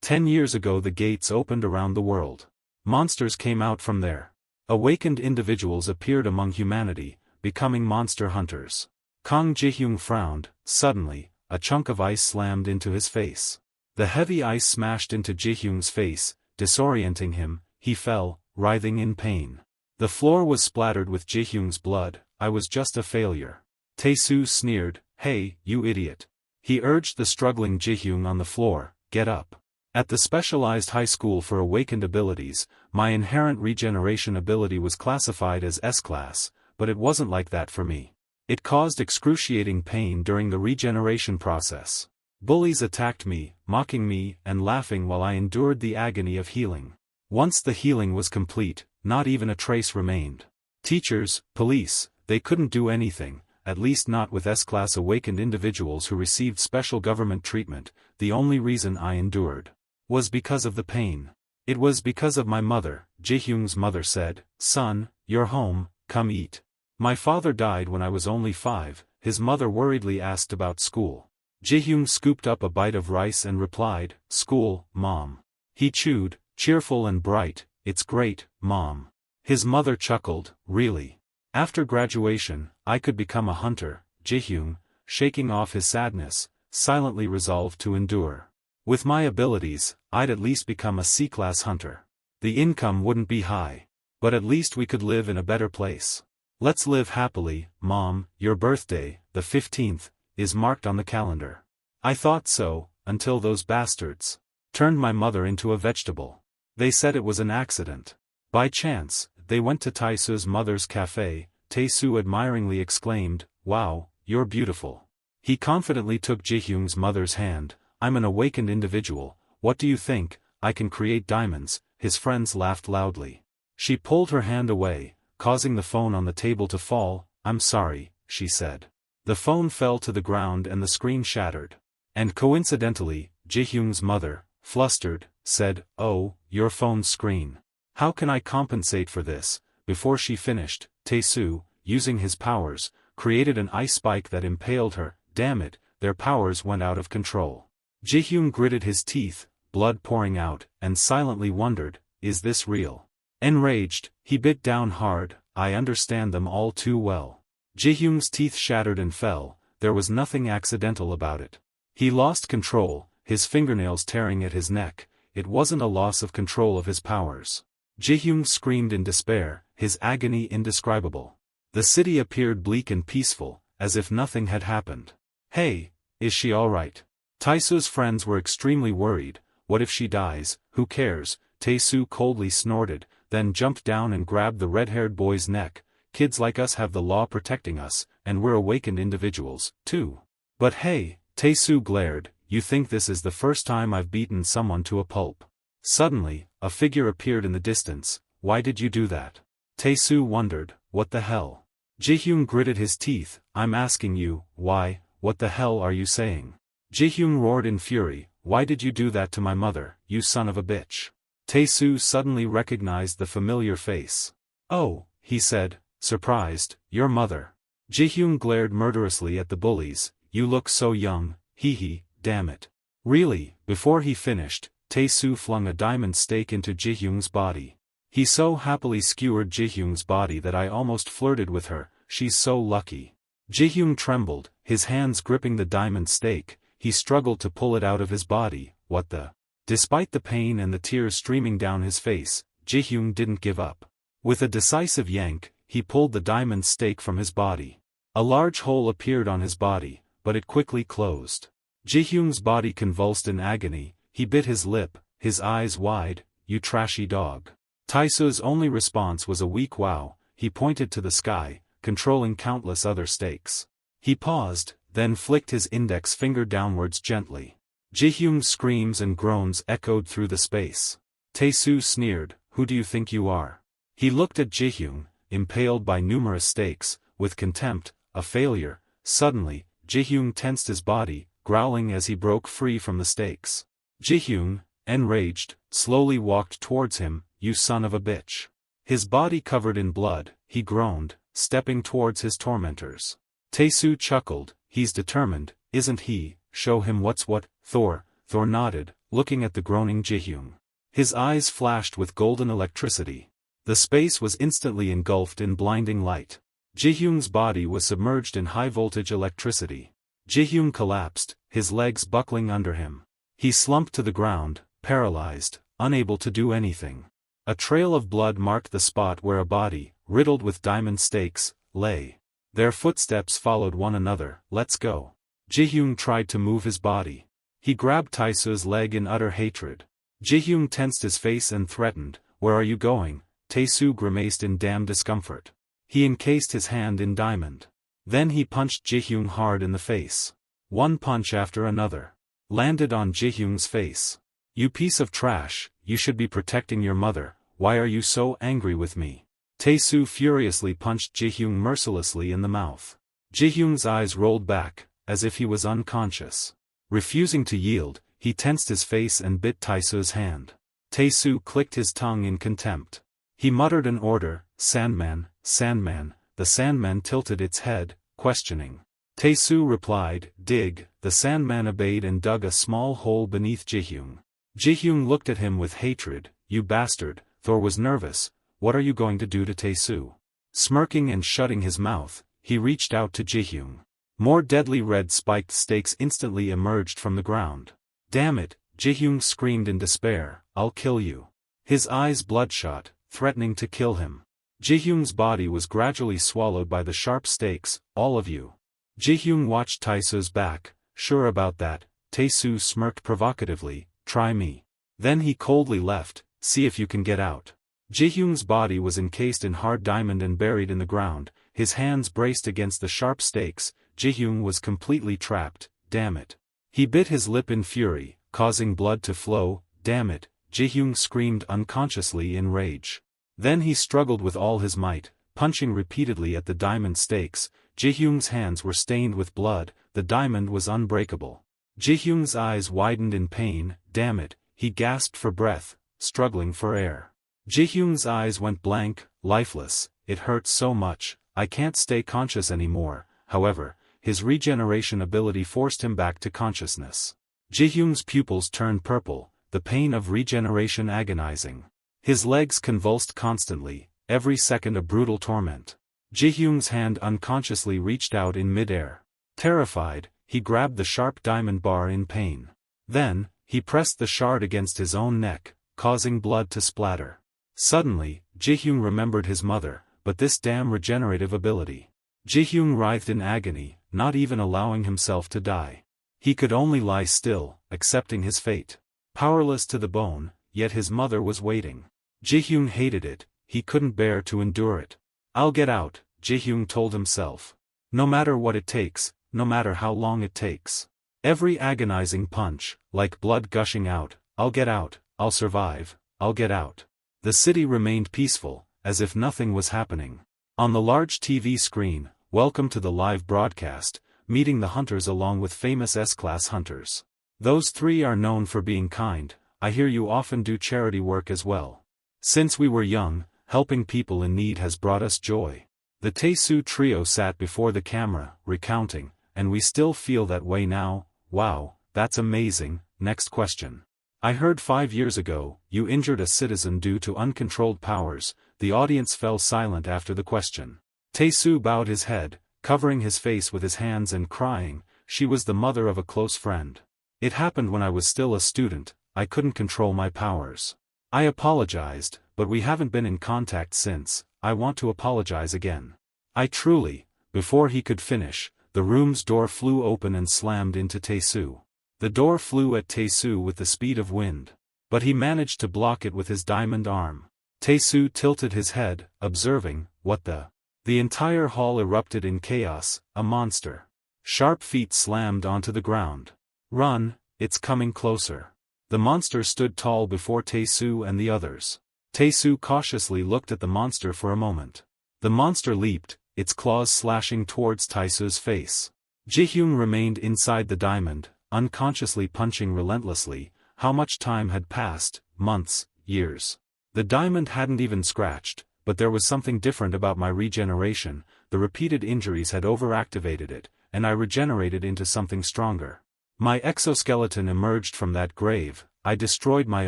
10 years ago the gates opened around the world. Monsters came out from there. Awakened individuals appeared among humanity, becoming monster hunters. Kang Ji-hyung frowned. Suddenly, a chunk of ice slammed into his face. The heavy ice smashed into Ji-hyung's face, disorienting him. He fell, writhing in pain. The floor was splattered with Ji-hyung's blood. I was just a failure. Tae-soo sneered. Hey, you idiot. He urged the struggling Ji-hyung on the floor, get up. At the specialized high school for awakened abilities, my inherent regeneration ability was classified as S-class, but it wasn't like that for me. It caused excruciating pain during the regeneration process. Bullies attacked me, mocking me and laughing while I endured the agony of healing. Once the healing was complete, not even a trace remained. Teachers, police, they couldn't do anything, at least not with S-class awakened individuals who received special government treatment. The only reason I endured was because of the pain. It was because of my mother. Ji-hyung's mother said, "Son, you're home, come eat." My father died when I was only 5, his mother worriedly asked about school. Ji-hyung scooped up a bite of rice and replied, "School, Mom." He chewed, cheerful and bright, "It's great, Mom." His mother chuckled, "Really? After graduation, I could become a hunter." Ji-hyung, shaking off his sadness, silently resolved to endure. With my abilities, I'd at least become a C-class hunter. The income wouldn't be high. But at least we could live in a better place. Let's live happily, Mom. Your birthday, the 15th, is marked on the calendar. I thought so, until those bastards turned my mother into a vegetable. They said it was an accident. By chance, they went to Tae-soo's mother's cafe. Tae-soo admiringly exclaimed, "Wow, you're beautiful." He confidently took Ji-hyung's mother's hand. "I'm an awakened individual, what do you think, I can create diamonds?" His friends laughed loudly. She pulled her hand away, causing the phone on the table to fall. "I'm sorry," she said. The phone fell to the ground and the screen shattered. And coincidentally, Ji-hyung's mother, flustered, said, "Oh, your phone's screen. How can I compensate for this?" Before she finished, Tae-soo, using his powers, created an ice spike that impaled her. Damn it, their powers went out of control. Ji-hyung gritted his teeth, blood pouring out, and silently wondered, is this real? Enraged, he bit down hard. I understand them all too well. Ji-hyung's teeth shattered and fell. There was nothing accidental about it. He lost control, his fingernails tearing at his neck. It wasn't a loss of control of his powers. Ji-hyung screamed in despair, his agony indescribable. The city appeared bleak and peaceful, as if nothing had happened. "Hey, is she all right?" Tae-soo's friends were extremely worried. "What if she dies? Who cares?" Tae-soo coldly snorted, then jumped down and grabbed the red-haired boy's neck. "Kids like us have the law protecting us, and we're awakened individuals, too." "But hey," Tae-soo glared, "you think this is the first time I've beaten someone to a pulp?" Suddenly, a figure appeared in the distance. "Why did you do that?" Tae-soo wondered, "What the hell?" Ji-hyung gritted his teeth, "I'm asking you, why, what the hell are you saying?" Ji-hyung roared in fury, "Why did you do that to my mother, you son of a bitch?" Tae-soo suddenly recognized the familiar face. "Oh," he said, surprised, "your mother." Ji-hyung glared murderously at the bullies. "You look so young, hee, damn it." "Really?" Before he finished, Tae-soo flung a diamond stake into Ji-hyung's body. He so happily skewered Ji-hyung's body that I almost flirted with her. "She's so lucky." Ji-hyung trembled, his hands gripping the diamond stake. He struggled to pull it out of his body. What the? Despite the pain and the tears streaming down his face, Ji-hyung didn't give up. With a decisive yank, he pulled the diamond stake from his body. A large hole appeared on his body, but it quickly closed. Ji-hyung's body convulsed in agony. He bit his lip, his eyes wide. "You trashy dog." Tae-soo's only response was a weak wow. He pointed to the sky, controlling countless other stakes. He paused, then flicked his index finger downwards gently. Ji-hyung's screams and groans echoed through the space. Tae-soo sneered, "Who do you think you are?" He looked at Ji-hyung, impaled by numerous stakes, with contempt. "A failure." Suddenly, Ji-hyung tensed his body, growling as he broke free from the stakes. Ji-hyung, enraged, slowly walked towards him. "You son of a bitch." His body covered in blood, he groaned, stepping towards his tormentors. Tae-soo chuckled, "He's determined, isn't he? Show him what's what." Thor nodded, looking at the groaning Jihyung. His eyes flashed with golden electricity. The space was instantly engulfed in blinding light. Jihyung's body was submerged in high-voltage electricity. Jihyung collapsed, his legs buckling under him. He slumped to the ground, paralyzed, unable to do anything. A trail of blood marked the spot where a body, riddled with diamond stakes, lay. Their footsteps followed one another. Let's go. Jihyung tried to move his body. He grabbed Taesu's leg in utter hatred. Jihyung tensed his face and threatened, "Where are you going?" Taesu grimaced in damn discomfort. He encased his hand in diamond. Then he punched Jihyung hard in the face. One punch after another landed on Jihyung's face. "You piece of trash, you should be protecting your mother, why are you so angry with me?" Taesu furiously punched Jihyung mercilessly in the mouth. Jihyung's eyes rolled back, as if he was unconscious. Refusing to yield, he tensed his face and bit Taesu's hand. Taesu clicked his tongue in contempt. He muttered an order, "Sandman, Sandman." The Sandman tilted its head, questioning. Taesu replied, "Dig." The Sandman obeyed and dug a small hole beneath Jihyung. Jihyung looked at him with hatred. "You bastard." Thor was nervous. "What are you going to do to Taesu?" Smirking and shutting his mouth, he reached out to Jihyung. More deadly red spiked stakes instantly emerged from the ground. "Damn it," Jihyung screamed in despair, "I'll kill you." His eyes bloodshot, threatening to kill him. Jihyung's body was gradually swallowed by the sharp stakes. "All of you." Jihyung watched Taesu's back. "Sure about that?" Taesu smirked provocatively, "Try me." Then he coldly left, "See if you can get out." Jihyung's body was encased in hard diamond and buried in the ground, his hands braced against the sharp stakes. Jihyung was completely trapped. "Damn it." He bit his lip in fury, causing blood to flow. "Damn it," Jihyung screamed unconsciously in rage. Then he struggled with all his might, punching repeatedly at the diamond stakes. Jihyung's hands were stained with blood, the diamond was unbreakable. Jihyung's eyes widened in pain. "Damn it," he gasped for breath, struggling for air. Jihyung's eyes went blank, lifeless. "It hurts so much, I can't stay conscious anymore." However, his regeneration ability forced him back to consciousness. Jihyung's pupils turned purple, the pain of regeneration agonizing. His legs convulsed constantly, every second a brutal torment. Jihyung's hand unconsciously reached out in midair. Terrified, he grabbed the sharp diamond bar in pain. Then, he pressed the shard against his own neck, causing blood to splatter. Suddenly, Jihyung remembered his mother, but this damn regenerative ability. Jihyung writhed in agony, not even allowing himself to die. He could only lie still, accepting his fate. Powerless to the bone, yet his mother was waiting. Jihyung hated it, he couldn't bear to endure it. "I'll get out," Jihyung told himself. "No matter what it takes, no matter how long it takes. Every agonizing punch, like blood gushing out, I'll get out, I'll survive, I'll get out." The city remained peaceful, as if nothing was happening. On the large TV screen, "Welcome to the live broadcast, meeting the hunters along with famous S-class hunters. Those three are known for being kind. I hear you often do charity work as well. Since we were young, helping people in need has brought us joy." The Taesu trio sat before the camera, recounting, "And we still feel that way now. Wow, that's amazing." Next question. "I heard 5 years ago, you injured a citizen due to uncontrolled powers." The audience fell silent after the question. Taesu bowed his head, covering his face with his hands and crying. "She was the mother of a close friend. It happened when I was still a student, I couldn't control my powers. I apologized, but we haven't been in contact since. I want to apologize again. I truly." Before he could finish, the room's door flew open and slammed into Taesu. The door flew at Taesu with the speed of wind. But he managed to block it with his diamond arm. Taesu tilted his head, observing, "What the?" The entire hall erupted in chaos. A monster. Sharp feet slammed onto the ground. "Run, it's coming closer." The monster stood tall before Taesu and the others. Taesu cautiously looked at the monster for a moment. The monster leaped, its claws slashing towards Taesu's face. Jihyung remained inside the diamond, unconsciously punching relentlessly. How much time had passed? Months, years. The diamond hadn't even scratched, but there was something different about my regeneration. The repeated injuries had overactivated it, and I regenerated into something stronger. My exoskeleton emerged from that grave. I destroyed my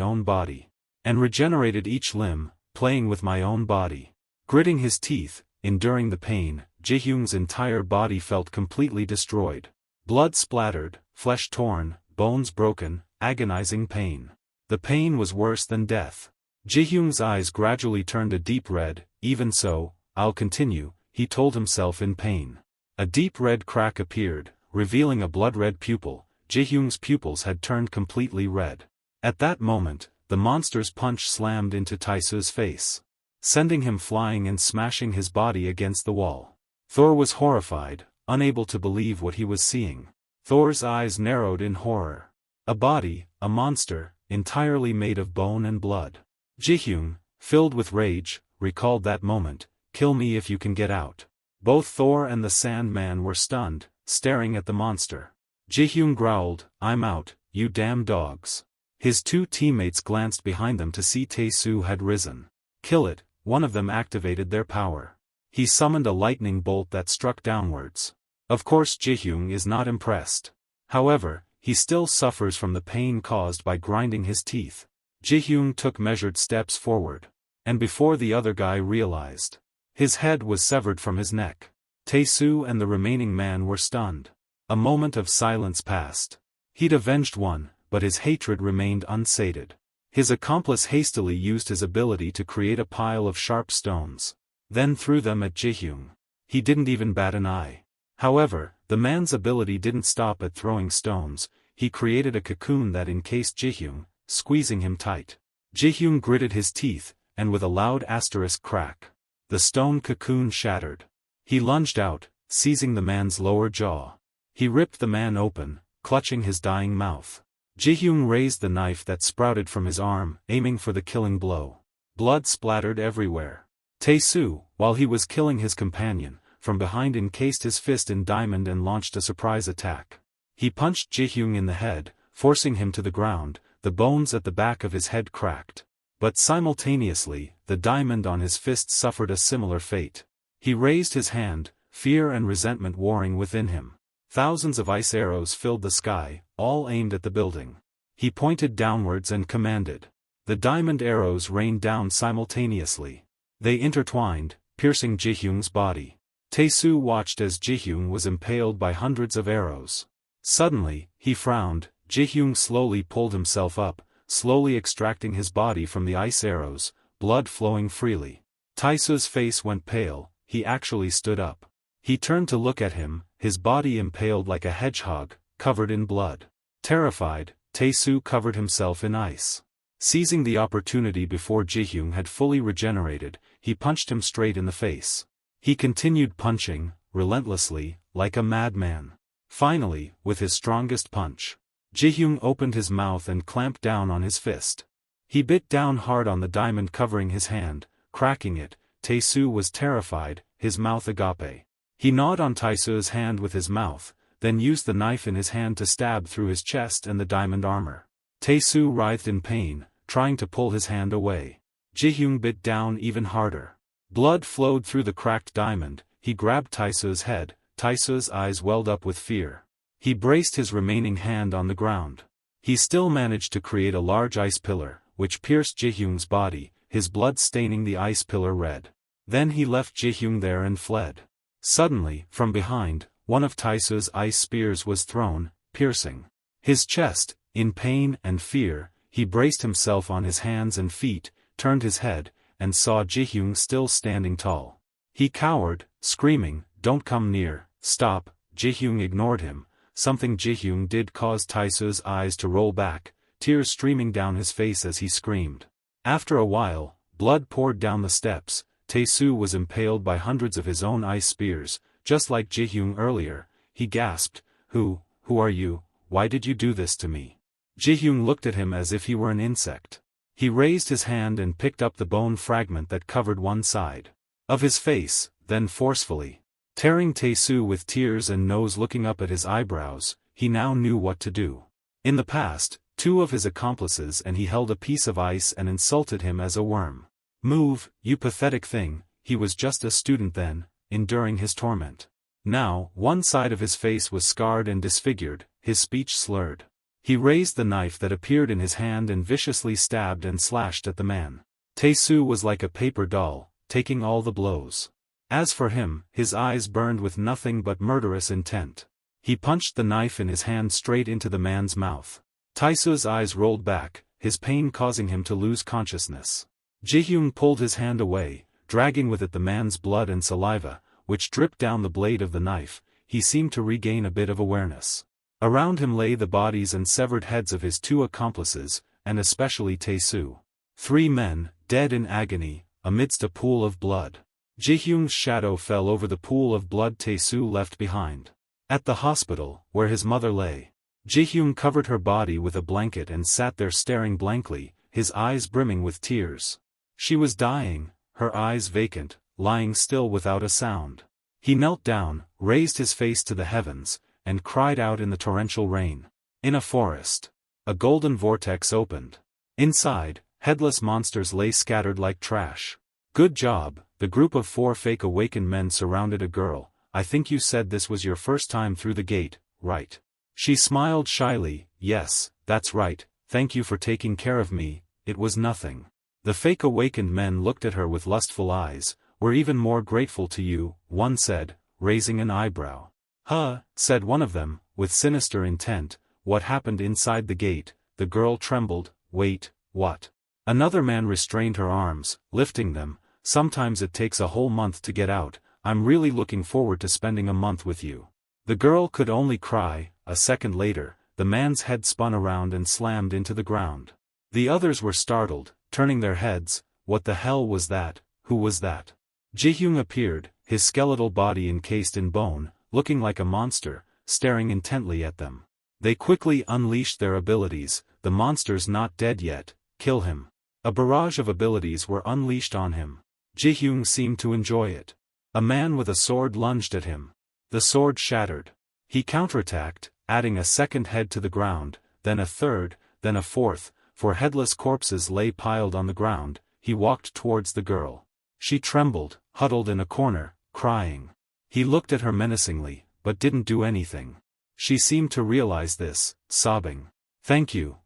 own body. And regenerated each limb, playing with my own body. Gritting his teeth, enduring the pain, Jaehyung's entire body felt completely destroyed. Blood splattered, flesh torn, bones broken, agonizing pain. The pain was worse than death. Jaehyung's eyes gradually turned a deep red. Even so, I'll continue, he told himself in pain. A deep red crack appeared, revealing a blood-red pupil. Jaehyung's pupils had turned completely red. At that moment, the monster's punch slammed into Taesu's face, sending him flying and smashing his body against the wall. Thor was horrified, unable to believe what he was seeing. Thor's eyes narrowed in horror. A body, a monster, entirely made of bone and blood. Jaehyung, filled with rage, recalled that moment. Kill me if you can get out. Both Thor and the Sandman were stunned, staring at the monster. Jaehyung growled, I'm out, you damn dogs. His two teammates glanced behind them to see Taesu had risen. Kill it, one of them activated their power. He summoned a lightning bolt that struck downwards. Of course Jaehyung is not impressed. However, he still suffers from the pain caused by grinding his teeth. Jaehyung took measured steps forward. And before the other guy realized, his head was severed from his neck. Taesu and the remaining man were stunned. A moment of silence passed. He'd avenged one, but his hatred remained unsated. His accomplice hastily used his ability to create a pile of sharp stones, then threw them at Jaehyung. He didn't even bat an eye. However, the man's ability didn't stop at throwing stones. He created a cocoon that encased Jaehyung, squeezing him tight. Jaehyung gritted his teeth, and with a loud asterisk crack, the stone cocoon shattered. He lunged out, seizing the man's lower jaw. He ripped the man open, clutching his dying mouth. Jaehyung raised the knife that sprouted from his arm, aiming for the killing blow. Blood splattered everywhere. Taesu, while he was killing his companion, from behind encased his fist in diamond and launched a surprise attack. He punched Jaehyung in the head, forcing him to the ground. The bones at the back of his head cracked. But simultaneously, the diamond on his fist suffered a similar fate. He raised his hand, fear and resentment warring within him. Thousands of ice arrows filled the sky, all aimed at the building. He pointed downwards and commanded. The diamond arrows rained down simultaneously. They intertwined, piercing Jaehyung's body. Taesu watched as Jaehyung was impaled by hundreds of arrows. Suddenly, he frowned. Jaehyung slowly pulled himself up, slowly extracting his body from the ice arrows, blood flowing freely. Taesu's face went pale. He actually stood up. He turned to look at him, his body impaled like a hedgehog, covered in blood. Terrified, Taesu covered himself in ice. Seizing the opportunity before Jaehyung had fully regenerated, he punched him straight in the face. He continued punching, relentlessly, like a madman. Finally, with his strongest punch, Jaehyung opened his mouth and clamped down on his fist. He bit down hard on the diamond covering his hand, cracking it. Taesu was terrified, his mouth agape. He gnawed on Taesu's hand with his mouth, then used the knife in his hand to stab through his chest and the diamond armor. Taesu writhed in pain, trying to pull his hand away. Jaehyung bit down even harder. Blood flowed through the cracked diamond. He grabbed Taesu's head. Taesu's eyes welled up with fear. He braced his remaining hand on the ground. He still managed to create a large ice pillar, which pierced Jaehyung's body, his blood staining the ice pillar red. Then he left Jaehyung there and fled. Suddenly, from behind, one of Taesu's ice spears was thrown, piercing his chest. In pain and fear, he braced himself on his hands and feet, turned his head, and saw Jaehyung still standing tall. He cowered, screaming, "Don't come near, stop." Jaehyung ignored him. Something Jaehyung did caused Taesu's eyes to roll back, tears streaming down his face as he screamed. After a while, blood poured down the steps. Taesu was impaled by hundreds of his own ice spears, just like Jaehyung earlier. He gasped, Who are you? Why did you do this to me?" Jaehyung looked at him as if he were an insect. He raised his hand and picked up the bone fragment that covered one side of his face, then forcefully tearing Taesu with tears and nose looking up at his eyebrows. He now knew what to do. In the past, two of his accomplices and he held a piece of ice and insulted him as a worm. "Move, you pathetic thing." He was just a student then, enduring his torment. Now, one side of his face was scarred and disfigured, his speech slurred. He raised the knife that appeared in his hand and viciously stabbed and slashed at the man. Tae-soo was like a paper doll, taking all the blows. As for him, his eyes burned with nothing but murderous intent. He punched the knife in his hand straight into the man's mouth. Tae-soo's eyes rolled back, his pain causing him to lose consciousness. Ji-hyun pulled his hand away, dragging with it the man's blood and saliva, which dripped down the blade of the knife. He seemed to regain a bit of awareness. Around him lay the bodies and severed heads of his 2 accomplices, and especially Tae-soo. 3 men, dead in agony, amidst a pool of blood. Ji-hyun's shadow fell over the pool of blood Tae-soo left behind. At the hospital, where his mother lay, Ji-hyun covered her body with a blanket and sat there staring blankly, his eyes brimming with tears. She was dying, her eyes vacant, lying still without a sound. He knelt down, raised his face to the heavens, and cried out in the torrential rain. In a forest, a golden vortex opened. Inside, headless monsters lay scattered like trash. Good job, the group of 4 fake awakened men surrounded a girl. I think you said this was your first time through the gate, right? She smiled shyly. Yes, that's right, thank you for taking care of me, it was nothing. The fake awakened men looked at her with lustful eyes. We're even more grateful to you, one said, raising an eyebrow. Huh, said one of them, with sinister intent. What happened inside the gate? The girl trembled. Wait, what? Another man restrained her arms, lifting them. Sometimes it takes a whole month to get out. I'm really looking forward to spending a month with you. The girl could only cry. A second later, the man's head spun around and slammed into the ground. The others were startled, turning their heads. What the hell was that? Who was that? Ji-hyun appeared, his skeletal body encased in bone, looking like a monster, staring intently at them. They quickly unleashed their abilities. The monster's not dead yet, kill him. A barrage of abilities were unleashed on him. Ji-hyun seemed to enjoy it. A man with a sword lunged at him. The sword shattered. He counterattacked, adding a second head to the ground, then a third, then a fourth. 4 headless corpses lay piled on the ground. He walked towards the girl. She trembled, huddled in a corner, crying. He looked at her menacingly, but didn't do anything. She seemed to realize this, sobbing. Thank you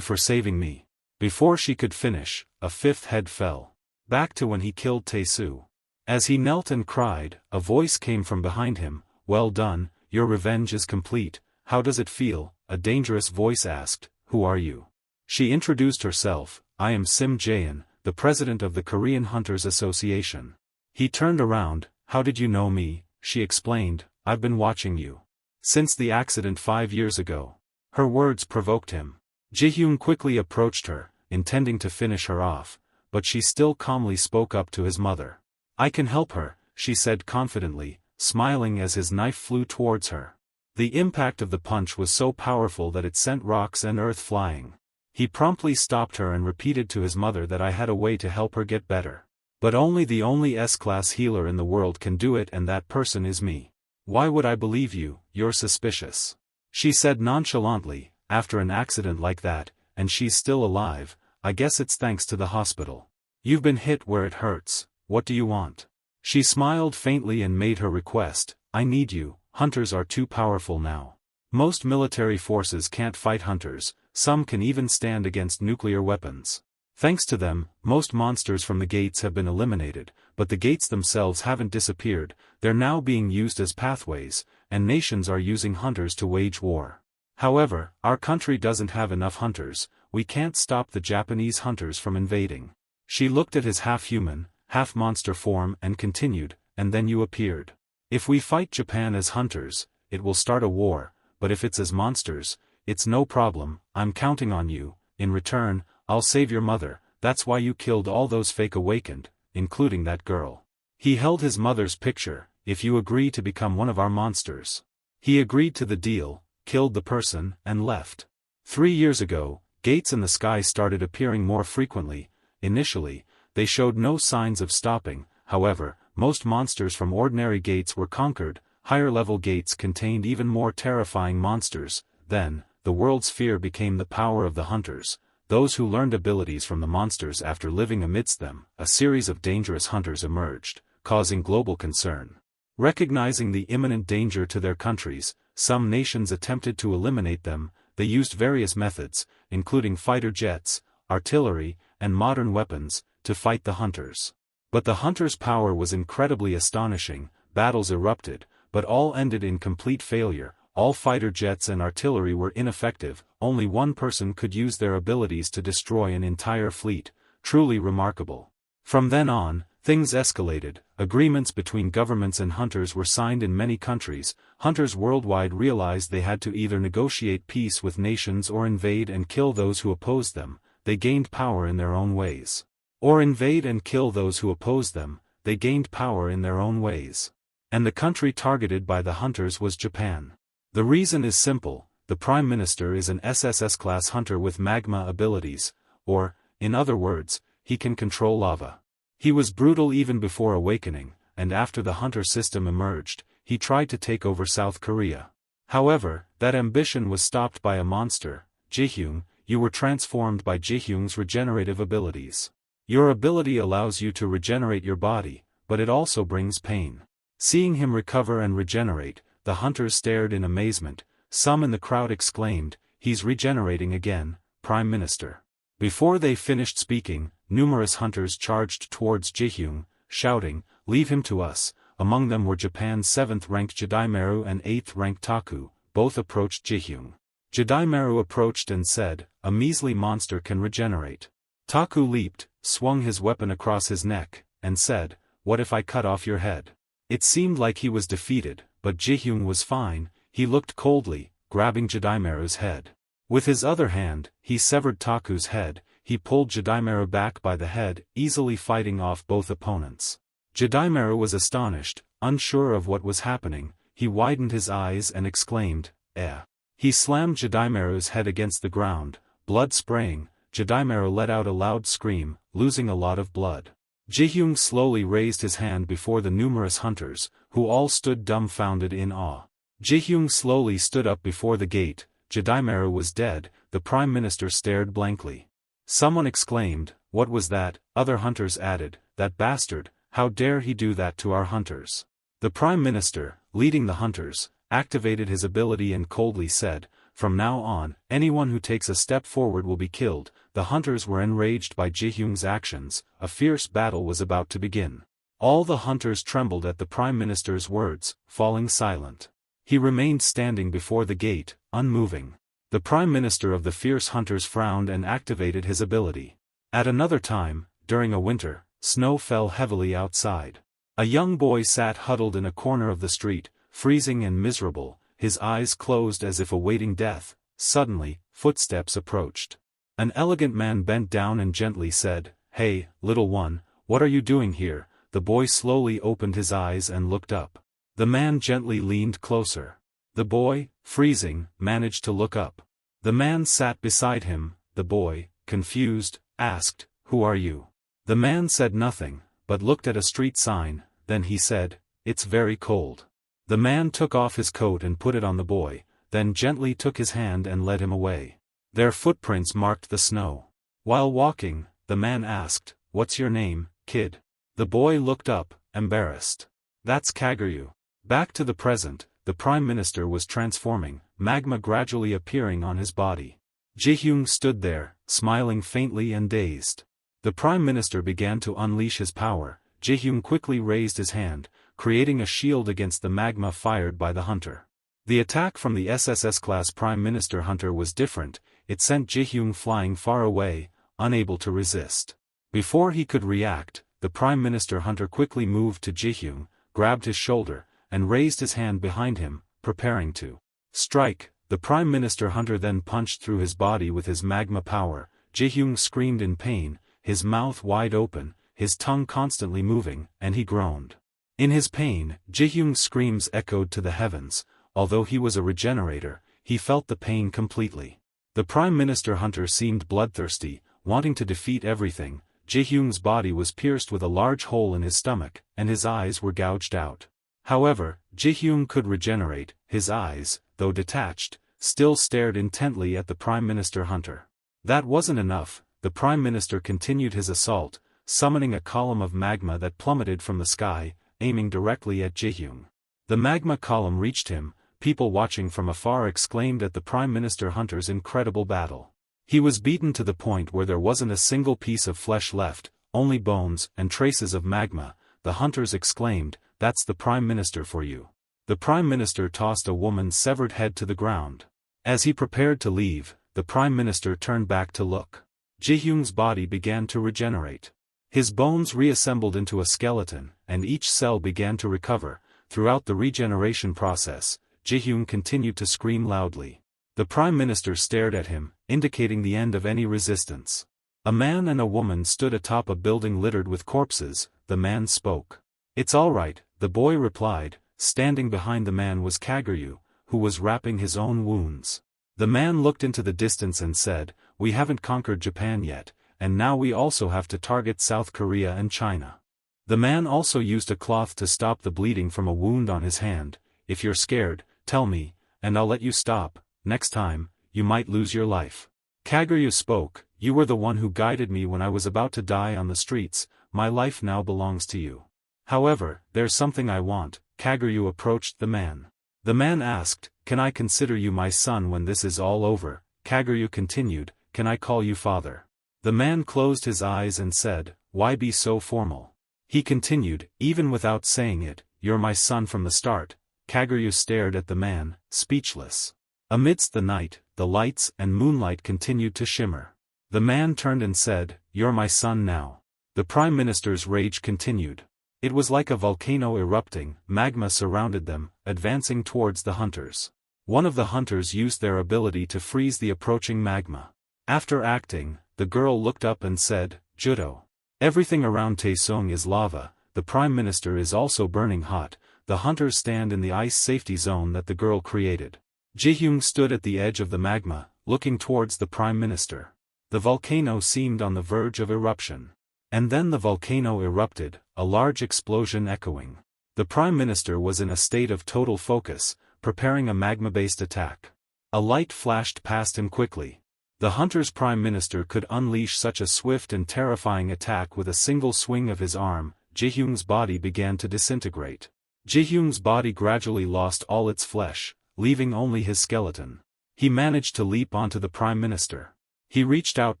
for saving me. Before she could finish, a 5th head fell. Back to when he killed Tae-soo. As he knelt and cried, a voice came from behind him. Well done, your revenge is complete. How does it feel? A dangerous voice asked. Who are you? She introduced herself. I am Sim Jaein, the president of the Korean Hunters Association. He turned around. How did you know me? She explained. I've been watching you since the accident 5 years ago. Her words provoked him. Ji-hyun quickly approached her, intending to finish her off, but she still calmly spoke up to his mother. I can help her, she said confidently, smiling as his knife flew towards her. The impact of the punch was so powerful that it sent rocks and earth flying. He promptly stopped her and repeated to his mother that I had a way to help her get better. But only the only S-class healer in the world can do it, and that person is me. Why would I believe you? You're suspicious. She said nonchalantly. After an accident like that, and she's still alive, I guess it's thanks to the hospital. You've been hit where it hurts. What do you want? She smiled faintly and made her request. I need you. Hunters are too powerful now. Most military forces can't fight hunters. Some can even stand against nuclear weapons. Thanks to them, most monsters from the gates have been eliminated, but the gates themselves haven't disappeared. They're now being used as pathways, and nations are using hunters to wage war. However, our country doesn't have enough hunters. We can't stop the Japanese hunters from invading. She looked at his half-human, half-monster form and continued, and then you appeared. If we fight Japan as hunters, it will start a war, but if it's as monsters, it's no problem. I'm counting on you. In return, I'll save your mother. That's why you killed all those fake awakened, including that girl. He held his mother's picture. If you agree to become one of our monsters. He agreed to the deal, killed the person, and left. 3 years ago, gates in the sky started appearing more frequently. Initially, they showed no signs of stopping. However, most monsters from ordinary gates were conquered. Higher-level gates contained even more terrifying monsters. Then, the world's fear became the power of the hunters. Those who learned abilities from the monsters after living amidst them. A series of dangerous hunters emerged, causing global concern. Recognizing the imminent danger to their countries, some nations attempted to eliminate them. they used various methods, including fighter jets, artillery, and modern weapons, to fight the hunters. But the hunters' power was incredibly astonishing. Battles erupted, but all ended in complete failure. All fighter jets and artillery were ineffective. Only one person could use their abilities to destroy an entire fleet. Truly remarkable. From then on, things escalated. Agreements between governments and hunters were signed in many countries. Hunters worldwide realized they had to either negotiate peace with nations or invade and kill those who opposed them. They gained power in their own ways. Or invade and kill those who opposed them. They gained power in their own ways. And the country targeted by the hunters was Japan. The reason is simple: the Prime Minister is an SSS-class hunter with magma abilities, or, in other words, he can control lava. He was brutal even before awakening, and after the hunter system emerged, he tried to take over South Korea. However, that ambition was stopped by a monster, Jihyung. You were transformed by Jihyung's regenerative abilities. Your ability allows you to regenerate your body, but it also brings pain. Seeing him recover and regenerate, the hunters stared in amazement. Some in the crowd exclaimed, "He's regenerating again, Prime Minister." Before they finished speaking, numerous hunters charged towards Jihyung, shouting, "Leave him to us." Among them were Japan's 7th rank Jidaimaru and 8th rank Taku. Both approached Jihyung. Jidaimaru approached and said, "A measly monster can regenerate." Taku leaped, swung his weapon across his neck, and said, "What if I cut off your head?" It seemed like he was defeated, but Jihyung was fine. He looked coldly, grabbing Jidaimaru's head. With his other hand, he severed Taku's head. He pulled Jidaimaru back by the head, easily fighting off both opponents. Jidaimaru was astonished, unsure of what was happening. He widened his eyes and exclaimed, "Eh." He slammed Jidaimaru's head against the ground, blood spraying. Jidaimaru let out a loud scream, losing a lot of blood. Jihyung slowly raised his hand before the numerous hunters, who all stood dumbfounded in awe. Jihyung slowly stood up before the gate. Jidaimaru was dead. The Prime Minister stared blankly. Someone exclaimed, "What was that?" Other hunters added, "That bastard, how dare he do that to our hunters?" The Prime Minister, leading the hunters, activated his ability and coldly said, "From now on, anyone who takes a step forward will be killed." The hunters were enraged by Jihyung's actions. A fierce battle was about to begin. All the hunters trembled at the Prime Minister's words, falling silent. He remained standing before the gate, unmoving. The Prime Minister of the fierce hunters frowned and activated his ability. At another time, during a winter, snow fell heavily outside. A young boy sat huddled in a corner of the street, freezing and miserable, his eyes closed as if awaiting death. Suddenly, footsteps approached. An elegant man bent down and gently said, "Hey, little one, what are you doing here?" The boy slowly opened his eyes and looked up. The man gently leaned closer. The boy, freezing, managed to look up. The man sat beside him. The boy, confused, asked, "Who are you?" The man said nothing, but looked at a street sign. Then he said, "It's very cold." The man took off his coat and put it on the boy, then gently took his hand and led him away. Their footprints marked the snow. While walking, the man asked, "What's your name, kid?" The boy looked up, embarrassed. "That's Kaguryu." Back to the present, the Prime Minister was transforming, magma gradually appearing on his body. Jihyung stood there, smiling faintly and dazed. The Prime Minister began to unleash his power. Jihyung quickly raised his hand, creating a shield against the magma fired by the hunter. The attack from the SSS-class Prime Minister hunter was different. It sent Jihyung flying far away, unable to resist. Before he could react, the Prime Minister hunter quickly moved to Jihyung, grabbed his shoulder, and raised his hand behind him, preparing to strike. The Prime Minister hunter then punched through his body with his magma power. Jihyung screamed in pain, his mouth wide open, his tongue constantly moving, and he groaned. In his pain, Jihyung's screams echoed to the heavens. Although he was a regenerator, he felt the pain completely. The Prime Minister hunter seemed bloodthirsty, wanting to defeat everything. Jihyung's body was pierced with a large hole in his stomach, and his eyes were gouged out. However, Jihyung could regenerate. His eyes, though detached, still stared intently at the Prime Minister hunter. That wasn't enough. The Prime Minister continued his assault, summoning a column of magma that plummeted from the sky, aiming directly at Jihyung. The magma column reached him, people watching from afar exclaimed at the Prime Minister Hunter's incredible battle. He was beaten to the point where there wasn't a single piece of flesh left, only bones and traces of magma. The hunters exclaimed, "That's the Prime Minister for you." The Prime Minister tossed a woman's severed head to the ground. As he prepared to leave, the Prime Minister turned back to look. Ji-hyung's body began to regenerate. His bones reassembled into a skeleton, and each cell began to recover. Throughout the regeneration process, Ji-hyung continued to scream loudly. The Prime Minister stared at him, indicating the end of any resistance. A man and a woman stood atop a building littered with corpses. The man spoke. "It's all right," the boy replied. Standing behind the man was Kaguryu, who was wrapping his own wounds. The man looked into the distance and said, "We haven't conquered Japan yet, and now we also have to target South Korea and China." The man also used a cloth to stop the bleeding from a wound on his hand. "If you're scared, tell me, and I'll let you stop. Next time, you might lose your life." Kaguryu spoke, "You were the one who guided me when I was about to die on the streets. My life now belongs to you. However, there's something I want." Kaguryu approached the man. The man asked, "Can I consider you my son when this is all over?" Kaguryu continued, "Can I call you father?" The man closed his eyes and said, "Why be so formal?" He continued, "Even without saying it, you're my son from the start." Kaguryu stared at the man, speechless. Amidst the night, the lights and moonlight continued to shimmer. The man turned and said, "You're my son now." The Prime Minister's rage continued. It was like a volcano erupting. Magma surrounded them, advancing towards the hunters. One of the hunters used their ability to freeze the approaching magma. After acting, the girl looked up and said, "Judo. Everything around Taesung is lava. The Prime Minister is also burning hot." The hunters stand in the ice safety zone that the girl created. Ji-hyung stood at the edge of the magma, looking towards the Prime Minister. The volcano seemed on the verge of eruption. And then the volcano erupted, a large explosion echoing. The Prime Minister was in a state of total focus, preparing a magma-based attack. A light flashed past him quickly. The hunter's Prime Minister could unleash such a swift and terrifying attack with a single swing of his arm. Ji-hyung's body began to disintegrate. Ji-hyung's body gradually lost all its flesh, leaving only his skeleton. He managed to leap onto the Prime Minister. He reached out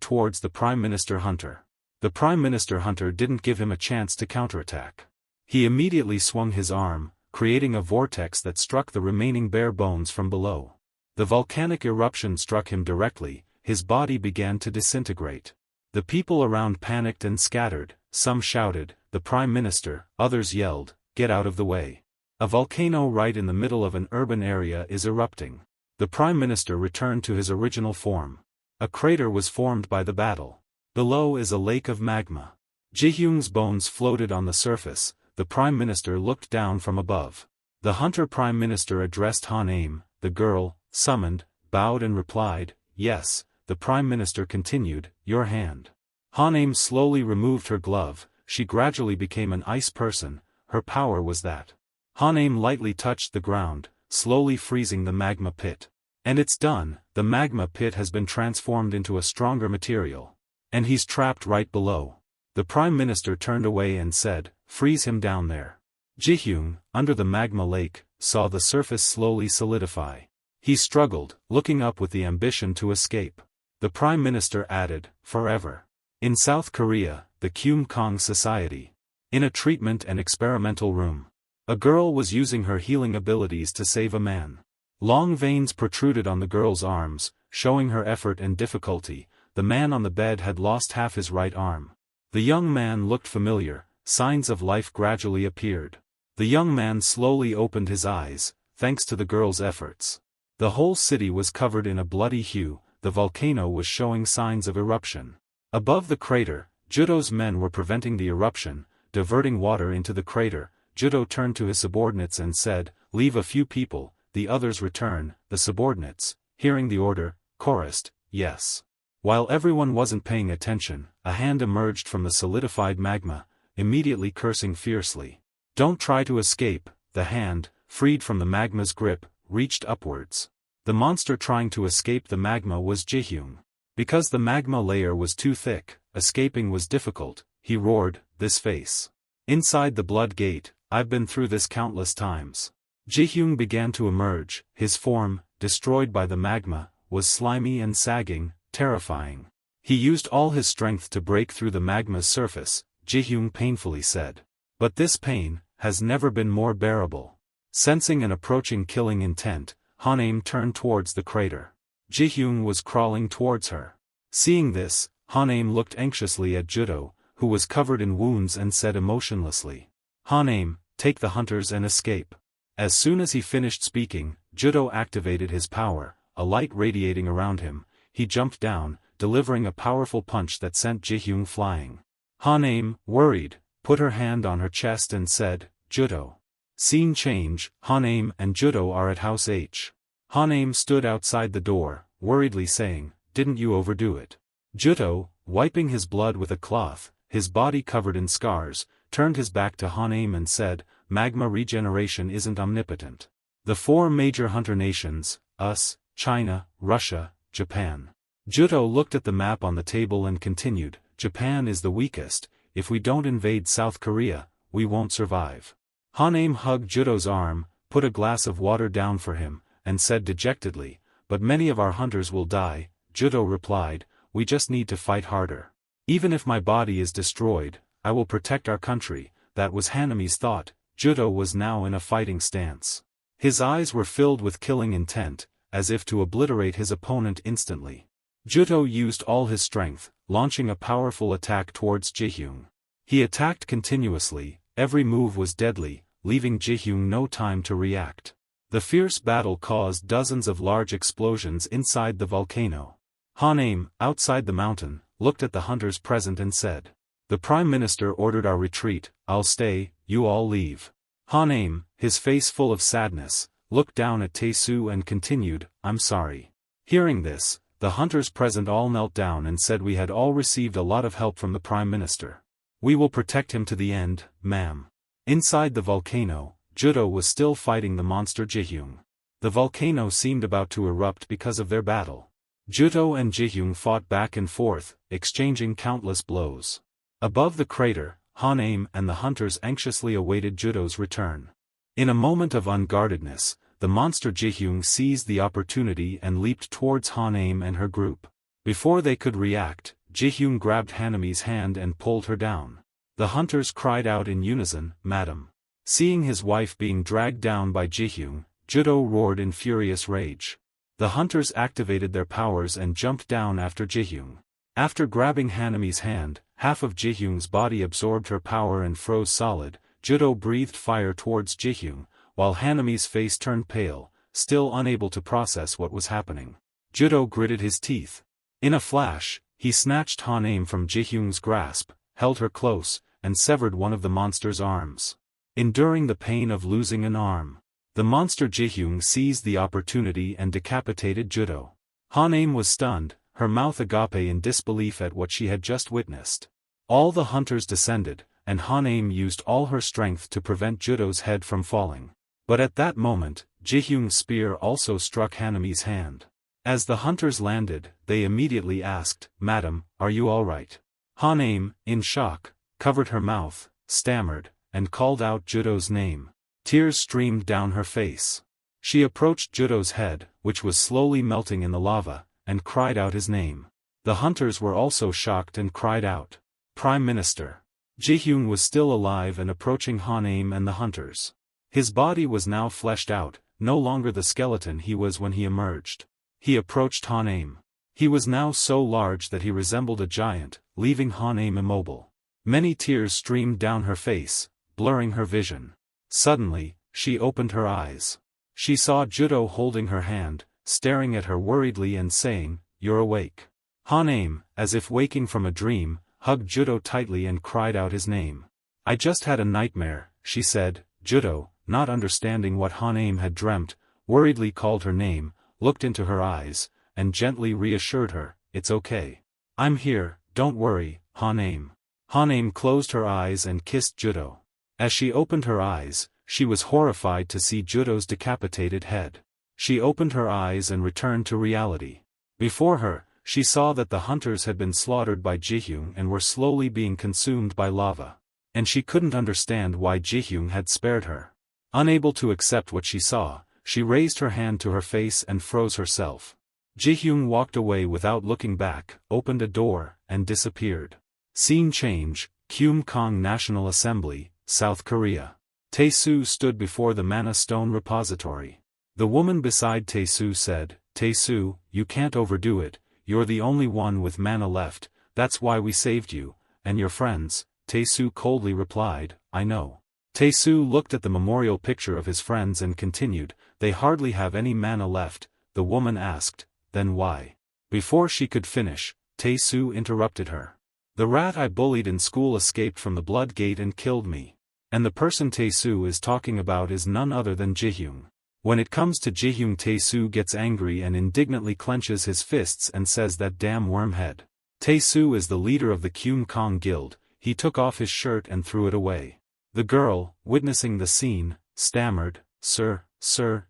towards the Prime Minister Hunter. The Prime Minister Hunter didn't give him a chance to counterattack. He immediately swung his arm, creating a vortex that struck the remaining bare bones from below. The volcanic eruption struck him directly. His body began to disintegrate. The people around panicked and scattered. Some shouted, "The Prime Minister," others yelled, "Get out of the way. A volcano right in the middle of an urban area is erupting." The Prime Minister returned to his original form. A crater was formed by the battle. Below is a lake of magma. Ji-hyung's bones floated on the surface. The Prime Minister looked down from above. The hunter Prime Minister addressed Han-aim. The girl, summoned, bowed and replied, "Yes." The Prime Minister continued, "Your hand." Han-aim slowly removed her glove. She gradually became an ice person. Her power was that. Han-aim lightly touched the ground, slowly freezing the magma pit. "And it's done. The magma pit has been transformed into a stronger material. And he's trapped right below." The Prime Minister turned away and said, "Freeze him down there." Ji-hyung, under the magma lake, saw the surface slowly solidify. He struggled, looking up with the ambition to escape. The Prime Minister added, "Forever." In South Korea, the Kyum-kong Society. In a treatment and experimental room. A girl was using her healing abilities to save a man. Long veins protruded on the girl's arms, showing her effort and difficulty. The man on the bed had lost half his right arm. The young man looked familiar. Signs of life gradually appeared. The young man slowly opened his eyes, thanks to the girl's efforts. The whole city was covered in a bloody hue. The volcano was showing signs of eruption. Above the crater, Judo's men were preventing the eruption, diverting water into the crater. Judo turned to his subordinates and said, "Leave a few people." The others return. The subordinates, hearing the order, chorused, "Yes." While everyone wasn't paying attention, a hand emerged from the solidified magma, immediately cursing fiercely. "Don't try to escape." The hand, freed from the magma's grip, reached upwards. The monster trying to escape the magma was Ji-hyung. Because the magma layer was too thick, escaping was difficult. He roared, "This face. Inside the blood gate, I've been through this countless times. Jihyung began to emerge. His form, destroyed by the magma, was slimy and sagging, terrifying. He used all his strength to break through the magma's surface, Jihyung painfully said. But this pain has never been more bearable. Sensing an approaching killing intent, Hanaim turned towards the crater. Jihyung was crawling towards her. Seeing this, Hanaim looked anxiously at Judo, who was covered in wounds, and said emotionlessly, "Hanaim, take the hunters and escape." As soon as he finished speaking, Judo activated his power, a light radiating around him. He jumped down, delivering a powerful punch that sent Jihyung flying. Hanaim, worried, put her hand on her chest and said, "Judo." Scene change, Hanaim and Judo are at House H. Hanaim stood outside the door, worriedly saying, "Didn't you overdo it?" Judo, wiping his blood with a cloth, his body covered in scars, turned his back to Hanaim and said, "Magma regeneration isn't omnipotent. The 4 major hunter nations, us, China, Russia, Japan." Judo looked at the map on the table and continued, "Japan is the weakest. If we don't invade South Korea, we won't survive." Hanaim hugged Judo's arm, put a glass of water down for him, and said dejectedly, "But many of our hunters will die." Judo replied, "We just need to fight harder. Even if my body is destroyed, I will protect our country." That was Hanami's thought. Judo was now in a fighting stance. His eyes were filled with killing intent, as if to obliterate his opponent instantly. Judo used all his strength, launching a powerful attack towards Jihyung. He attacked continuously, every move was deadly, leaving Jihyung no time to react. The fierce battle caused dozens of large explosions inside the volcano. Hanaim, outside the mountain, looked at the hunters present and said, "The Prime Minister ordered our retreat. I'll stay, you all leave." Hanaim, his face full of sadness, looked down at Tae-soo and continued, "I'm sorry." Hearing this, the hunters present all knelt down and said, "We had all received a lot of help from the Prime Minister. We will protect him to the end, ma'am." Inside the volcano, Judo was still fighting the monster Jihyung. The volcano seemed about to erupt because of their battle. Judo and Jihyung fought back and forth, exchanging countless blows. Above the crater, Hanaim and the hunters anxiously awaited Judo's return. In a moment of unguardedness, the monster Jihyung seized the opportunity and leaped towards Hanaim and her group. Before they could react, Jihyung grabbed Hanami's hand and pulled her down. The hunters cried out in unison, "Madam." Seeing his wife being dragged down by Jihyung, Judo roared in furious rage. The hunters activated their powers and jumped down after Jihyung. After grabbing Hanami's hand, half of Jihyung's body absorbed her power and froze solid. Judo breathed fire towards Jihyung, while Hanami's face turned pale, still unable to process what was happening. Judo gritted his teeth. In a flash, he snatched Hanaim from Jihyung's grasp, held her close, and severed one of the monster's arms. Enduring the pain of losing an arm, the monster Jihyung seized the opportunity and decapitated Judo. Hanaim was stunned, her mouth agape in disbelief at what she had just witnessed. All the hunters descended, and Hanaim used all her strength to prevent Judo's head from falling. But at that moment, Jihyung's spear also struck Hanami's hand. As the hunters landed, they immediately asked, "Madam, are you all right?" Hanaim, in shock, covered her mouth, stammered, and called out Judo's name. Tears streamed down her face. She approached Judo's head, which was slowly melting in the lava, and cried out his name. The hunters were also shocked and cried out, "Prime Minister." Jihyung was still alive and approaching Hanaim and the hunters. His body was now fleshed out, no longer the skeleton he was when he emerged. He approached Hanaim. He was now so large that he resembled a giant, leaving Hanaim immobile. Many tears streamed down her face, blurring her vision. Suddenly, she opened her eyes. She saw Judo holding her hand, staring at her worriedly and saying, "You're awake." Hanaim, as if waking from a dream, hugged Judo tightly and cried out his name. "I just had a nightmare," she said. Judo, not understanding what Hanaim had dreamt, worriedly called her name, looked into her eyes, and gently reassured her, "It's okay. I'm here, don't worry, Hanaim." Hanaim closed her eyes and kissed Judo. As she opened her eyes, she was horrified to see Judo's decapitated head. She opened her eyes and returned to reality. Before her, she saw that the hunters had been slaughtered by Jihyung and were slowly being consumed by lava. And she couldn't understand why Jihyung had spared her. Unable to accept what she saw, she raised her hand to her face and froze herself. Ji-hyun walked away without looking back, opened a door, and disappeared. Scene change, Kyum-kong National Assembly, South Korea. Tae-soo stood before the Mana Stone Repository. The woman beside Tae-soo said, "Tae-soo, you can't overdo it, you're the only one with mana left, that's why we saved you, and your friends." Tae-soo coldly replied, "I know." Tae-soo looked at the memorial picture of his friends and continued, "They hardly have any mana left." The woman asked, "Then why?" Before she could finish, Tae-soo interrupted her. "The rat I bullied in school escaped from the blood gate and killed me. And the person Tae-soo is talking about is none other than Ji-hyun." When it comes to Ji-hyun, Tae-soo gets angry and indignantly clenches his fists and says, "That damn wormhead." Tae-soo is the leader of the Kyum-kong Guild. He took off his shirt and threw it away. The girl, witnessing the scene, stammered, Sir,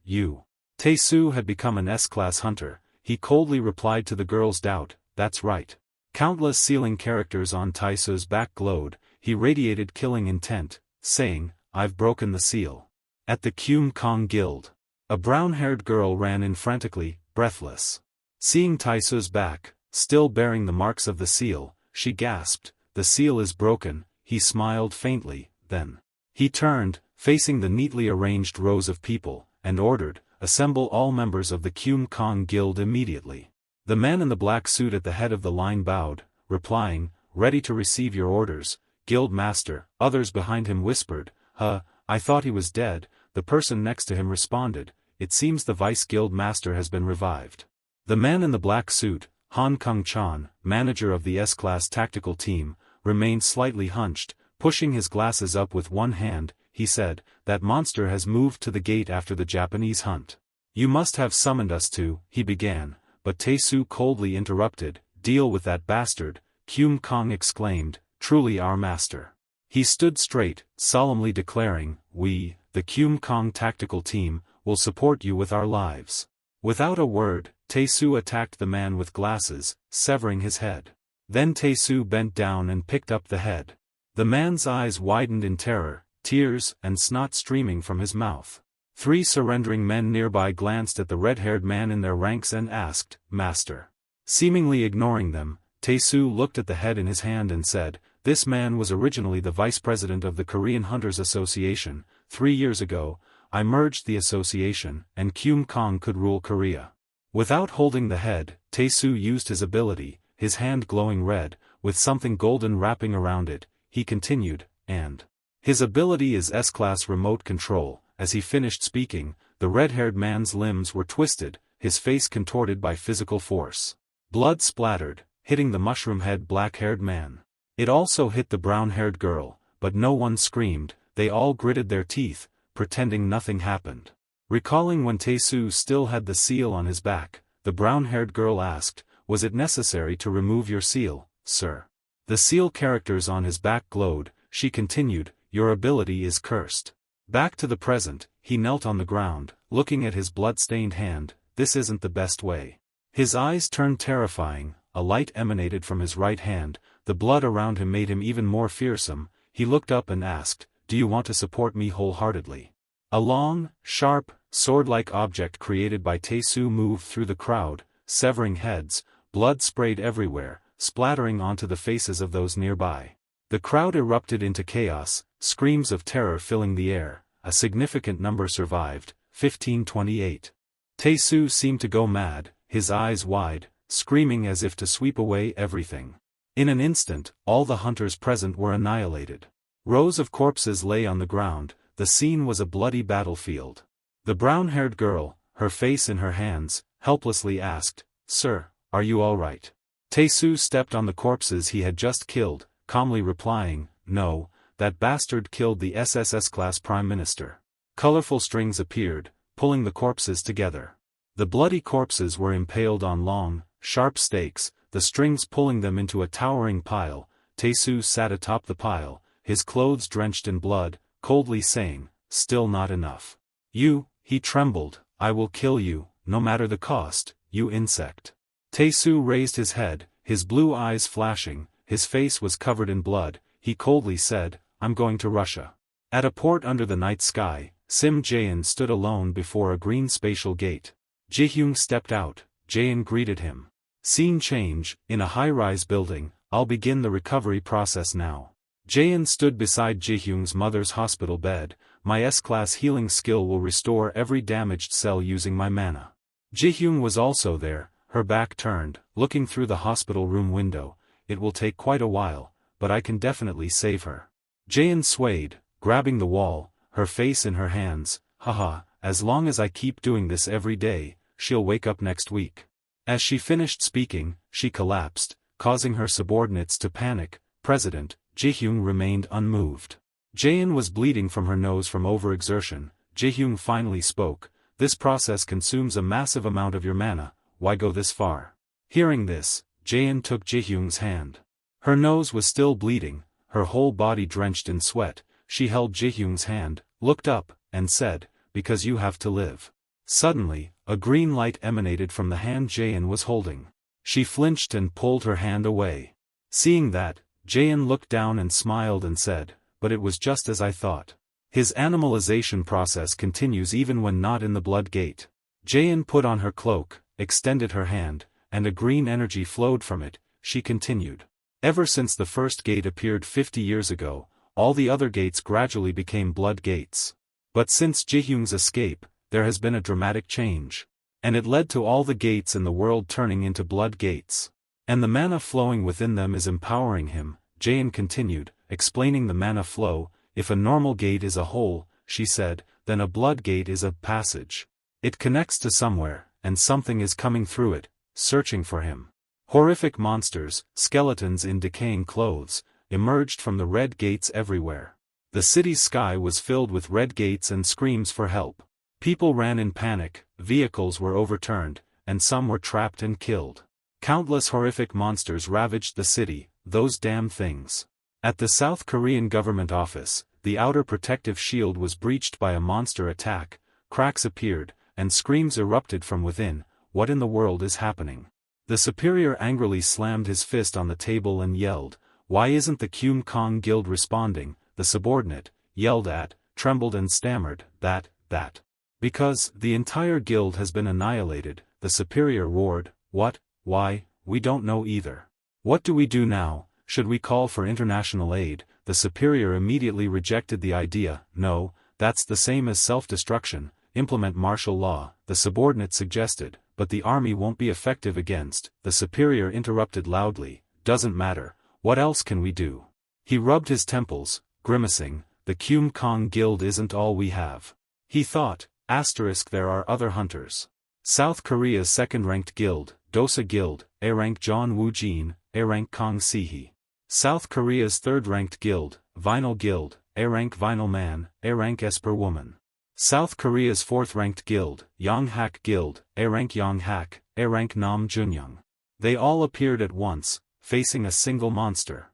you." Tae-soo had become an S-class hunter. He coldly replied to the girl's doubt, "That's right." Countless sealing characters on Tae-soo's back glowed. He radiated killing intent, saying, "I've broken the seal." At the Kyum-kong Guild, a brown-haired girl ran in frantically, breathless. Seeing Tae-soo's back, still bearing the marks of the seal, she gasped, "The seal is broken." He smiled faintly, then he turned, facing the neatly arranged rows of people, and ordered, "Assemble all members of the Kyum-kong Guild immediately." The man in the black suit at the head of the line bowed, replying, "Ready to receive your orders, Guild Master." Others behind him whispered, I thought he was dead." The person next to him responded, "It seems the Vice Guild Master has been revived." The man in the black suit, Han Kung-chan, manager of the S-Class tactical team, remained slightly hunched, pushing his glasses up with one hand. He said, "That monster has moved to the gate after the Japanese hunt. You must have summoned us to," he began, but Tae-soo coldly interrupted, "Deal with that bastard." Kyum-kong exclaimed, "Truly our master." He stood straight, solemnly declaring, "We, the Kyum-kong tactical team, will support you with our lives." Without a word, Tae-soo attacked the man with glasses, severing his head. Then Tae-soo bent down and picked up the head. The man's eyes widened in terror, tears and snot streaming from his mouth. 3 surrendering men nearby glanced at the red-haired man in their ranks and asked, "Master?" Seemingly ignoring them, Tae-soo looked at the head in his hand and said, "This man was originally the vice president of the Korean Hunters Association. 3 years ago, I merged the association, and Kyum-kong could rule Korea." Without holding the head, Tae-soo used his ability, his hand glowing red, with something golden wrapping around it. He continued, "And his ability is S-Class remote control." As he finished speaking, the red-haired man's limbs were twisted, his face contorted by physical force. Blood splattered, hitting the mushroom-head black-haired man. It also hit the brown-haired girl, but no one screamed. They all gritted their teeth, pretending nothing happened. Recalling when Tae-soo still had the seal on his back, the brown-haired girl asked, "Was it necessary to remove your seal, sir?" The seal characters on his back glowed. She continued, "Your ability is cursed." Back to the present, he knelt on the ground, looking at his blood-stained hand. This isn't the best way. His eyes turned terrifying, a light emanated from his right hand, the blood around him made him even more fearsome. He looked up and asked, "Do you want to support me wholeheartedly?" A long, sharp, sword-like object created by Tae-soo moved through the crowd, severing heads. Blood sprayed everywhere, splattering onto the faces of those nearby. The crowd erupted into chaos, screams of terror filling the air. A significant number survived, 1528. Tae-soo seemed to go mad, his eyes wide, screaming as if to sweep away everything. In an instant, all the hunters present were annihilated. Rows of corpses lay on the ground. The scene was a bloody battlefield. The brown-haired girl, her face in her hands, helplessly asked, "Sir, are you all right?" Tae-soo stepped on the corpses he had just killed, calmly replying, "No, that bastard killed the SSS-class Prime Minister." Colorful strings appeared, pulling the corpses together. The bloody corpses were impaled on long, sharp stakes, the strings pulling them into a towering pile. Tae-soo sat atop the pile, his clothes drenched in blood, coldly saying, "Still not enough. He trembled, "I will kill you, no matter the cost, you insect." Tae-soo raised his head, his blue eyes flashing, his face was covered in blood. He coldly said, "I'm going to Russia." At a port under the night sky, Sim Jaein stood alone before a green spatial gate. Ji-hyun stepped out. Jaein greeted him. Scene change, in a high-rise building. I'll begin the recovery process now. Jaein stood beside Ji-hyun's mother's hospital bed. My S-class healing skill will restore every damaged cell using my mana. Ji-hyun was also there, her back turned, looking through the hospital room window. It will take quite a while, but I can definitely save her. Jaein swayed, grabbing the wall, her face in her hands. Haha, as long as I keep doing this every day, she'll wake up next week. As she finished speaking, she collapsed, causing her subordinates to panic. President Ji-hyun remained unmoved. Jaein was bleeding from her nose from overexertion. Ji-hyun finally spoke. This process consumes a massive amount of your mana, why go this far? Hearing this, Jaein took Ji-hyun's hand. Her nose was still bleeding, her whole body drenched in sweat. She held Ji-hyun's hand, looked up, and said, because you have to live. Suddenly, a green light emanated from the hand Jaein was holding. She flinched and pulled her hand away. Seeing that, Jaein looked down and smiled and said, but it was just as I thought. His animalization process continues even when not in the blood gate. Jaein put on her cloak, extended her hand, and a green energy flowed from it. She continued. Ever since the first gate appeared 50 years ago, all the other gates gradually became blood gates. But since Ji-hyun's escape, there has been a dramatic change. And it led to all the gates in the world turning into blood gates. And the mana flowing within them is empowering him, Jaein continued, explaining the mana flow. If a normal gate is a hole, she said, then a blood gate is a passage. It connects to somewhere, and something is coming through it, searching for him. Horrific monsters, skeletons in decaying clothes, emerged from the red gates everywhere. The city's sky was filled with red gates and screams for help. People ran in panic, vehicles were overturned, and some were trapped and killed. Countless horrific monsters ravaged the city, those damn things. At the South Korean government office, the outer protective shield was breached by a monster attack. Cracks appeared, and screams erupted from within. What in the world is happening? The superior angrily slammed his fist on the table and yelled, why isn't the Kyum Kong Guild responding? The subordinate, yelled at, trembled and stammered, that. Because the entire guild has been annihilated, the superior roared. What? Why? We don't know either. What do we do now? Should we call for international aid? The superior immediately rejected the idea. No, that's the same as self-destruction. Implement martial law, the subordinate suggested, but the army won't be effective against. The superior interrupted loudly. Doesn't matter. What else can we do? He rubbed his temples, grimacing. The Kyum Kong Guild isn't all we have. He thought. There are other hunters. South Korea's second-ranked guild, Dosa Guild, A-rank John Woo Jin, A-rank Kong Sihi. South Korea's third-ranked guild, Vinyl Guild, A-rank Vinyl Man, A-rank Esper Woman. South Korea's fourth-ranked guild, Yonghak Guild, A-rank Yonghak, A-rank Nam Junyoung. They all appeared at once, facing a single monster.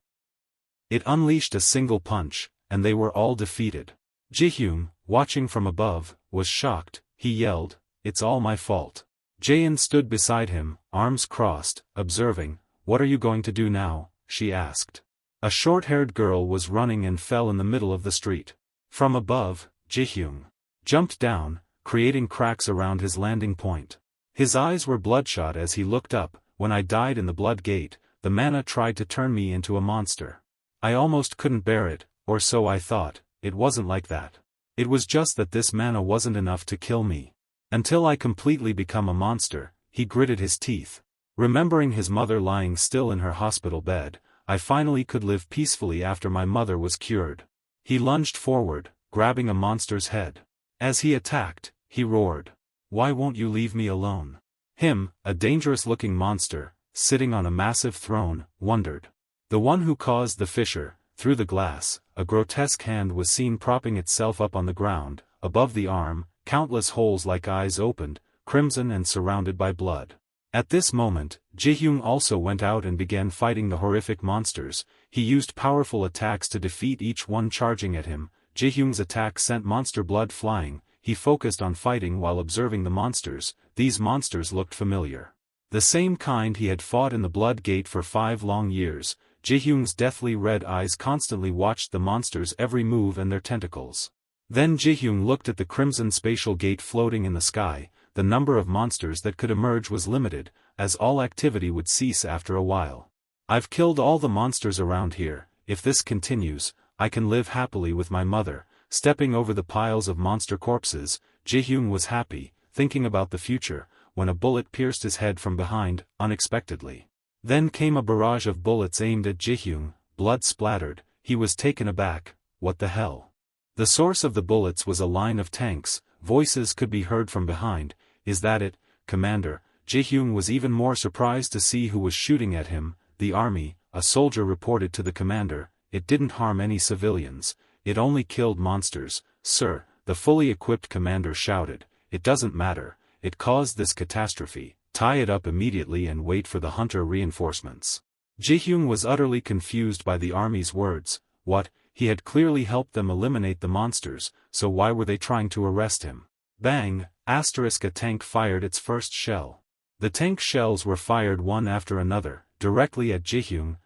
It unleashed a single punch, and they were all defeated. Ji-hyun, watching from above, was shocked. He yelled, it's all my fault. Jaein stood beside him, arms crossed, observing. What are you going to do now? She asked. A short-haired girl was running and fell in the middle of the street. From above, Ji-hyun jumped down, creating cracks around his landing point. His eyes were bloodshot as he looked up. When I died in the blood gate, the mana tried to turn me into a monster. I almost couldn't bear it, or so I thought. It wasn't like that. It was just that this mana wasn't enough to kill me. Until I completely become a monster, he gritted his teeth. Remembering his mother lying still in her hospital bed, I finally could live peacefully after my mother was cured. He lunged forward, grabbing a monster's head. As he attacked, he roared. Why won't you leave me alone? Him, a dangerous-looking monster, sitting on a massive throne, wondered. The one who caused the fissure. Through the glass, a grotesque hand was seen propping itself up on the ground. Above the arm, countless holes like eyes opened, crimson and surrounded by blood. At this moment, Ji-hyun also went out and began fighting the horrific monsters. He used powerful attacks to defeat each one charging at him. Ji-hyun's attack sent monster blood flying. He focused on fighting while observing the monsters. These monsters looked familiar. The same kind he had fought in the blood gate for 5 long years. Ji-hyun's deathly red eyes constantly watched the monsters' every move and their tentacles. Then Ji-hyun looked at the crimson spatial gate floating in the sky. The number of monsters that could emerge was limited, as all activity would cease after a while. I've killed all the monsters around here. If this continues, I can live happily with my mother. Stepping over the piles of monster corpses, Ji-hyun was happy, thinking about the future, when a bullet pierced his head from behind, unexpectedly. Then came a barrage of bullets aimed at Ji-hyun, blood splattered. He was taken aback. What the hell? The source of the bullets was a line of tanks. Voices could be heard from behind. Is that it, Commander? Ji-hyun was even more surprised to see who was shooting at him. The army. A soldier reported to the commander. It didn't harm any civilians. It only killed monsters. Sir, the fully equipped commander shouted. It doesn't matter. It caused this catastrophe. Tie it up immediately and wait for the hunter reinforcements. Ji-hyun was utterly confused by the army's words. What? He had clearly helped them eliminate the monsters, so why were they trying to arrest him? Bang! A tank fired its first shell. The tank shells were fired one after another, directly at Ji-hyun.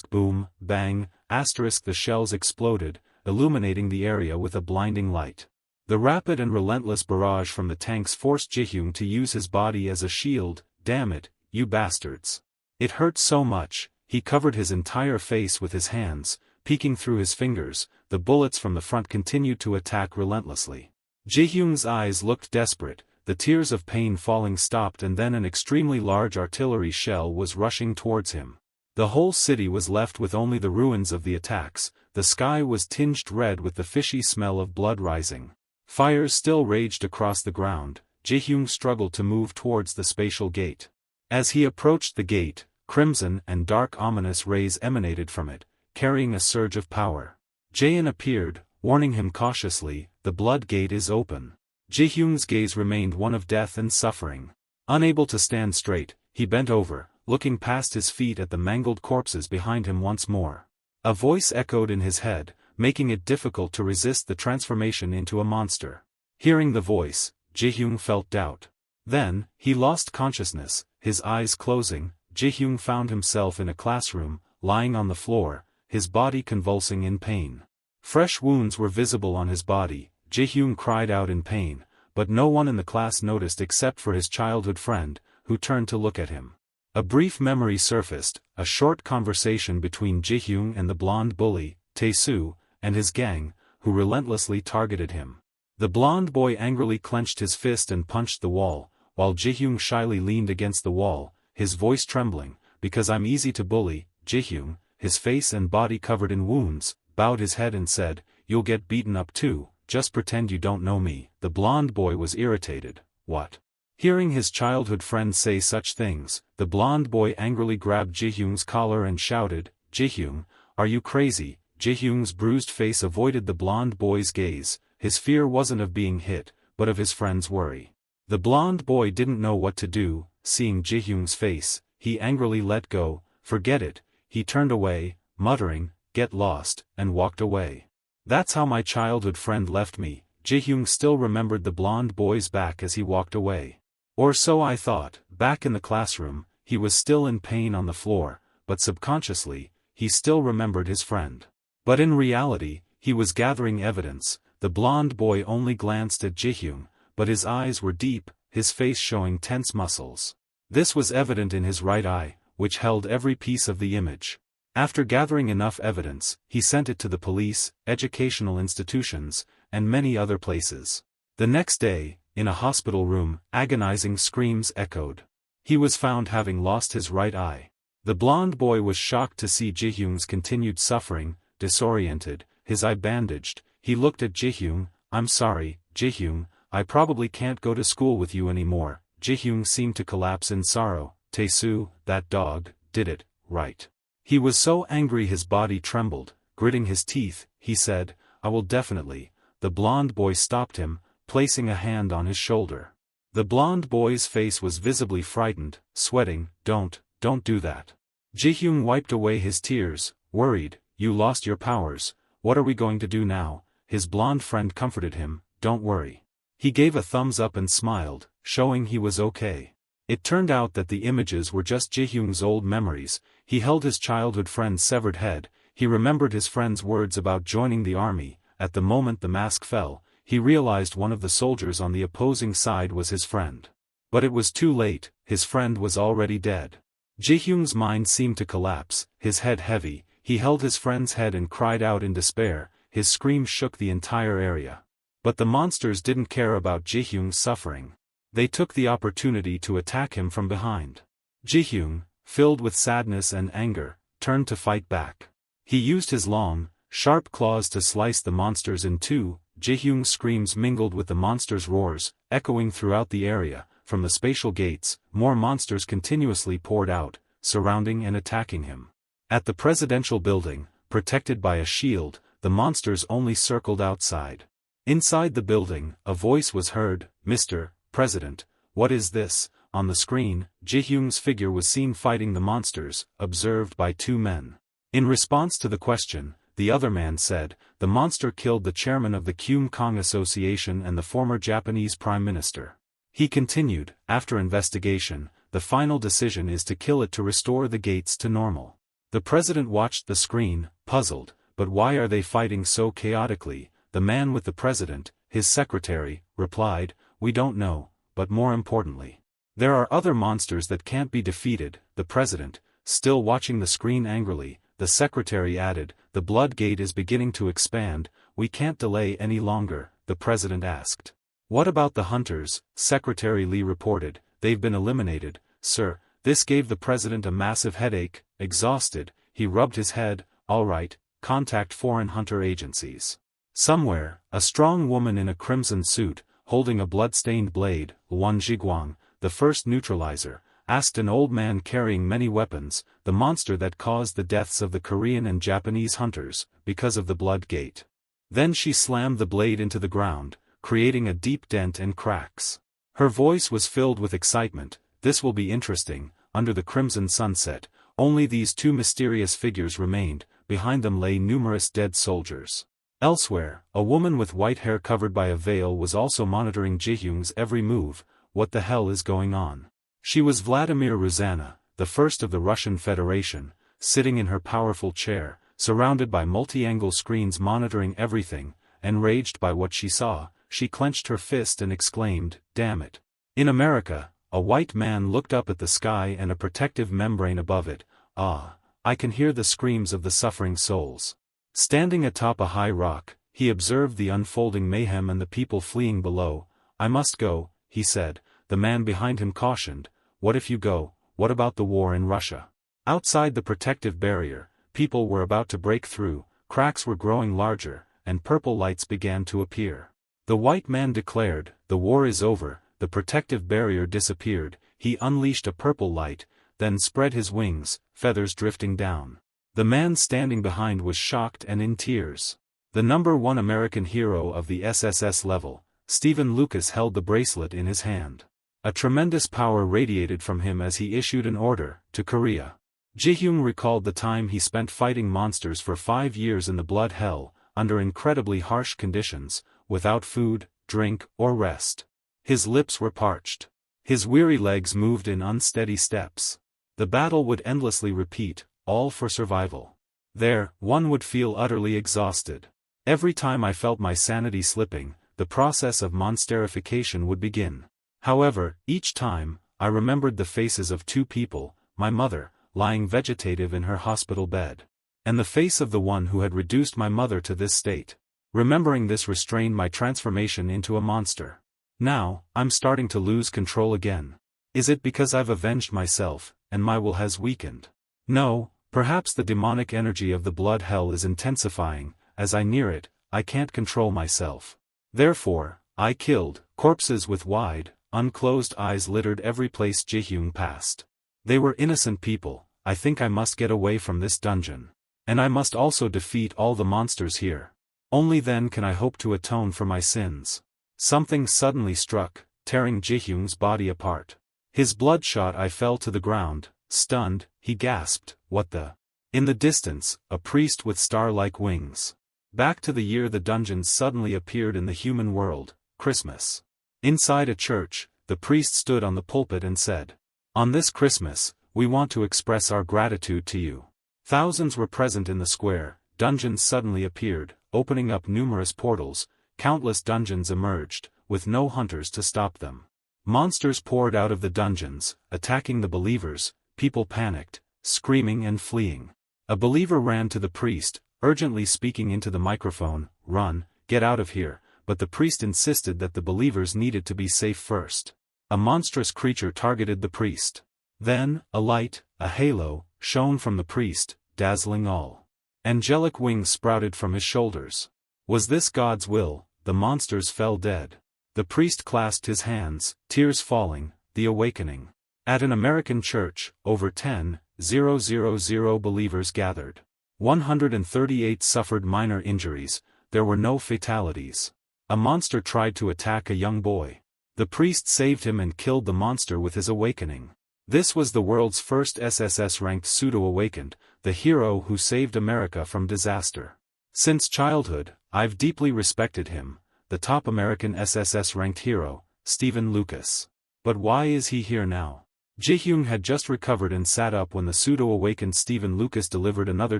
Boom, bang, the shells exploded, illuminating the area with a blinding light. The rapid and relentless barrage from the tanks forced Ji-hyun to use his body as a shield. Damn it, you bastards. It hurt so much. He covered his entire face with his hands, peeking through his fingers. The bullets from the front continued to attack relentlessly. Ji-hyun's eyes looked desperate. The tears of pain falling stopped, and then an extremely large artillery shell was rushing towards him. The whole city was left with only the ruins of the attacks. The sky was tinged red with the fishy smell of blood rising. Fires still raged across the ground. Ji-hyun struggled to move towards the spatial gate. As he approached the gate, crimson and dark ominous rays emanated from it, carrying a surge of power. Jaein appeared, warning him cautiously, the blood gate is open. Ji-hyun's gaze remained one of death and suffering. Unable to stand straight, he bent over, looking past his feet at the mangled corpses behind him once more. A voice echoed in his head, making it difficult to resist the transformation into a monster. Hearing the voice, Ji-hyun felt doubt. Then, he lost consciousness, his eyes closing. Ji-hyun found himself in a classroom, lying on the floor, his body convulsing in pain. Fresh wounds were visible on his body. Ji-hyun cried out in pain, but no one in the class noticed except for his childhood friend, who turned to look at him. A brief memory surfaced, a short conversation between Ji-hyun and the blonde bully, Tae-soo, and his gang, who relentlessly targeted him. The blonde boy angrily clenched his fist and punched the wall, while Ji-hyun shyly leaned against the wall, his voice trembling. Because I'm easy to bully, Ji-hyun, his face and body covered in wounds, bowed his head and said, "You'll get beaten up too, just pretend you don't know me." The blonde boy was irritated. What? Hearing his childhood friend say such things, the blonde boy angrily grabbed Ji-hyun's collar and shouted, "Ji-hyun, are you crazy?" Ji-hyun's bruised face avoided the blonde boy's gaze. His fear wasn't of being hit, but of his friend's worry. The blonde boy didn't know what to do. Seeing Ji-hyun's face, he angrily let go. "Forget it." He turned away, muttering, "Get lost," and walked away. "That's how my childhood friend left me." Ji-hyun still remembered the blonde boy's back as he walked away. Or so I thought. Back in the classroom, he was still in pain on the floor, but subconsciously, he still remembered his friend. But in reality, he was gathering evidence. The blonde boy only glanced at Ji-hyun, but his eyes were deep, his face showing tense muscles. This was evident in his right eye, which held every piece of the image. After gathering enough evidence, he sent it to the police, educational institutions, and many other places. The next day, in a hospital room, agonizing screams echoed. He was found having lost his right eye. The blonde boy was shocked to see Ji-hyun's continued suffering. Disoriented, his eye bandaged, he looked at Ji-hyun. "I'm sorry, Ji-hyun, I probably can't go to school with you anymore." Ji-hyun seemed to collapse in sorrow. "Tae-soo, that dog, did it, right?" He was so angry his body trembled. Gritting his teeth, he said, "I will definitely." The blonde boy stopped him, placing a hand on his shoulder. The blonde boy's face was visibly frightened, sweating. Don't do that." Ji-hyun wiped away his tears, worried. "You lost your powers, what are we going to do now?" His blonde friend comforted him. "Don't worry." He gave a thumbs up and smiled, showing he was okay. It turned out that the images were just Ji-hyun's old memories. He held his childhood friend's severed head. He remembered his friend's words about joining the army. at the moment the mask fell, he realized one of the soldiers on the opposing side was his friend. But it was too late, his friend was already dead. Ji-hyung's mind seemed to collapse, his head heavy, he held his friend's head and cried out in despair, his scream shook the entire area. But the monsters didn't care about Ji-hyung's suffering. They took the opportunity to attack him from behind. Ji-hyung, filled with sadness and anger, turned to fight back. He used his long, sharp claws to slice the monsters in two. Ji-hyung's screams mingled with the monsters' roars, echoing throughout the area. From the spatial gates, more monsters continuously poured out, surrounding and attacking him. At the presidential building, protected by a shield, the monsters only circled outside. Inside the building, a voice was heard, "Mr. President, what is this?" On the screen, Ji-hyung's figure was seen fighting the monsters, observed by two men. In response to the question, the other man said, "The monster killed the chairman of the Kyum Kong Association and the former Japanese Prime Minister." He continued, "After investigation, the final decision is to kill it to restore the gates to normal." The president watched the screen, puzzled, but why are they fighting so chaotically? The man with the president, his secretary, replied, "We don't know, but more importantly, there are other monsters that can't be defeated." The president, still watching the screen angrily, the secretary added, "The blood gate is beginning to expand, we can't delay any longer." The president asked, "What about the hunters?" Secretary Lee reported, "They've been eliminated, sir." This gave the president a massive headache. Exhausted, he rubbed his head. "All right, contact foreign hunter agencies." Somewhere, a strong woman in a crimson suit, holding a blood-stained blade, Wan Jiguang, the first neutralizer, asked an old man carrying many weapons, "The monster that caused the deaths of the Korean and Japanese hunters, because of the blood gate." Then she slammed the blade into the ground, creating a deep dent and cracks. Her voice was filled with excitement. "This will be interesting." Under the crimson sunset, only these two mysterious figures remained, behind them lay numerous dead soldiers. Elsewhere, a woman with white hair covered by a veil was also monitoring Ji-hyung's every move. What the hell is going on? She was Vladimir Ruzana, the first of the Russian Federation, sitting in her powerful chair, surrounded by multi-angle screens monitoring everything. Enraged by what she saw, she clenched her fist and exclaimed, "Damn it." In America, a white man looked up at the sky and a protective membrane above it. "Ah, I can hear the screams of the suffering souls." Standing atop a high rock, he observed the unfolding mayhem and the people fleeing below. "I must go," he said. The man behind him cautioned, "What if you go? What about the war in Russia?" Outside the protective barrier, people were about to break through, cracks were growing larger, and purple lights began to appear. The white man declared, "The war is over." The protective barrier disappeared. He unleashed a purple light, then spread his wings, feathers drifting down. The man standing behind was shocked and in tears. The #1 American hero of the SSS level, Stephen Lucas, held the bracelet in his hand. A tremendous power radiated from him as he issued an order to Korea. Ji-hyung recalled the time he spent fighting monsters for 5 years in the blood hell, under incredibly harsh conditions, without food, drink, or rest. His lips were parched. His weary legs moved in unsteady steps. The battle would endlessly repeat, all for survival. There, one would feel utterly exhausted. Every time I felt my sanity slipping, the process of monsterification would begin. However, each time, I remembered the faces of two people, my mother, lying vegetative in her hospital bed, and the face of the one who had reduced my mother to this state. Remembering this restrained my transformation into a monster. Now, I'm starting to lose control again. Is it because I've avenged myself, and my will has weakened? No, perhaps the demonic energy of the blood hell is intensifying. As I near it, I can't control myself. Therefore, I killed. Corpses with wide, unclosed eyes littered every place Ji-hyung passed. They were innocent people. I think I must get away from this dungeon. And I must also defeat all the monsters here. Only then can I hope to atone for my sins. Something suddenly struck, tearing Ji-hyung's body apart. His bloodshot eye fell to the ground. Stunned, he gasped, "What the?" In the distance, a priest with star-like wings. Back to the year the dungeons suddenly appeared in the human world, Christmas. Inside a church, the priest stood on the pulpit and said, "On this Christmas, we want to express our gratitude to you." Thousands were present in the square, dungeons suddenly appeared, opening up numerous portals. Countless dungeons emerged, with no hunters to stop them. Monsters poured out of the dungeons, attacking the believers. People panicked, screaming and fleeing. A believer ran to the priest, urgently speaking into the microphone, "Run, get out of here," but the priest insisted that the believers needed to be safe first. A monstrous creature targeted the priest. Then, a light, a halo, shone from the priest, dazzling all. Angelic wings sprouted from his shoulders. Was this God's will? The monsters fell dead. The priest clasped his hands, tears falling. The awakening. At an American church, over 10,000 believers gathered. 138 suffered minor injuries. There were no fatalities. A monster tried to attack a young boy. The priest saved him and killed the monster with his awakening. This was the world's first SSS-ranked pseudo-awakened, the hero who saved America from disaster. Since childhood, I've deeply respected him, the top American SSS-ranked hero, Stephen Lucas. But why is he here now? Jaehyung had just recovered and sat up when the pseudo-awakened Stephen Lucas delivered another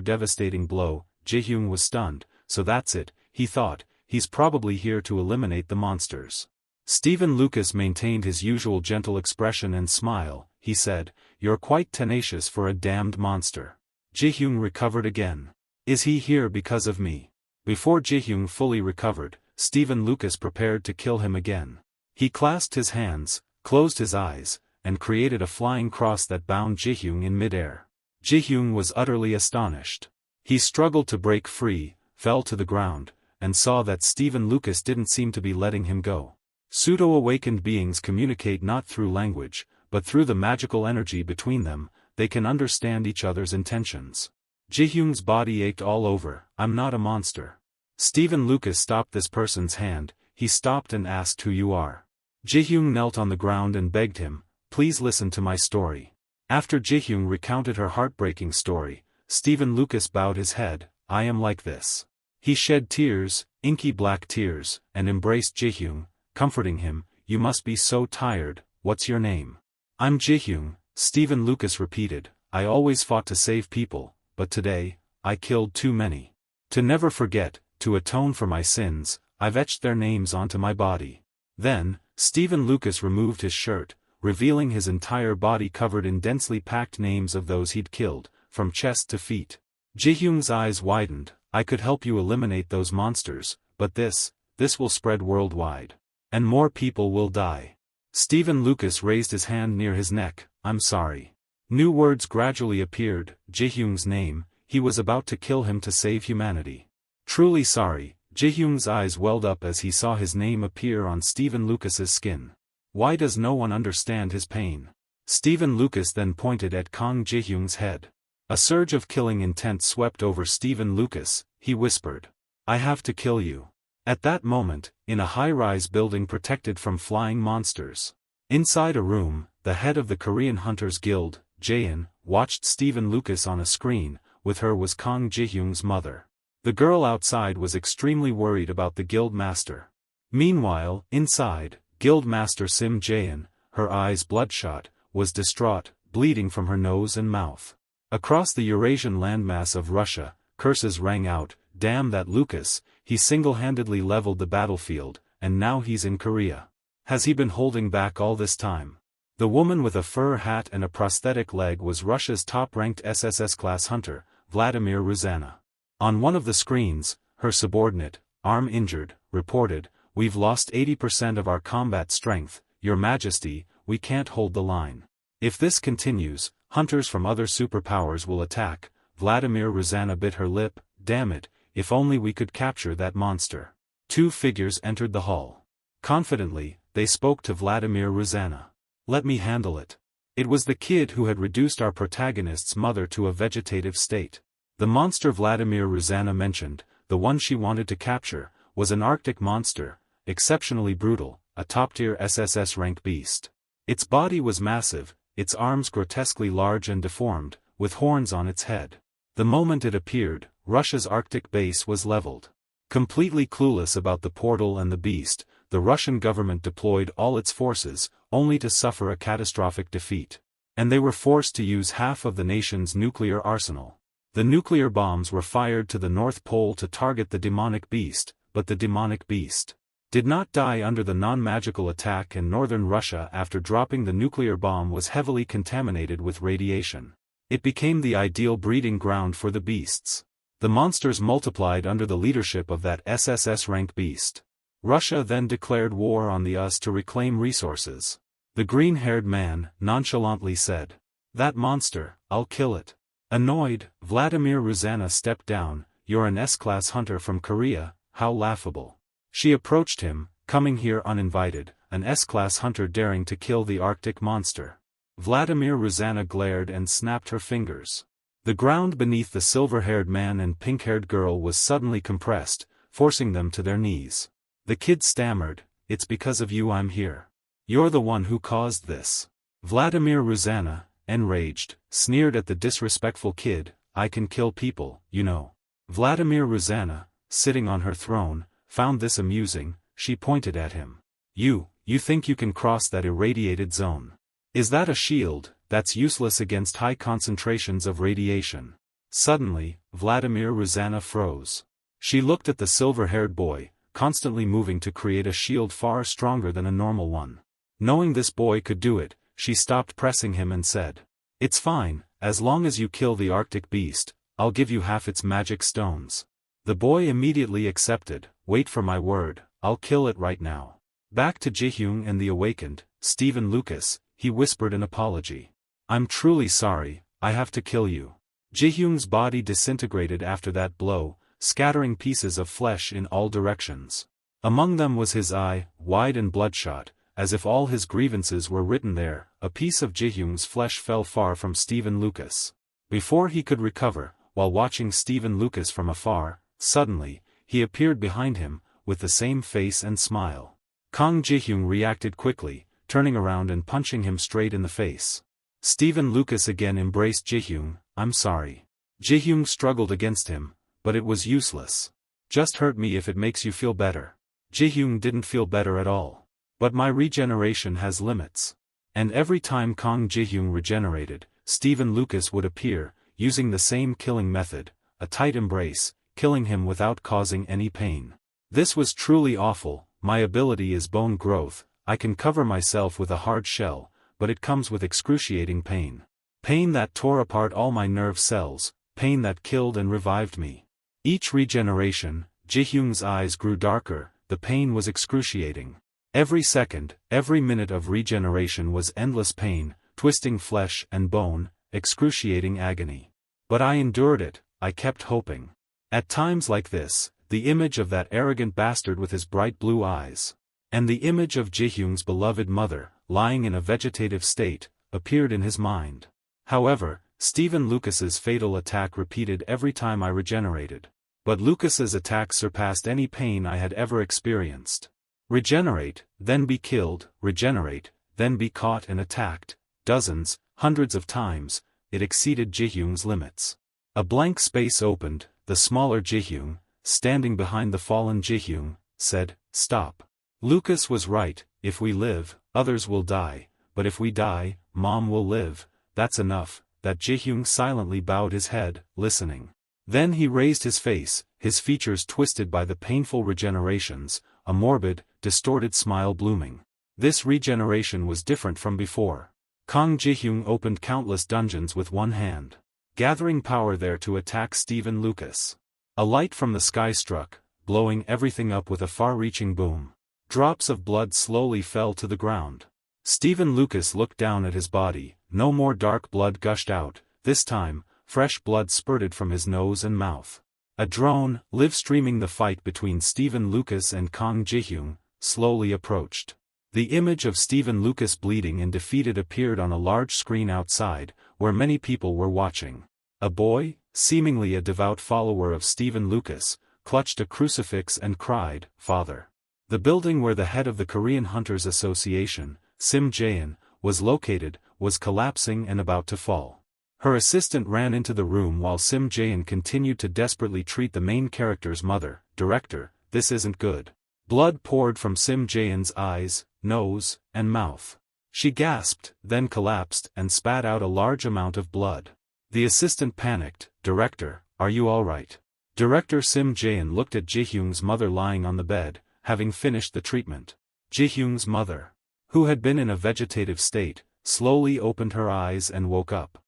devastating blow. Jaehyung was stunned. So that's it, he thought, he's probably here to eliminate the monsters. Stephen Lucas maintained his usual gentle expression and smile. He said, "You're quite tenacious for a damned monster." Jaehyung recovered again. "Is he here because of me?" Before Jaehyung fully recovered, Stephen Lucas prepared to kill him again. He clasped his hands, closed his eyes, and created a flying cross that bound Jaehyung in midair. Jaehyung was utterly astonished. He struggled to break free, fell to the ground, and saw that Stephen Lucas didn't seem to be letting him go. Pseudo-awakened beings communicate not through language, but through the magical energy between them. They can understand each other's intentions. Jaehyung's body ached all over. "I'm not a monster." Stephen Lucas stopped this person's hand. He stopped and asked who you are. Jaehyung knelt on the ground and begged him, "Please listen to my story." After Jaehyung recounted her heartbreaking story, Stephen Lucas bowed his head. "I am like this." He shed tears, inky black tears, and embraced Jaehyung, comforting him. "You must be so tired. What's your name?" "I'm Jaehyung," Stephen Lucas repeated. "I always fought to save people, but today, I killed too many. To never forget, to atone for my sins, I've etched their names onto my body." Then, Stephen Lucas removed his shirt, revealing his entire body covered in densely packed names of those he'd killed, from chest to feet. Jaehyung's eyes widened. "I could help you eliminate those monsters, but this will spread worldwide. And more people will die." Stephen Lucas raised his hand near his neck. "I'm sorry." New words gradually appeared. Jaehyung's name. He was about to kill him to save humanity. "Truly sorry." Jaehyung's eyes welled up as he saw his name appear on Stephen Lucas's skin. Why does no one understand his pain? Stephen Lucas then pointed at Kang Jaehyung's head. A surge of killing intent swept over Stephen Lucas. He whispered, "I have to kill you." At that moment, in a high-rise building protected from flying monsters. Inside a room, the head of the Korean Hunters Guild, Jaein, watched Stephen Lucas on a screen. With her was Kang Jaehyung's mother. The girl outside was extremely worried about the guild master. Meanwhile, inside, Guild Master Sim Jaein, her eyes bloodshot, was distraught, bleeding from her nose and mouth. Across the Eurasian landmass of Russia, curses rang out. "Damn that Lucas, he single-handedly leveled the battlefield, and now he's in Korea. Has he been holding back all this time?" The woman with a fur hat and a prosthetic leg was Russia's top-ranked SSS-class hunter, Vladimir Ruzana. On one of the screens, her subordinate, arm injured, reported, "We've lost 80% of our combat strength, Your Majesty, we can't hold the line. If this continues, hunters from other superpowers will attack." Vladimir Ruzana bit her lip. "Damn it, if only we could capture that monster." Two figures entered the hall. Confidently, they spoke to Vladimir Ruzana. "Let me handle it." It was the kid who had reduced our protagonist's mother to a vegetative state. The monster Vladimir Ruzana mentioned, the one she wanted to capture, was an Arctic monster, exceptionally brutal, a top-tier SSS-rank beast. Its body was massive, its arms grotesquely large and deformed, with horns on its head. The moment it appeared, Russia's Arctic base was leveled. Completely clueless about the portal and the beast, the Russian government deployed all its forces, only to suffer a catastrophic defeat. And they were forced to use half of the nation's nuclear arsenal. The nuclear bombs were fired to the North Pole to target the demonic beast, but the demonic beast did not die under the non-magical attack, and northern Russia after dropping the nuclear bomb was heavily contaminated with radiation. It became the ideal breeding ground for the beasts. The monsters multiplied under the leadership of that SSS-Rank beast. Russia then declared war on the US to reclaim resources. The green-haired man nonchalantly said, "That monster, I'll kill it." Annoyed, Vladimir Ruzana stepped down. "You're an S-class hunter from Korea, how laughable." She approached him, coming here uninvited, an S-class hunter daring to kill the Arctic monster. Vladimir Ruzana glared and snapped her fingers. The ground beneath the silver-haired man and pink-haired girl was suddenly compressed, forcing them to their knees. The kid stammered, "It's because of you I'm here. You're the one who caused this." Vladimir Ruzana, enraged, sneered at the disrespectful kid, "I can kill people, you know." Vladimir Ruzana, sitting on her throne, found this amusing. She pointed at him. You think you can cross that irradiated zone? Is that a shield? That's useless against high concentrations of radiation." Suddenly, Vladimir Ruzana froze. She looked at the silver-haired boy, constantly moving to create a shield far stronger than a normal one. Knowing this boy could do it, she stopped pressing him and said, "It's fine, as long as you kill the Arctic beast, I'll give you half its magic stones." The boy immediately accepted. "Wait for my word, I'll kill it right now." Back to Jihyung and the awakened, Stephen Lucas, he whispered an apology. "I'm truly sorry, I have to kill you." Jihyung's body disintegrated after that blow, scattering pieces of flesh in all directions. Among them was his eye, wide and bloodshot, as if all his grievances were written there. A piece of Jihyung's flesh fell far from Stephen Lucas. Before he could recover, while watching Stephen Lucas from afar, suddenly, he appeared behind him, with the same face and smile. Kang Jihyung reacted quickly, turning around and punching him straight in the face. Stephen Lucas again embraced Jihyung. "I'm sorry." Jihyung struggled against him, but it was useless. "Just hurt me if it makes you feel better." Jihyung didn't feel better at all. "But my regeneration has limits." And every time Kang Jihyung regenerated, Stephen Lucas would appear, using the same killing method, a tight embrace, killing him without causing any pain. This was truly awful. "My ability is bone growth, I can cover myself with a hard shell, but it comes with excruciating pain. Pain that tore apart all my nerve cells, pain that killed and revived me." Each regeneration, Jihyung's eyes grew darker, the pain was excruciating. Every second, every minute of regeneration was endless pain, twisting flesh and bone, excruciating agony. But I endured it, I kept hoping. At times like this, the image of that arrogant bastard with his bright blue eyes, and the image of Jihyung's beloved mother, lying in a vegetative state, appeared in his mind. However, Stephen Lucas's fatal attack repeated every time I regenerated. But Lucas's attack surpassed any pain I had ever experienced. Regenerate, then be killed, regenerate, then be caught and attacked, dozens, hundreds of times, it exceeded Jihyung's limits. A blank space opened, the smaller Jihyung, standing behind the fallen Jihyung, said, "Stop." Lucas was right, if we live, others will die, but if we die, Mom will live, that's enough. That Jihyung silently bowed his head, listening. Then he raised his face, his features twisted by the painful regenerations, a morbid, distorted smile blooming. This regeneration was different from before. Kang Jihyung opened countless dungeons with one hand, gathering power there to attack Stephen Lucas. A light from the sky struck, blowing everything up with a far-reaching boom. Drops of blood slowly fell to the ground. Stephen Lucas looked down at his body. No more dark blood gushed out, this time, fresh blood spurted from his nose and mouth. A drone, live-streaming the fight between Stephen Lucas and Kang Jihyung, slowly approached. The image of Stephen Lucas bleeding and defeated appeared on a large screen outside, where many people were watching. A boy, seemingly a devout follower of Stephen Lucas, clutched a crucifix and cried, "Father." The building where the head of the Korean Hunters Association, Sim Jae-in, was located, was collapsing and about to fall. Her assistant ran into the room while Sim Jae-in continued to desperately treat the main character's mother. "Director, this isn't good." Blood poured from Sim Jae-in's eyes, nose, and mouth. She gasped, then collapsed and spat out a large amount of blood. The assistant panicked. "Director, are you alright?" Director Sim Jae-in looked at Ji-hyung's mother lying on the bed, having finished the treatment. Ji-hyung's mother, who had been in a vegetative state, slowly opened her eyes and woke up.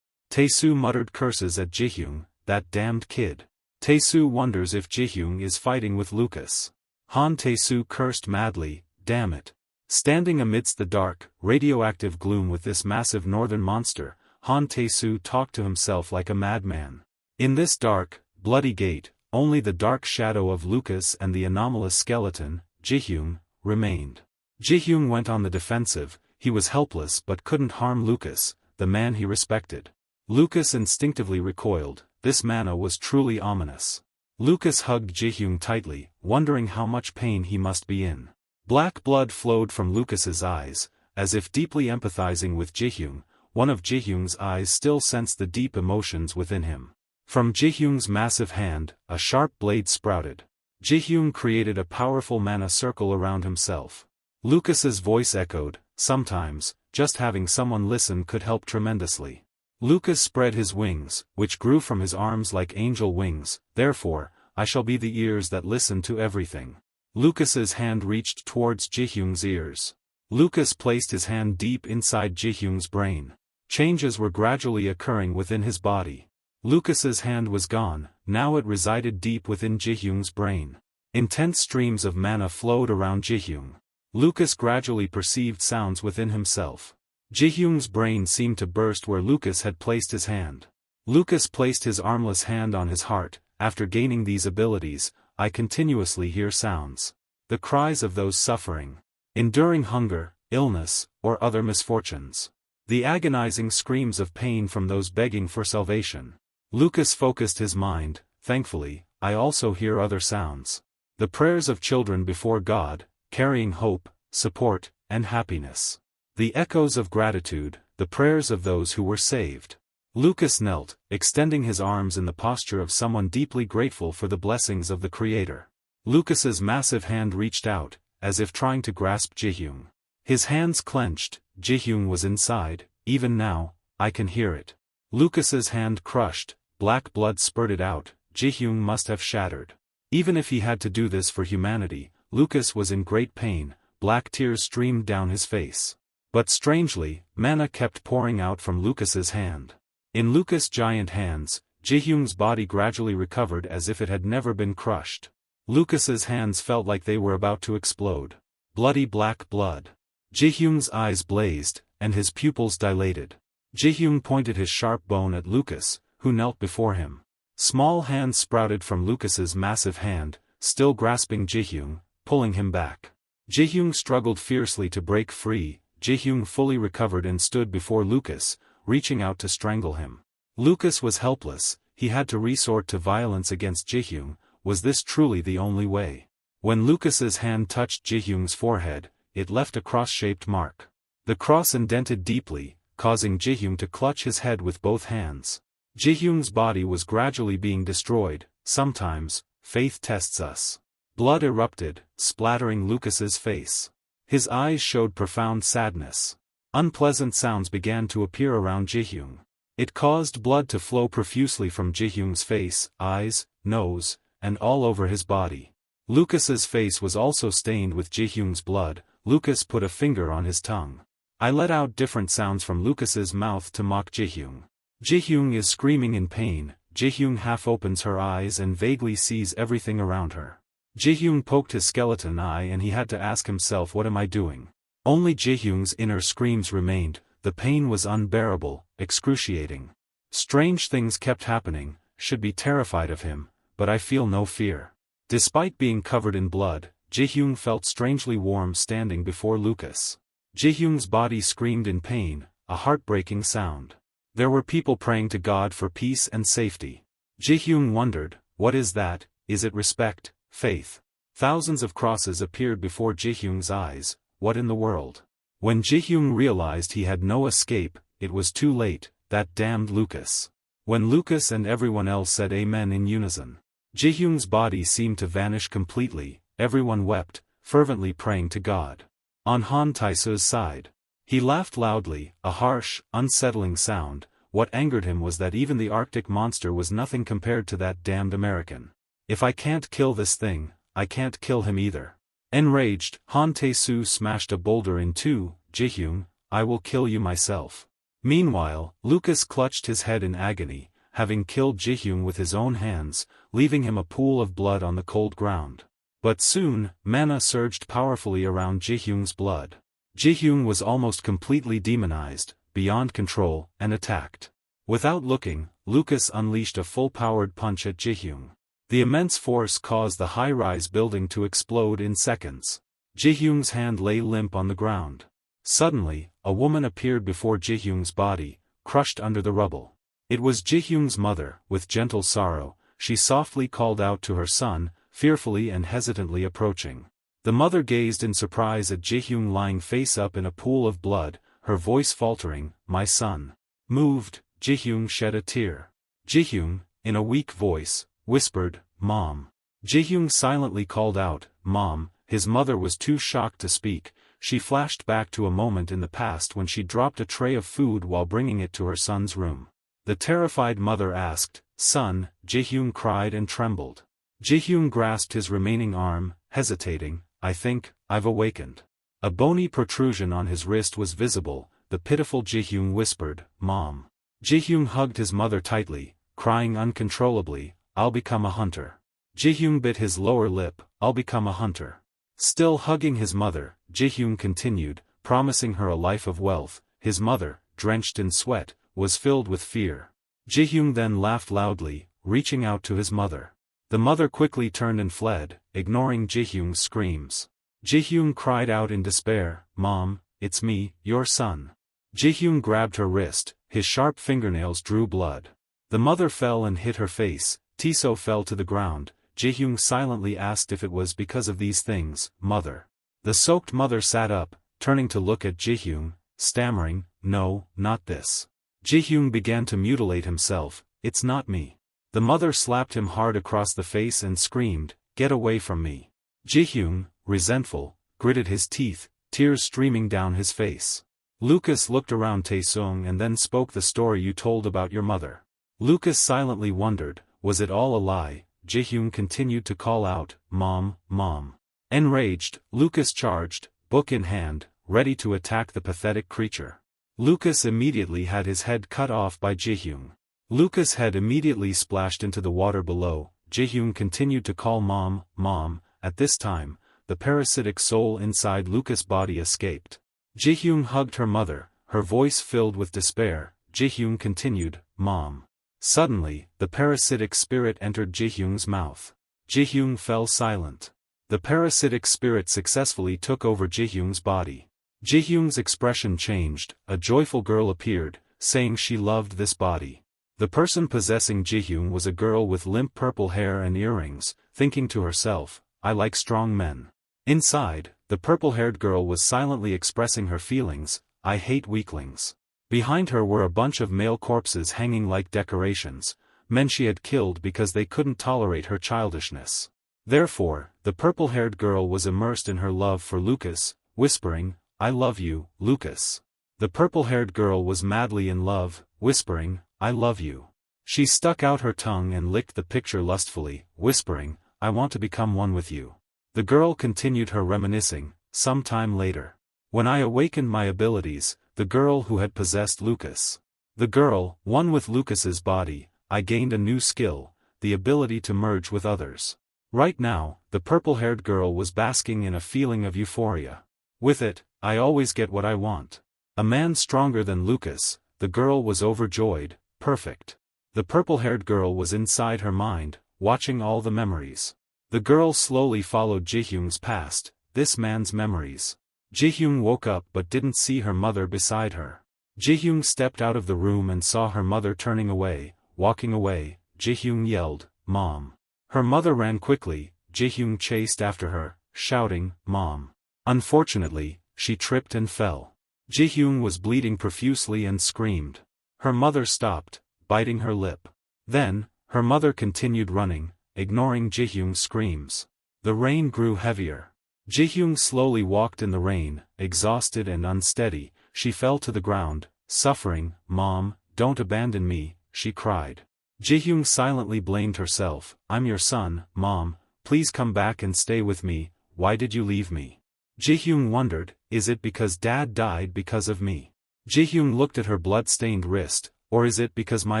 Tae-soo muttered curses at Ji-hyung, "That damned kid." Tae-soo wonders if Ji-hyung is fighting with Lucas. Han Tae-soo cursed madly, "Damn it." Standing amidst the dark, radioactive gloom with this massive northern monster, Han Tae-soo talked to himself like a madman. In this dark, bloody gate, only the dark shadow of Lucas and the anomalous skeleton, Ji-hyung, remained. Ji-hyung went on the defensive. He was helpless but couldn't harm Lucas, the man he respected. Lucas instinctively recoiled. This manna was truly ominous. Lucas hugged Ji-hyung tightly, wondering how much pain he must be in. Black blood flowed from Lucas's eyes, as if deeply empathizing with Ji-hyung. One of Ji-hyung's eyes still sensed the deep emotions within him. From Ji-hyung's massive hand, a sharp blade sprouted. Ji-hyung created a powerful mana circle around himself. Lucas's voice echoed, "Sometimes, just having someone listen could help tremendously." Lucas spread his wings, which grew from his arms like angel wings. "Therefore, I shall be the ears that listen to everything." Lucas's hand reached towards Ji-hyung's ears. Lucas placed his hand deep inside Ji-hyung's brain. Changes were gradually occurring within his body. Lucas's hand was gone, now it resided deep within Ji-hyung's brain. Intense streams of mana flowed around Ji-hyung. Lucas gradually perceived sounds within himself. Ji-hyung's brain seemed to burst where Lucas had placed his hand. Lucas placed his armless hand on his heart. "After gaining these abilities, I continuously hear sounds. The cries of those suffering, enduring hunger, illness, or other misfortunes. The agonizing screams of pain from those begging for salvation." Lucas focused his mind. "Thankfully, I also hear other sounds. The prayers of children before God, carrying hope, support, and happiness. The echoes of gratitude, the prayers of those who were saved." Lucas knelt, extending his arms in the posture of someone deeply grateful for the blessings of the Creator. Lucas's massive hand reached out, as if trying to grasp Ji-hyung. His hands clenched. Ji-hyung was inside. "Even now, I can hear it." Lucas's hand crushed, black blood spurted out. Ji-hyung must have shattered. Even if he had to do this for humanity, Lucas was in great pain. Black tears streamed down his face. But strangely, mana kept pouring out from Lucas's hand. In Lucas' giant hands, Ji-hyung's body gradually recovered as if it had never been crushed. Lucas's hands felt like they were about to explode. Bloody black blood. Ji-hyung's eyes blazed, and his pupils dilated. Ji-hyung pointed his sharp bone at Lucas, who knelt before him. Small hands sprouted from Lucas's massive hand, still grasping Ji-hyung, pulling him back. Ji-hyung struggled fiercely to break free. Ji-hyung fully recovered and stood before Lucas, reaching out to strangle him. Lucas was helpless. He had to resort to violence against Ji-hyung. Was this truly the only way? When Lucas's hand touched Ji-hyung's forehead, it left a cross-shaped mark. The cross indented deeply, causing Ji-hyung to clutch his head with both hands. Ji-hyung's body was gradually being destroyed. Sometimes, faith tests us. Blood erupted, splattering Lucas's face. His eyes showed profound sadness. Unpleasant sounds began to appear around Ji-hyung. It caused blood to flow profusely from Ji-hyung's face, eyes, nose, and all over his body. Lucas's face was also stained with Ji-hyung's blood. Lucas put a finger on his tongue. I let out different sounds from Lucas's mouth to mock Ji-hyung. Ji-hyung is screaming in pain. Ji-hyung half opens her eyes and vaguely sees everything around her. Ji-hyung poked his skeleton eye and he had to ask himself, what am I doing? Only Ji-hyung's inner screams remained. The pain was unbearable, excruciating. Strange things kept happening. Should be terrified of him, but I feel no fear. Despite being covered in blood, Ji-hyung felt strangely warm standing before Lucas. Ji-hyung's body screamed in pain, a heartbreaking sound. There were people praying to God for peace and safety. Ji-hyung wondered, what is that? Is it respect, faith? Thousands of crosses appeared before Ji-hyung's eyes. What in the world? When Ji-hyung realized he had no escape, it was too late. That damned Lucas. When Lucas and everyone else said amen in unison, Ji-hyung's body seemed to vanish completely. Everyone wept, fervently praying to God. On Han Tae-soo's side, he laughed loudly, a harsh, unsettling sound. what angered him was that even the Arctic monster was nothing compared to that damned American. If I can't kill this thing, I can't kill him either. Enraged, Han Tae-soo smashed a boulder in two. Ji-hyun, I will kill you myself. Meanwhile, Lucas clutched his head in agony, having killed Ji-hyun with his own hands, leaving him a pool of blood on the cold ground. But soon, mana surged powerfully around Ji-hyun's blood. Ji-hyun was almost completely demonized, beyond control, and attacked. Without looking, Lucas unleashed a full-powered punch at Ji-hyun. The immense force caused the high-rise building to explode in seconds. Ji-hyun's hand lay limp on the ground. Suddenly, a woman appeared before Ji-hyun's body, crushed under the rubble. It was Ji-hyun's mother. With gentle sorrow, she softly called out to her son, fearfully and hesitantly approaching. The mother gazed in surprise at Ji-hyun lying face up in a pool of blood, her voice faltering, "My son." Moved, Ji-hyun shed a tear. Ji-hyun, in a weak voice, whispered, "Mom." Ji-hyun silently called out, "Mom." His mother was too shocked to speak. She flashed back to a moment in the past when she dropped a tray of food while bringing it to her son's room. The terrified mother asked, "Son?" Ji-hyun cried and trembled. Ji-hyun grasped his remaining arm, hesitating. "I think, I've awakened." A bony protrusion on his wrist was visible. The pitiful Ji-hyun whispered, "Mom." Ji-hyun hugged his mother tightly, crying uncontrollably, "I'll become a hunter." Ji-hyun bit his lower lip, "I'll become a hunter." Still hugging his mother, Ji-hyun continued, promising her a life of wealth. His mother, drenched in sweat, was filled with fear. Ji-hyun then laughed loudly, reaching out to his mother. The mother quickly turned and fled, ignoring Ji-hyun's screams. Ji-hyun cried out in despair, "Mom, it's me, your son." Ji-hyun grabbed her wrist, his sharp fingernails drew blood. The mother fell and hit her face. Tiso fell to the ground. Ji-hyun silently asked if it was because of these things. "Mother." The soaked mother sat up, turning to look at Ji-hyun, stammering, "No, not this." Ji-hyun began to mutilate himself. "It's not me." The mother slapped him hard across the face and screamed, "Get away from me." Ji-hyun, resentful, gritted his teeth, tears streaming down his face. Lucas looked around Tae-sung and then spoke, "The story you told about your mother." Lucas silently wondered, was it all a lie? Ji-hyun continued to call out, "Mom, Mom." Enraged, Lucas charged, book in hand, ready to attack the pathetic creature. Lucas immediately had his head cut off by Ji-hyun. Lucas' head immediately splashed into the water below. Ji-hyun continued to call, "Mom, Mom." At this time, the parasitic soul inside Lucas' body escaped. Ji-hyun hugged her mother, her voice filled with despair. Ji-hyun continued, "Mom." Suddenly, the parasitic spirit entered Ji-hyun's mouth. Ji-hyun fell silent. The parasitic spirit successfully took over Ji-hyun's body. Ji-hyun's expression changed. A joyful girl appeared, saying she loved this body. The person possessing Ji-hyun was a girl with limp purple hair and earrings, thinking to herself, "I like strong men." Inside, the purple-haired girl was silently expressing her feelings, "I hate weaklings." Behind her were a bunch of male corpses hanging like decorations, men she had killed because they couldn't tolerate her childishness. Therefore, the purple-haired girl was immersed in her love for Lucas, whispering, "I love you, Lucas." The purple-haired girl was madly in love, whispering, "I love you." She stuck out her tongue and licked the picture lustfully, whispering, "I want to become one with you." The girl continued her reminiscing. Some time later, when I awakened my abilities, the girl who had possessed Lucas. The girl, one with Lucas's body, I gained a new skill, the ability to merge with others. Right now, the purple-haired girl was basking in a feeling of euphoria. With it, I always get what I want. A man stronger than Lucas, the girl was overjoyed, perfect. The purple-haired girl was inside her mind, watching all the memories. The girl slowly followed Ji-hyun's past, this man's memories. Ji-hyun woke up but didn't see her mother beside her. Ji-hyun stepped out of the room and saw her mother turning away, walking away. Ji-hyun yelled, "Mom." Her mother ran quickly. Ji-hyun chased after her, shouting, "Mom." Unfortunately, she tripped and fell. Ji-hyun was bleeding profusely and screamed. Her mother stopped, biting her lip. Then, her mother continued running, ignoring Ji-hyun's screams. The rain grew heavier. Ji-hyun slowly walked in the rain, exhausted and unsteady. She fell to the ground, suffering. "Mom, don't abandon me," she cried. Jihyung silently blamed herself. "I'm your son, Mom, please come back and stay with me, why did you leave me?" Jihyung wondered, is it because Dad died because of me? Jihyung looked at her blood-stained wrist, or is it because my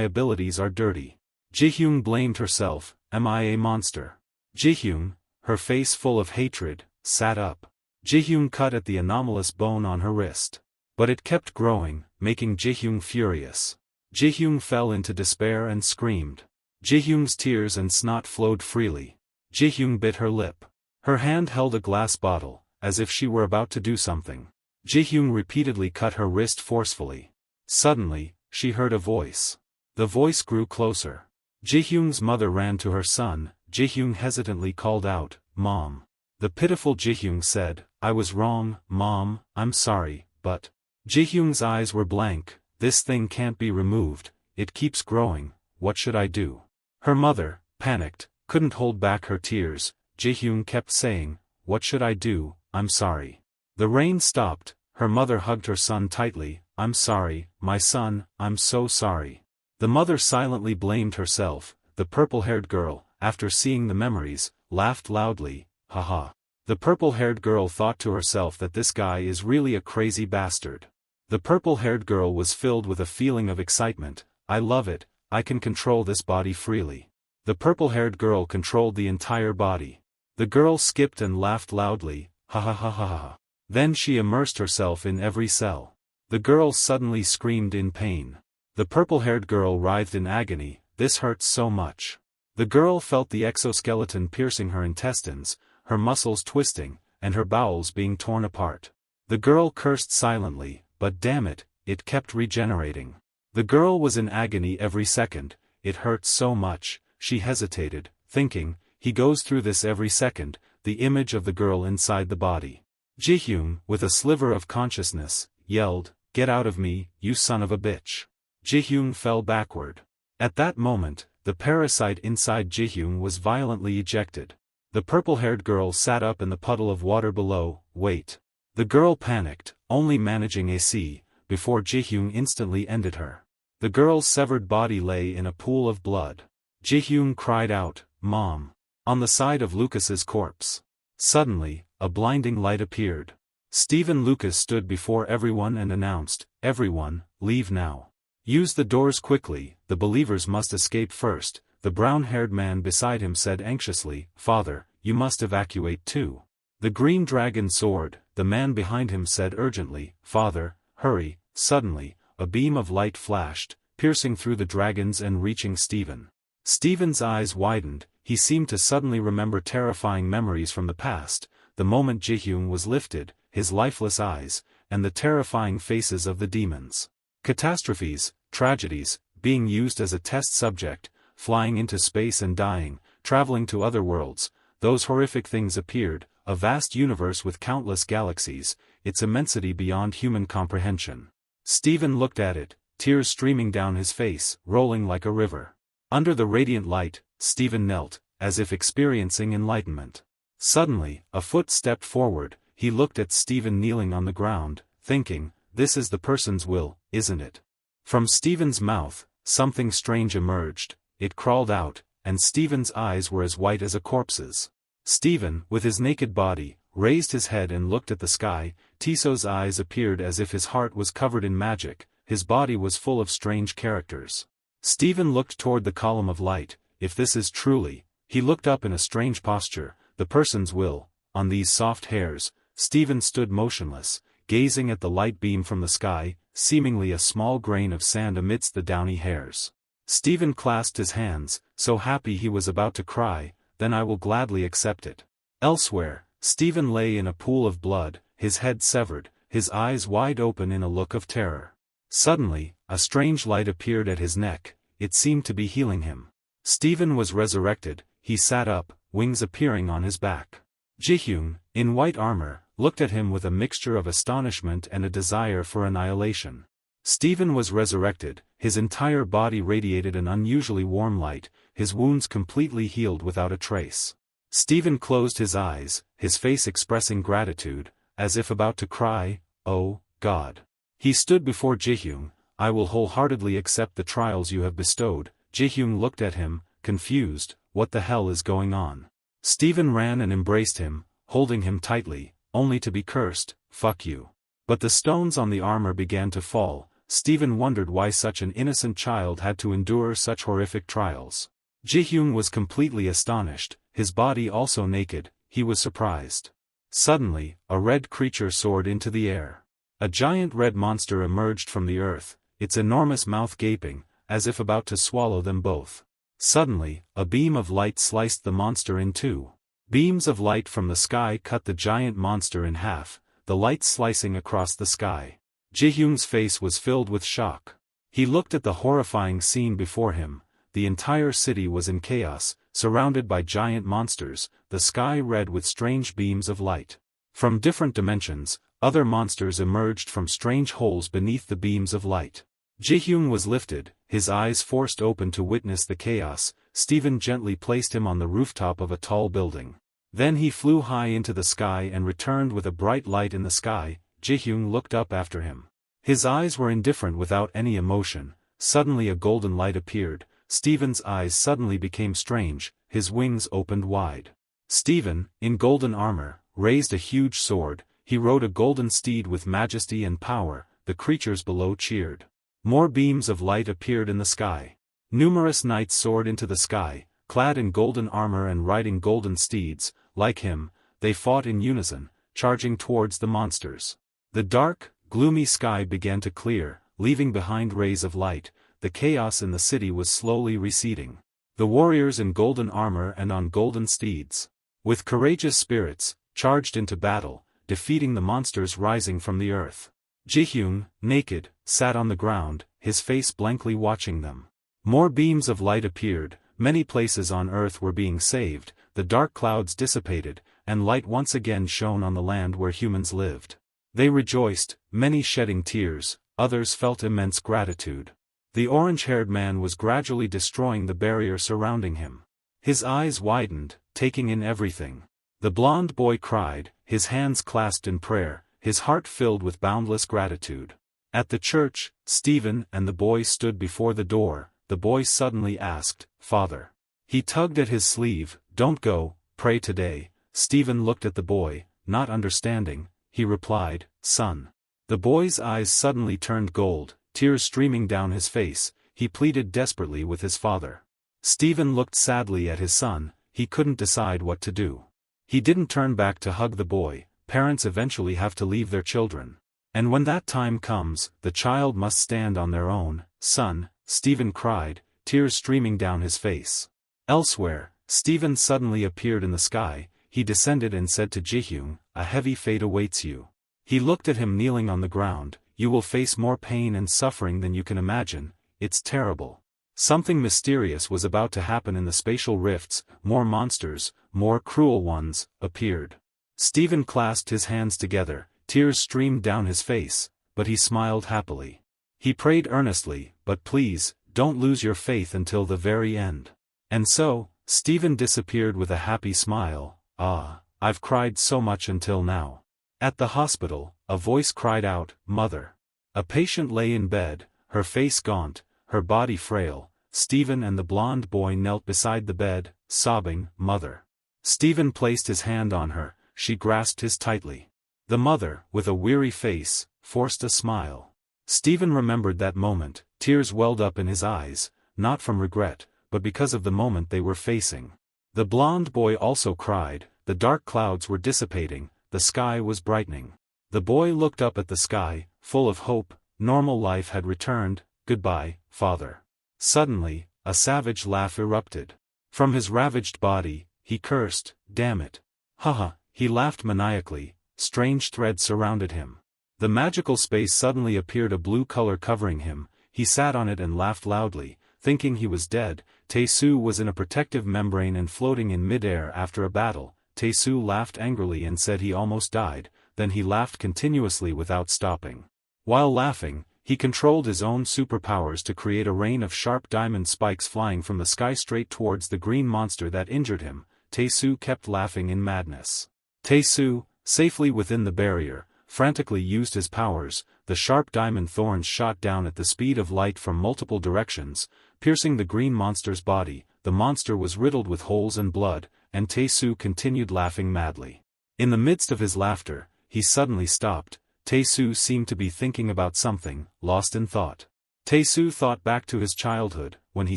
abilities are dirty? Jihyung blamed herself, am I a monster? Jihyung, her face full of hatred, sat up. Jihyung cut at the anomalous bone on her wrist. But it kept growing, making Jihyung furious. Jihyung fell into despair and screamed. Jihyung's tears and snot flowed freely. Jihyung bit her lip. Her hand held a glass bottle, as if she were about to do something. Jihyung repeatedly cut her wrist forcefully. Suddenly, she heard a voice. The voice grew closer. Jihyung's mother ran to her son. Jihyung hesitantly called out, "Mom." The pitiful Jihyung said, "I was wrong, Mom, I'm sorry, but..." Jihyung's eyes were blank. "This thing can't be removed, it keeps growing, what should I do?" Her mother, panicked, couldn't hold back her tears. Jihyung kept saying, "What should I do, I'm sorry." The rain stopped, her mother hugged her son tightly. "I'm sorry, my son, I'm so sorry." The mother silently blamed herself. The purple-haired girl, after seeing the memories, laughed loudly, "Haha." The purple-haired girl thought to herself that this guy is really a crazy bastard. The purple-haired girl was filled with a feeling of excitement. "I love it, I can control this body freely." The purple-haired girl controlled the entire body. The girl skipped and laughed loudly, "Ha ha ha ha ha." Then she immersed herself in every cell. The girl suddenly screamed in pain. The purple-haired girl writhed in agony, "This hurts so much." The girl felt the exoskeleton piercing her intestines, her muscles twisting, and her bowels being torn apart. The girl cursed silently, but damn it, it kept regenerating. The girl was in agony every second. It hurt so much, she hesitated, thinking, he goes through this every second, the image of the girl inside the body. Jihyung, with a sliver of consciousness, yelled, "Get out of me, you son of a bitch." Jihyung fell backward. At that moment, the parasite inside Jihyung was violently ejected. The purple-haired girl sat up in the puddle of water below. "Wait." The girl panicked, only managing a C, before Jihyung instantly ended her. The girl's severed body lay in a pool of blood. Jihyung cried out, "Mom." On the side of Lucas's corpse. Suddenly, a blinding light appeared. Stephen Lucas stood before everyone and announced, "Everyone, leave now. Use the doors quickly, the believers must escape first." The brown-haired man beside him said anxiously, "Father, you must evacuate too." The green dragon soared. The man behind him said urgently, "Father, hurry." Suddenly, a beam of light flashed, piercing through the dragons and reaching Stephen. Stephen's eyes widened. He seemed to suddenly remember terrifying memories from the past, the moment Jihyung was lifted, his lifeless eyes, and the terrifying faces of the demons. Catastrophes, tragedies, being used as a test subject, flying into space and dying, traveling to other worlds, those horrific things appeared, a vast universe with countless galaxies, its immensity beyond human comprehension. Stephen looked at it, tears streaming down his face, rolling like a river. Under the radiant light, Stephen knelt, as if experiencing enlightenment. Suddenly, a foot stepped forward. He looked at Stephen kneeling on the ground, thinking, "This is the person's will, isn't it?" From Stephen's mouth, something strange emerged. It crawled out, and Stephen's eyes were as white as a corpse's. Stephen, with his naked body, raised his head and looked at the sky. Tiso's eyes appeared as if his heart was covered in magic, his body was full of strange characters. Stephen looked toward the column of light. If this is truly, he looked up in a strange posture, the person's will, on these soft hairs. Stephen stood motionless, gazing at the light beam from the sky, seemingly a small grain of sand amidst the downy hairs. Stephen clasped his hands, so happy he was about to cry. "Then I will gladly accept it." Elsewhere, Stephen lay in a pool of blood, his head severed, his eyes wide open in a look of terror. Suddenly, a strange light appeared at his neck, it seemed to be healing him. Stephen was resurrected, he sat up, wings appearing on his back. Jihyung, in white armor, looked at him with a mixture of astonishment and a desire for annihilation. Stephen was resurrected, his entire body radiated an unusually warm light, his wounds completely healed without a trace. Stephen closed his eyes, his face expressing gratitude, as if about to cry, "Oh, God." He stood before Jihyung, I will wholeheartedly accept the trials you have bestowed. Jaehyung looked at him, confused, what the hell is going on? Steven ran and embraced him, holding him tightly, only to be cursed, fuck you. But the stones on the armor began to fall. Steven wondered why such an innocent child had to endure such horrific trials. Jaehyung was completely astonished, his body also naked, he was surprised. Suddenly, a red creature soared into the air. A giant red monster emerged from the earth, its enormous mouth gaping, as if about to swallow them both. Suddenly, a beam of light sliced the monster in two. Beams of light from the sky cut the giant monster in half, the light slicing across the sky. Jaehyung's face was filled with shock. He looked at the horrifying scene before him. The entire city was in chaos, surrounded by giant monsters, the sky red with strange beams of light. From different dimensions, other monsters emerged from strange holes beneath the beams of light. Jaehyung was lifted, his eyes forced open to witness the chaos. Steven gently placed him on the rooftop of a tall building. Then he flew high into the sky and returned with a bright light in the sky. Jaehyung looked up after him. His eyes were indifferent without any emotion. Suddenly a golden light appeared. Steven's eyes suddenly became strange, his wings opened wide. Steven, in golden armor, raised a huge sword. He rode a golden steed with majesty and power. The creatures below cheered. More beams of light appeared in the sky. Numerous knights soared into the sky, clad in golden armor and riding golden steeds. Like him, they fought in unison, charging towards the monsters. The dark, gloomy sky began to clear, leaving behind rays of light. The chaos in the city was slowly receding. The warriors in golden armor and on golden steeds, with courageous spirits, charged into battle, defeating the monsters rising from the earth. Jaehyung, naked, sat on the ground, his face blankly watching them. More beams of light appeared, many places on earth were being saved, the dark clouds dissipated, and light once again shone on the land where humans lived. They rejoiced, many shedding tears, others felt immense gratitude. The orange-haired man was gradually destroying the barrier surrounding him. His eyes widened, taking in everything. The blonde boy cried, his hands clasped in prayer, his heart filled with boundless gratitude. At the church, Steven and the boy stood before the door. The boy suddenly asked, "Father." He tugged at his sleeve, "Don't go, pray today." Steven looked at the boy, not understanding. He replied, "Son." The boy's eyes suddenly turned gold, tears streaming down his face. He pleaded desperately with his father. Steven looked sadly at his son. He couldn't decide what to do. He didn't turn back to hug the boy. Parents eventually have to leave their children. And when that time comes, the child must stand on their own. "Son," Steven cried, tears streaming down his face. Elsewhere, Steven suddenly appeared in the sky. He descended and said to Jaehyung, "A heavy fate awaits you." He looked at him kneeling on the ground. "You will face more pain and suffering than you can imagine. It's terrible." Something mysterious was about to happen in the spatial rifts. More monsters, more cruel ones, appeared. Steven clasped his hands together, tears streamed down his face, but he smiled happily. He prayed earnestly, "But please, don't lose your faith until the very end." And so, Steven disappeared with a happy smile. "Ah, I've cried so much until now." At the hospital, a voice cried out, "Mother." A patient lay in bed, her face gaunt, her body frail. Steven and the blonde boy knelt beside the bed, sobbing, "Mother." Steven placed his hand on her, she grasped his tightly. The mother, with a weary face, forced a smile. Steven remembered that moment. Tears welled up in his eyes, not from regret, but because of the moment they were facing. The blonde boy also cried. The dark clouds were dissipating, the sky was brightening. The boy looked up at the sky, full of hope. Normal life had returned. "Goodbye, father." Suddenly, a savage laugh erupted. From his ravaged body, he cursed, "Damn it." Haha, he laughed maniacally. Strange threads surrounded him. The magical space suddenly appeared, a blue color covering him. He sat on it and laughed loudly, thinking he was dead. Tae-soo was in a protective membrane and floating in mid-air after a battle. Tae-soo laughed angrily and said he almost died, then he laughed continuously without stopping. While laughing, he controlled his own superpowers to create a rain of sharp diamond spikes flying from the sky straight towards the green monster that injured him. Tae-soo kept laughing in madness. Tae-soo, safely within the barrier, frantically used his powers. the sharp diamond thorns shot down at the speed of light from multiple directions, piercing the green monster's body. The monster was riddled with holes and blood, and Tae-soo continued laughing madly. In the midst of his laughter, he suddenly stopped. Tae-soo seemed to be thinking about something, lost in thought. Tae-soo thought back to his childhood, when he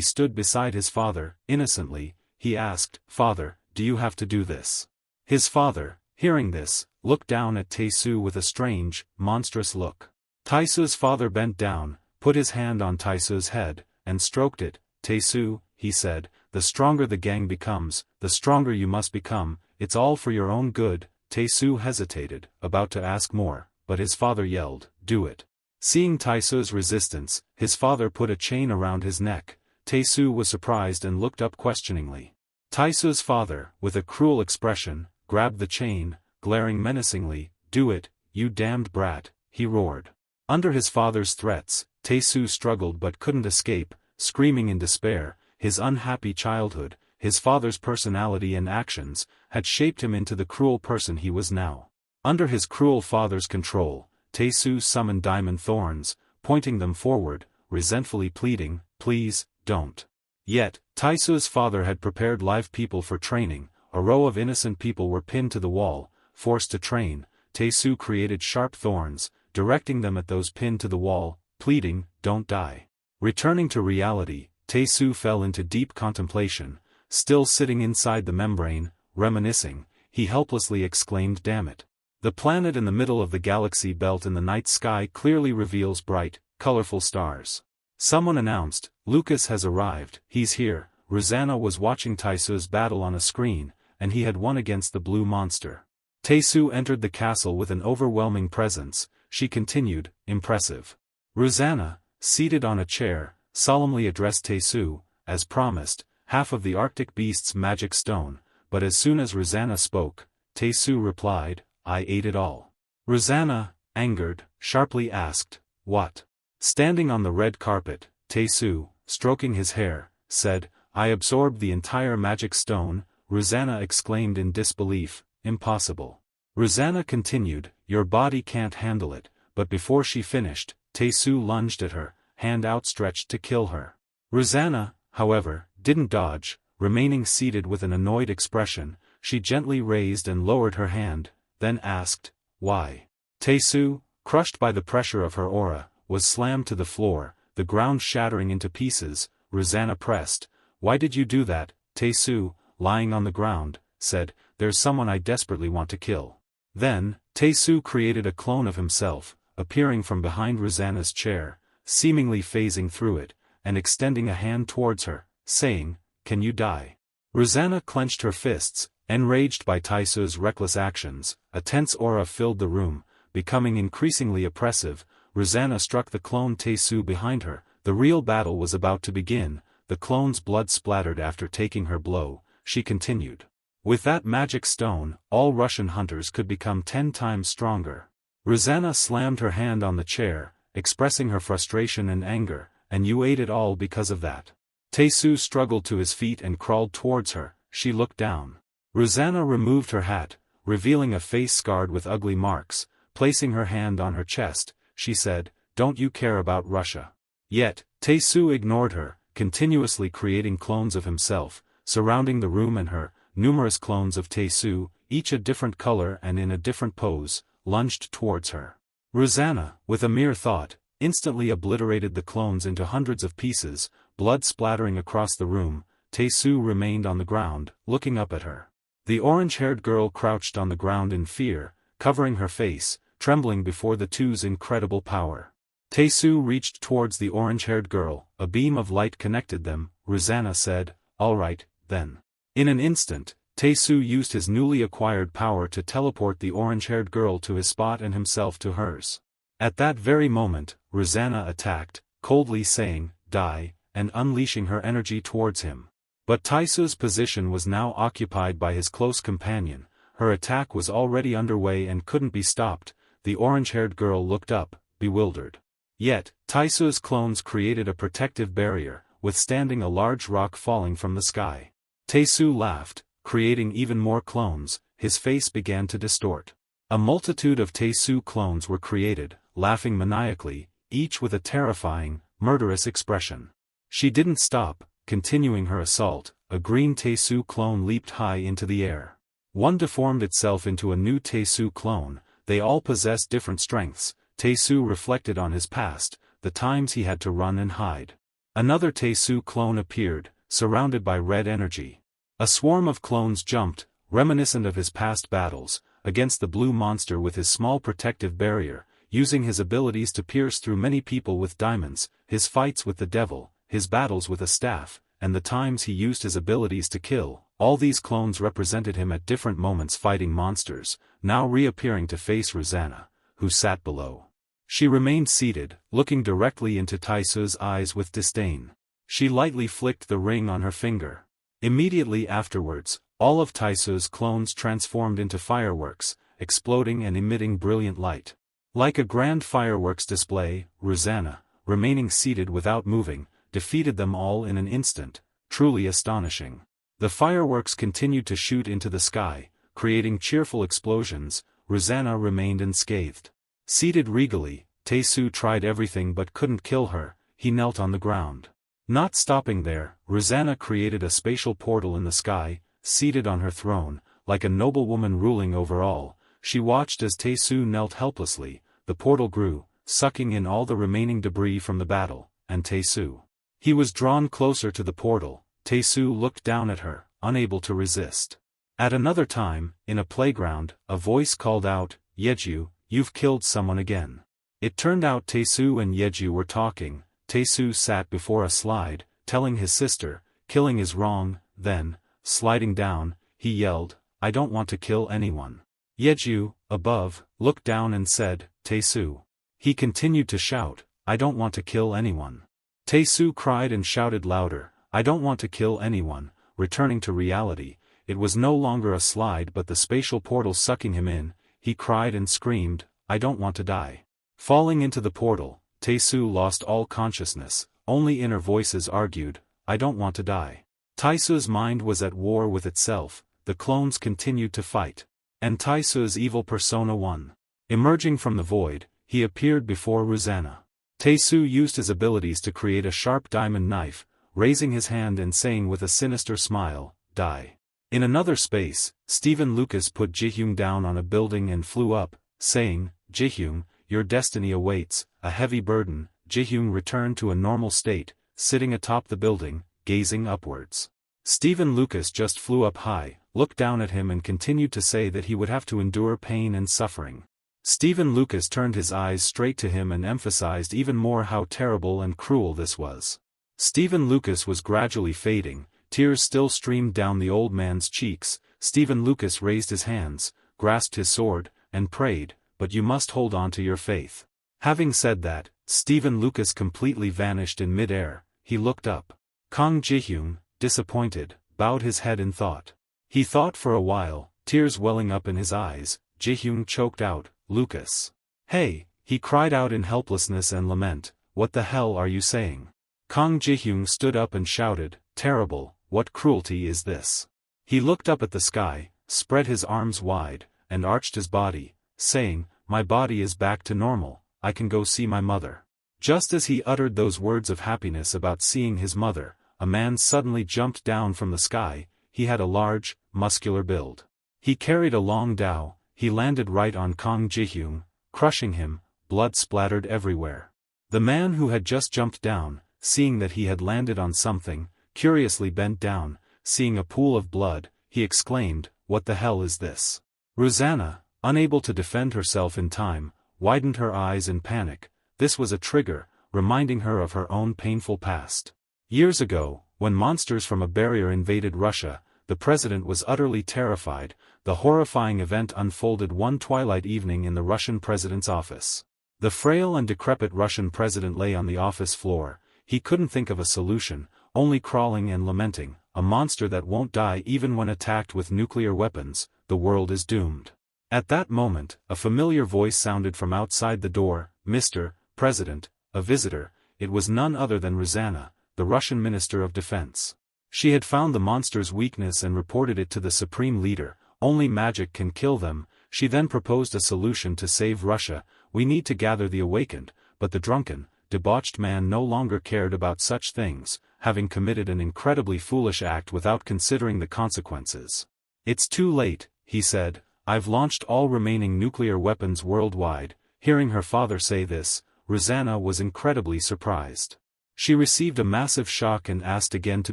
stood beside his father. Innocently, he asked, "Father, do you have to do this?" His father, hearing this, looked down at Tae-soo with a strange, monstrous look. Tae-soo's father bent down, put his hand on Tae-soo's head, and stroked it. "Tae-soo," he said, "the stronger the gang becomes, the stronger you must become. It's all for your own good." Tae-soo hesitated, about to ask more, but his father yelled, "Do it." Seeing Tae-soo's resistance, his father put a chain around his neck. Tae-soo was surprised and looked up questioningly. Tae-soo's father, with a cruel expression, grabbed the chain, glaring menacingly. "Do it, you damned brat," he roared. Under his father's threats, Tae-soo struggled but couldn't escape, screaming in despair. His unhappy childhood, his father's personality and actions, had shaped him into the cruel person he was now. Under his cruel father's control, Tae-soo summoned diamond thorns, pointing them forward, resentfully pleading, "Please, don't." Yet, Tae-soo's father had prepared live people for training. A row of innocent people were pinned to the wall, forced to train. Tae-soo created sharp thorns, directing them at those pinned to the wall, pleading, "Don't die." Returning to reality, Tae-soo fell into deep contemplation. Still sitting inside the membrane, reminiscing, he helplessly exclaimed, "Damn it. The planet in the middle of the galaxy belt in the night sky clearly reveals bright, colorful stars." Someone announced, "Lucas has arrived." "He's here." Rosanna was watching Tae-soo's battle on a screen, and he had won against the blue monster. Tae-soo entered the castle with an overwhelming presence. She continued, "Impressive." Rosanna, seated on a chair, solemnly addressed Tae-soo. "As promised, half of the Arctic Beast's magic stone," but as soon as Rosanna spoke, Tae-soo replied, "I ate it all." Rosanna, angered, sharply asked, "What?" Standing on the red carpet, Tae-soo, stroking his hair, said, "I absorbed the entire magic stone." Rosanna exclaimed in disbelief, "Impossible." Rosanna continued, "Your body can't handle it," but before she finished, Tae-soo lunged at her, hand outstretched to kill her. Rosanna, however, didn't dodge. Remaining seated with an annoyed expression, she gently raised and lowered her hand, then asked, "Why?" Tae-soo, crushed by the pressure of her aura, was slammed to the floor, the ground shattering into pieces. Rosanna pressed, "Why did you do that?" Tae-soo, lying on the ground, said, "There's someone I desperately want to kill." Then, Tae-soo created a clone of himself, appearing from behind Rosanna's chair, seemingly phasing through it, and extending a hand towards her, saying, "Can you die?" Rosanna clenched her fists, enraged by Tae-soo's reckless actions. A tense aura filled the room, becoming increasingly oppressive. Rosanna struck the clone Tae-soo behind her. The real battle was about to begin. The clone's blood splattered after taking her blow. She continued, "With that magic stone, all Russian hunters could become 10 times stronger." Rosanna slammed her hand on the chair, expressing her frustration and anger. "And you ate it all because of that." Tae-soo struggled to his feet and crawled towards her. She looked down. Rosanna removed her hat, revealing a face scarred with ugly marks. Placing her hand on her chest, she said, "Don't you care about Russia?" Yet, Tae-soo ignored her, continuously creating clones of himself, surrounding the room and her. Numerous clones of Tae-soo, each a different color and in a different pose, lunged towards her. Rosanna, with a mere thought, instantly obliterated the clones into hundreds of pieces, blood splattering across the room. Tae-soo remained on the ground, looking up at her. The orange-haired girl crouched on the ground in fear, covering her face, trembling before the two's incredible power. Tae-soo reached towards the orange-haired girl. A beam of light connected them. Rosanna said, "All right, then." In an instant, Tae-soo used his newly acquired power to teleport the orange-haired girl to his spot and himself to hers. At that very moment, Rosanna attacked, coldly saying, "Die," and unleashing her energy towards him. But Tae-soo's position was now occupied by his close companion. Her attack was already underway and couldn't be stopped. The orange-haired girl looked up, bewildered. Yet, Tae-soo's clones created a protective barrier, withstanding a large rock falling from the sky. Tae-soo laughed, creating even more clones. His face began to distort. A multitude of Tae-soo clones were created, laughing maniacally, each with a terrifying, murderous expression. She didn't stop, continuing her assault. A green Taesu clone leaped high into the air. One deformed itself into a new Taesu clone. They all possessed different strengths. Taesu reflected on his past, the times he had to run and hide. Another Taesu clone appeared, surrounded by red energy. A swarm of clones jumped, reminiscent of his past battles, against the blue monster with his small protective barrier, using his abilities to pierce through many people with diamonds, his fights with the devil, his battles with a staff, and the times he used his abilities to kill. All these clones represented him at different moments fighting monsters, now reappearing to face Rosanna, who sat below. She remained seated, looking directly into Taesu's eyes with disdain. She lightly flicked the ring on her finger. Immediately afterwards, all of Taesu's clones transformed into fireworks, exploding and emitting brilliant light. Like a grand fireworks display, Rosanna, remaining seated without moving, defeated them all in an instant, truly astonishing. The fireworks continued to shoot into the sky, creating cheerful explosions. Rosanna remained unscathed. Seated regally, Taesu tried everything but couldn't kill her. He knelt on the ground. Not stopping there, Rosanna created a spatial portal in the sky. Seated on her throne, like a noblewoman ruling over all, she watched as Taesu knelt helplessly. The portal grew, sucking in all the remaining debris from the battle, and Taesu. He was drawn closer to the portal. Taesu looked down at her, unable to resist. At another time, in a playground, a voice called out, "Yeju, you've killed someone again." It turned out Taesu and Yeju were talking. Taesu sat before a slide, telling his sister, "Killing is wrong." Then, sliding down, he yelled, "I don't want to kill anyone." Yeju, above, looked down and said, "Taesu." He continued to shout, "I don't want to kill anyone." Taesu cried and shouted louder, "I don't want to kill anyone." Returning to reality, it was no longer a slide but the spatial portal sucking him in. He cried and screamed, "I don't want to die." Falling into the portal, Taesu lost all consciousness. Only inner voices argued, "I don't want to die." Taesu's mind was at war with itself. The clones continued to fight. And Taesu's evil persona won. Emerging from the void, he appeared before Rosanna. Taesu used his abilities to create a sharp diamond knife, raising his hand and saying with a sinister smile, "Die." In another space, Stephen Lucas put Jihyung down on a building and flew up, saying, "Jihyung, your destiny awaits." A heavy burden. Jihyung returned to a normal state, sitting atop the building, gazing upwards. Stephen Lucas just flew up high, looked down at him and continued to say that he would have to endure pain and suffering. Stephen Lucas turned his eyes straight to him and emphasized even more how terrible and cruel this was. Stephen Lucas was gradually fading. Tears still streamed down the old man's cheeks. Stephen Lucas raised his hands, grasped his sword, and prayed, "But you must hold on to your faith." Having said that, Stephen Lucas completely vanished in mid-air. He looked up. Kang Jihyung, disappointed, bowed his head in thought. He thought for a while, tears welling up in his eyes. Jihyung choked out, "Lucas. Hey," he cried out in helplessness and lament, "what the hell are you saying?" Kang Jihyung stood up and shouted, "Terrible, what cruelty is this?" He looked up at the sky, spread his arms wide, and arched his body, saying, "My body is back to normal, I can go see my mother." Just as he uttered those words of happiness about seeing his mother, a man suddenly jumped down from the sky. He had a large, muscular build. He carried a long dao. He landed right on Kang Jihyung, crushing him. Blood splattered everywhere. The man who had just jumped down, seeing that he had landed on something, curiously bent down. Seeing a pool of blood, he exclaimed, "What the hell is this?" Rosanna, unable to defend herself in time, widened her eyes in panic. This was a trigger, reminding her of her own painful past. Years ago, when monsters from a barrier invaded Russia, the president was utterly terrified. The horrifying event unfolded one twilight evening in the Russian president's office. The frail and decrepit Russian president lay on the office floor. He couldn't think of a solution, only crawling and lamenting, "A monster that won't die even when attacked with nuclear weapons, the world is doomed." At that moment, a familiar voice sounded from outside the door, "Mr. President, a visitor." It was none other than Rosanna, the Russian Minister of Defense. She had found the monster's weakness and reported it to the supreme leader. Only magic can kill them. She then proposed a solution to save Russia. we need to gather the awakened, but the drunken, debauched man no longer cared about such things, having committed an incredibly foolish act without considering the consequences. It's too late, he said, I've launched all remaining nuclear weapons worldwide. Hearing her father say this, Rosanna was incredibly surprised. She received a massive shock and asked again to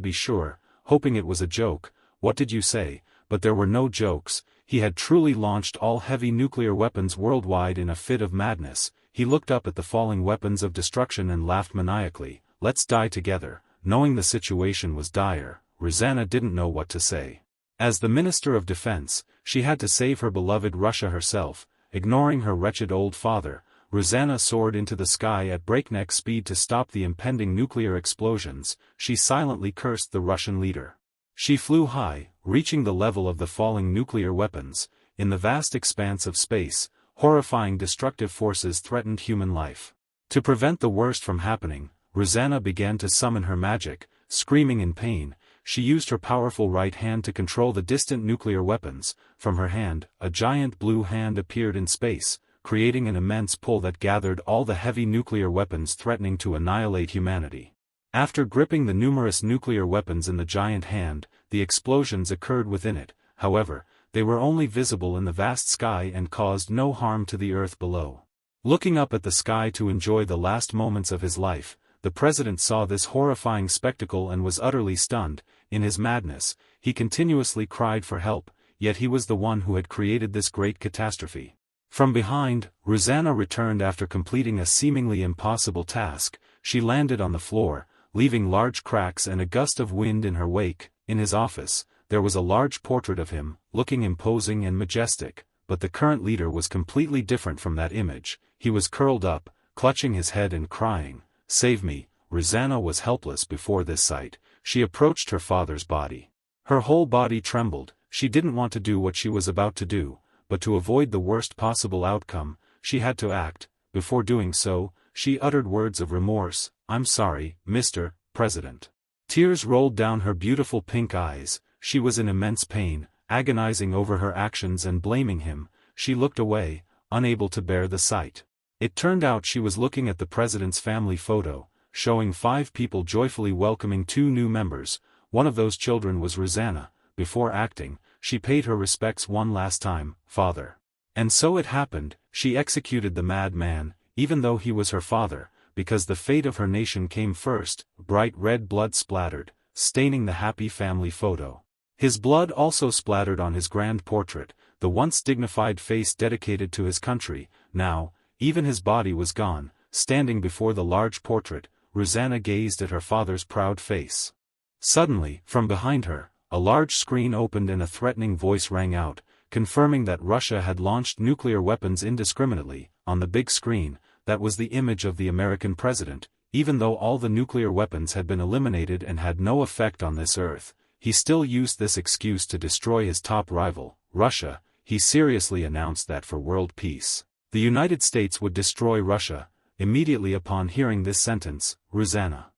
be sure, hoping it was a joke. What did you say? But there were no jokes. He had truly launched all heavy nuclear weapons worldwide in a fit of madness. He looked up at the falling weapons of destruction and laughed maniacally. Let's die together. Knowing the situation was dire, Rosanna didn't know what to say. As the Minister of Defense, she had to save her beloved Russia herself. Ignoring her wretched old father, Rosanna soared into the sky at breakneck speed to stop the impending nuclear explosions. She silently cursed the Russian leader. She flew high, reaching the level of the falling nuclear weapons. In the vast expanse of space, horrifying destructive forces threatened human life. To prevent the worst from happening, Rosanna began to summon her magic. Screaming in pain, she used her powerful right hand to control the distant nuclear weapons. From her hand, a giant blue hand appeared in space, creating an immense pull that gathered all the heavy nuclear weapons threatening to annihilate humanity. After gripping the numerous nuclear weapons in the giant hand, the explosions occurred within it. However, they were only visible in the vast sky and caused no harm to the earth below. Looking up at the sky to enjoy the last moments of his life, the president saw this horrifying spectacle and was utterly stunned. In his madness, he continuously cried for help, yet he was the one who had created this great catastrophe. From behind, Rosanna returned after completing a seemingly impossible task. She landed on the floor, leaving large cracks and a gust of wind in her wake. In his office, there was a large portrait of him, looking imposing and majestic, but the current leader was completely different from that image. He was curled up, clutching his head and crying, "Save me." Rosanna was helpless before this sight. She approached her father's body. Her whole body trembled. She didn't want to do what she was about to do, but to avoid the worst possible outcome, she had to act. Before doing so, she uttered words of remorse. "I'm sorry, Mr. President." Tears rolled down her beautiful pink eyes. She was in immense pain, agonizing over her actions and blaming him. She looked away, unable to bear the sight. It turned out she was looking at the president's family photo, showing 5 people joyfully welcoming 2 new members. One of those children was Rosanna. Before acting, she paid her respects one last time. "Father." And so it happened, she executed the madman, even though he was her father, because the fate of her nation came first. Bright red blood splattered, staining the happy family photo. His blood also splattered on his grand portrait, the once dignified face dedicated to his country. Now, even his body was gone. Standing before the large portrait, Rosanna gazed at her father's proud face. Suddenly, from behind her, a large screen opened and a threatening voice rang out, confirming that Russia had launched nuclear weapons indiscriminately. On the big screen, that was the image of the American president. Even though all the nuclear weapons had been eliminated and had no effect on this earth, he still used this excuse to destroy his top rival, Russia. He seriously announced that for world peace, the United States would destroy Russia. Immediately upon hearing this sentence, Rosanna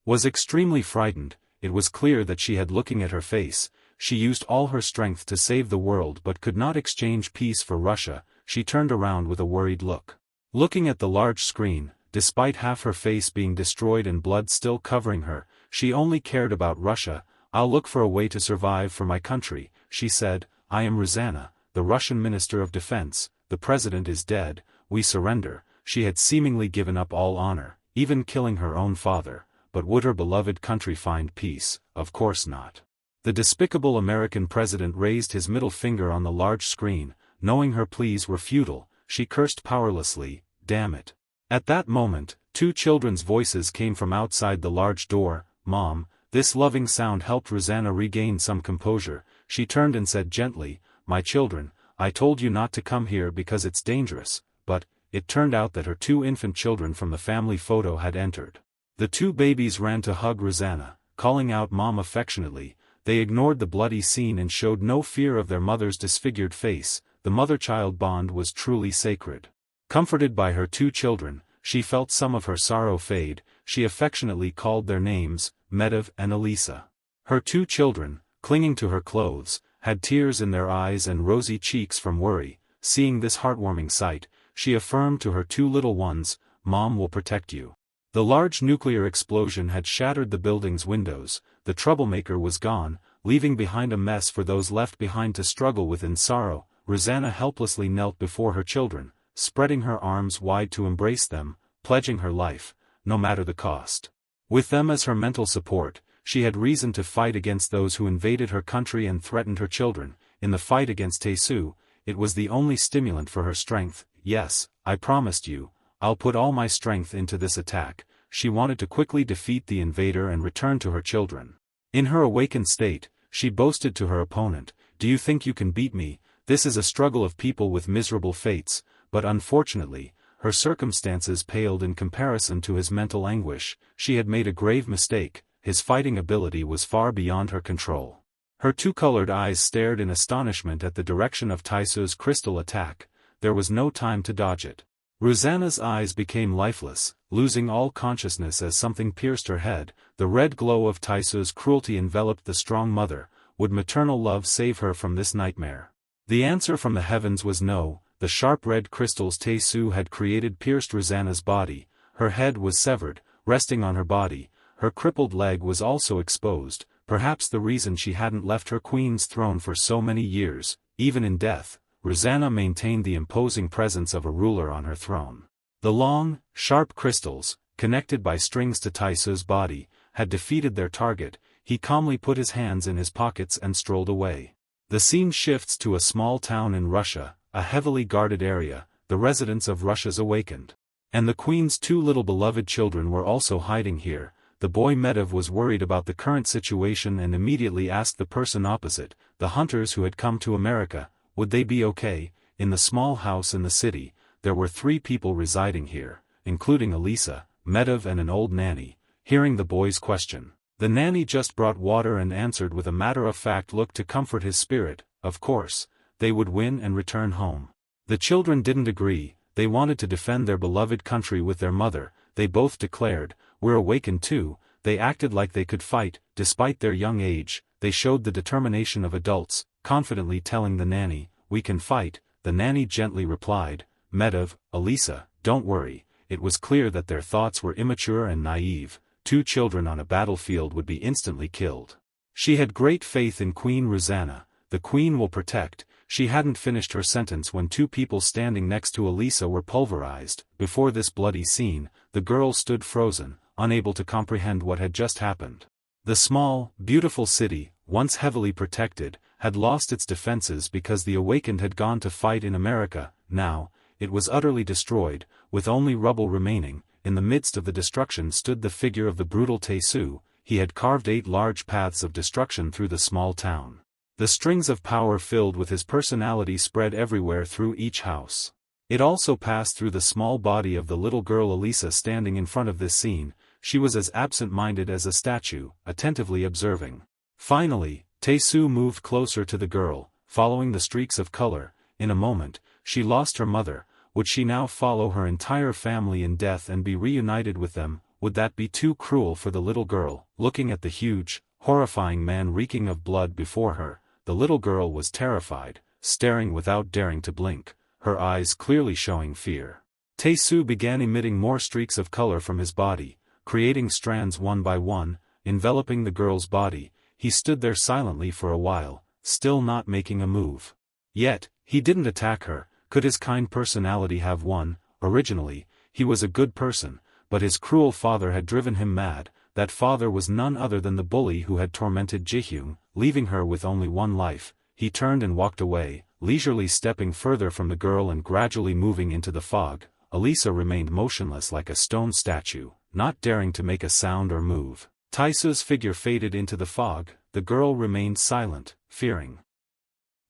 was extremely frightened. It was clear that she had looking at her face. She used all her strength to save the world but could not exchange peace for Russia. She turned around with a worried look. Looking at the large screen, despite half her face being destroyed and blood still covering her, she only cared about Russia. "I'll look for a way to survive for my country," she said. "I am Rosanna, the Russian Minister of Defense. The president is dead. We surrender." She had seemingly given up all honor, even killing her own father. But would her beloved country find peace? Of course not. The despicable American president raised his middle finger on the large screen. Knowing her pleas were futile, she cursed powerlessly. "Damn it." At that moment, 2 children's voices came from outside the large door. "Mom." This loving sound helped Rosanna regain some composure. She turned and said gently, "My children, I told you not to come here because it's dangerous." But it turned out that her 2 infant children from the family photo had entered. The 2 babies ran to hug Rosanna, calling out "Mom" affectionately. They ignored the bloody scene and showed no fear of their mother's disfigured face. The mother-child bond was truly sacred. Comforted by her 2 children, she felt some of her sorrow fade. She affectionately called their names, Medov and Elisa. Her 2 children, clinging to her clothes, had tears in their eyes and rosy cheeks from worry. Seeing this heartwarming sight, she affirmed to her two little ones, "Mom will protect you." The large nuclear explosion had shattered the building's windows, the troublemaker was gone, leaving behind a mess for those left behind to struggle with in sorrow. Rosanna helplessly knelt before her children, spreading her arms wide to embrace them, pledging her life, no matter the cost. With them as her mental support, she had reason to fight against those who invaded her country and threatened her children. In the fight against Tae-soo, it was the only stimulant for her strength. "Yes, I promised you, I'll put all my strength into this attack." She wanted to quickly defeat the invader and return to her children. In her awakened state, she boasted to her opponent, "Do you think you can beat me? This is a struggle of people with miserable fates." But unfortunately, her circumstances paled in comparison to his mental anguish. She had made a grave mistake. His fighting ability was far beyond her control. Her two-colored eyes stared in astonishment at the direction of Tae-soo's crystal attack. There was no time to dodge it. Rosanna's eyes became lifeless, losing all consciousness as something pierced her head. The red glow of Tae-soo's cruelty enveloped the strong mother. Would maternal love save her from this nightmare? The answer from the heavens was no. The sharp red crystals Tae-soo had created pierced Rosanna's body. Her head was severed, resting on her body. Her crippled leg was also exposed, perhaps the reason she hadn't left her queen's throne for so many years. Even in death, Rosanna maintained the imposing presence of a ruler on her throne. The long, sharp crystals, connected by strings to Tae-soo's body, had defeated their target. He calmly put his hands in his pockets and strolled away. The scene shifts to a small town in Russia, a heavily guarded area. The residents of Russia's awakened. And the queen's two little beloved children were also hiding here. The boy Medov was worried about the current situation and immediately asked the person opposite, the hunters who had come to America, would they be okay. In the small house in the city, there were 3 people residing here, including Elisa, Medov and an old nanny. Hearing the boy's question, the nanny just brought water and answered with a matter-of-fact look to comfort his spirit. Of course, they would win and return home. The children didn't agree. They wanted to defend their beloved country with their mother. They both declared, "We're awakened too." They acted like they could fight. Despite their young age, they showed the determination of adults, confidently telling the nanny, "We can fight." The nanny gently replied, "Medov, Elisa, don't worry." It was clear that their thoughts were immature and naive. 2 children on a battlefield would be instantly killed. She had great faith in Queen Rosanna. "The queen will protect." She hadn't finished her sentence when 2 people standing next to Elisa were pulverized. Before this bloody scene, the girl stood frozen, unable to comprehend what had just happened. The small, beautiful city, once heavily protected, had lost its defenses because the awakened had gone to fight in America. Now, it was utterly destroyed, with only rubble remaining. In the midst of the destruction stood the figure of the brutal Tae-soo. He had carved 8 large paths of destruction through the small town. The strings of power filled with his personality spread everywhere through each house. It also passed through the small body of the little girl Elisa standing in front of this scene. She was as absent-minded as a statue, attentively observing. Finally, Tae-soo moved closer to the girl, following the streaks of color. In a moment, she lost her mother. Would she now follow her entire family in death and be reunited with them? Would that be too cruel for the little girl? Looking at the huge, horrifying man reeking of blood before her, the little girl was terrified, staring without daring to blink, her eyes clearly showing fear. Tae-soo began emitting more streaks of color from his body, creating strands one by one, enveloping the girl's body. He stood there silently for a while, still not making a move. Yet, he didn't attack her. Could his kind personality have won? Originally, he was a good person, but his cruel father had driven him mad. That father was none other than the bully who had tormented Ji-hyun, leaving her with only one life. He turned and walked away, leisurely stepping further from the girl and gradually moving into the fog. Elisa remained motionless like a stone statue, not daring to make a sound or move. Tae-soo's figure faded into the fog. The girl remained silent, fearing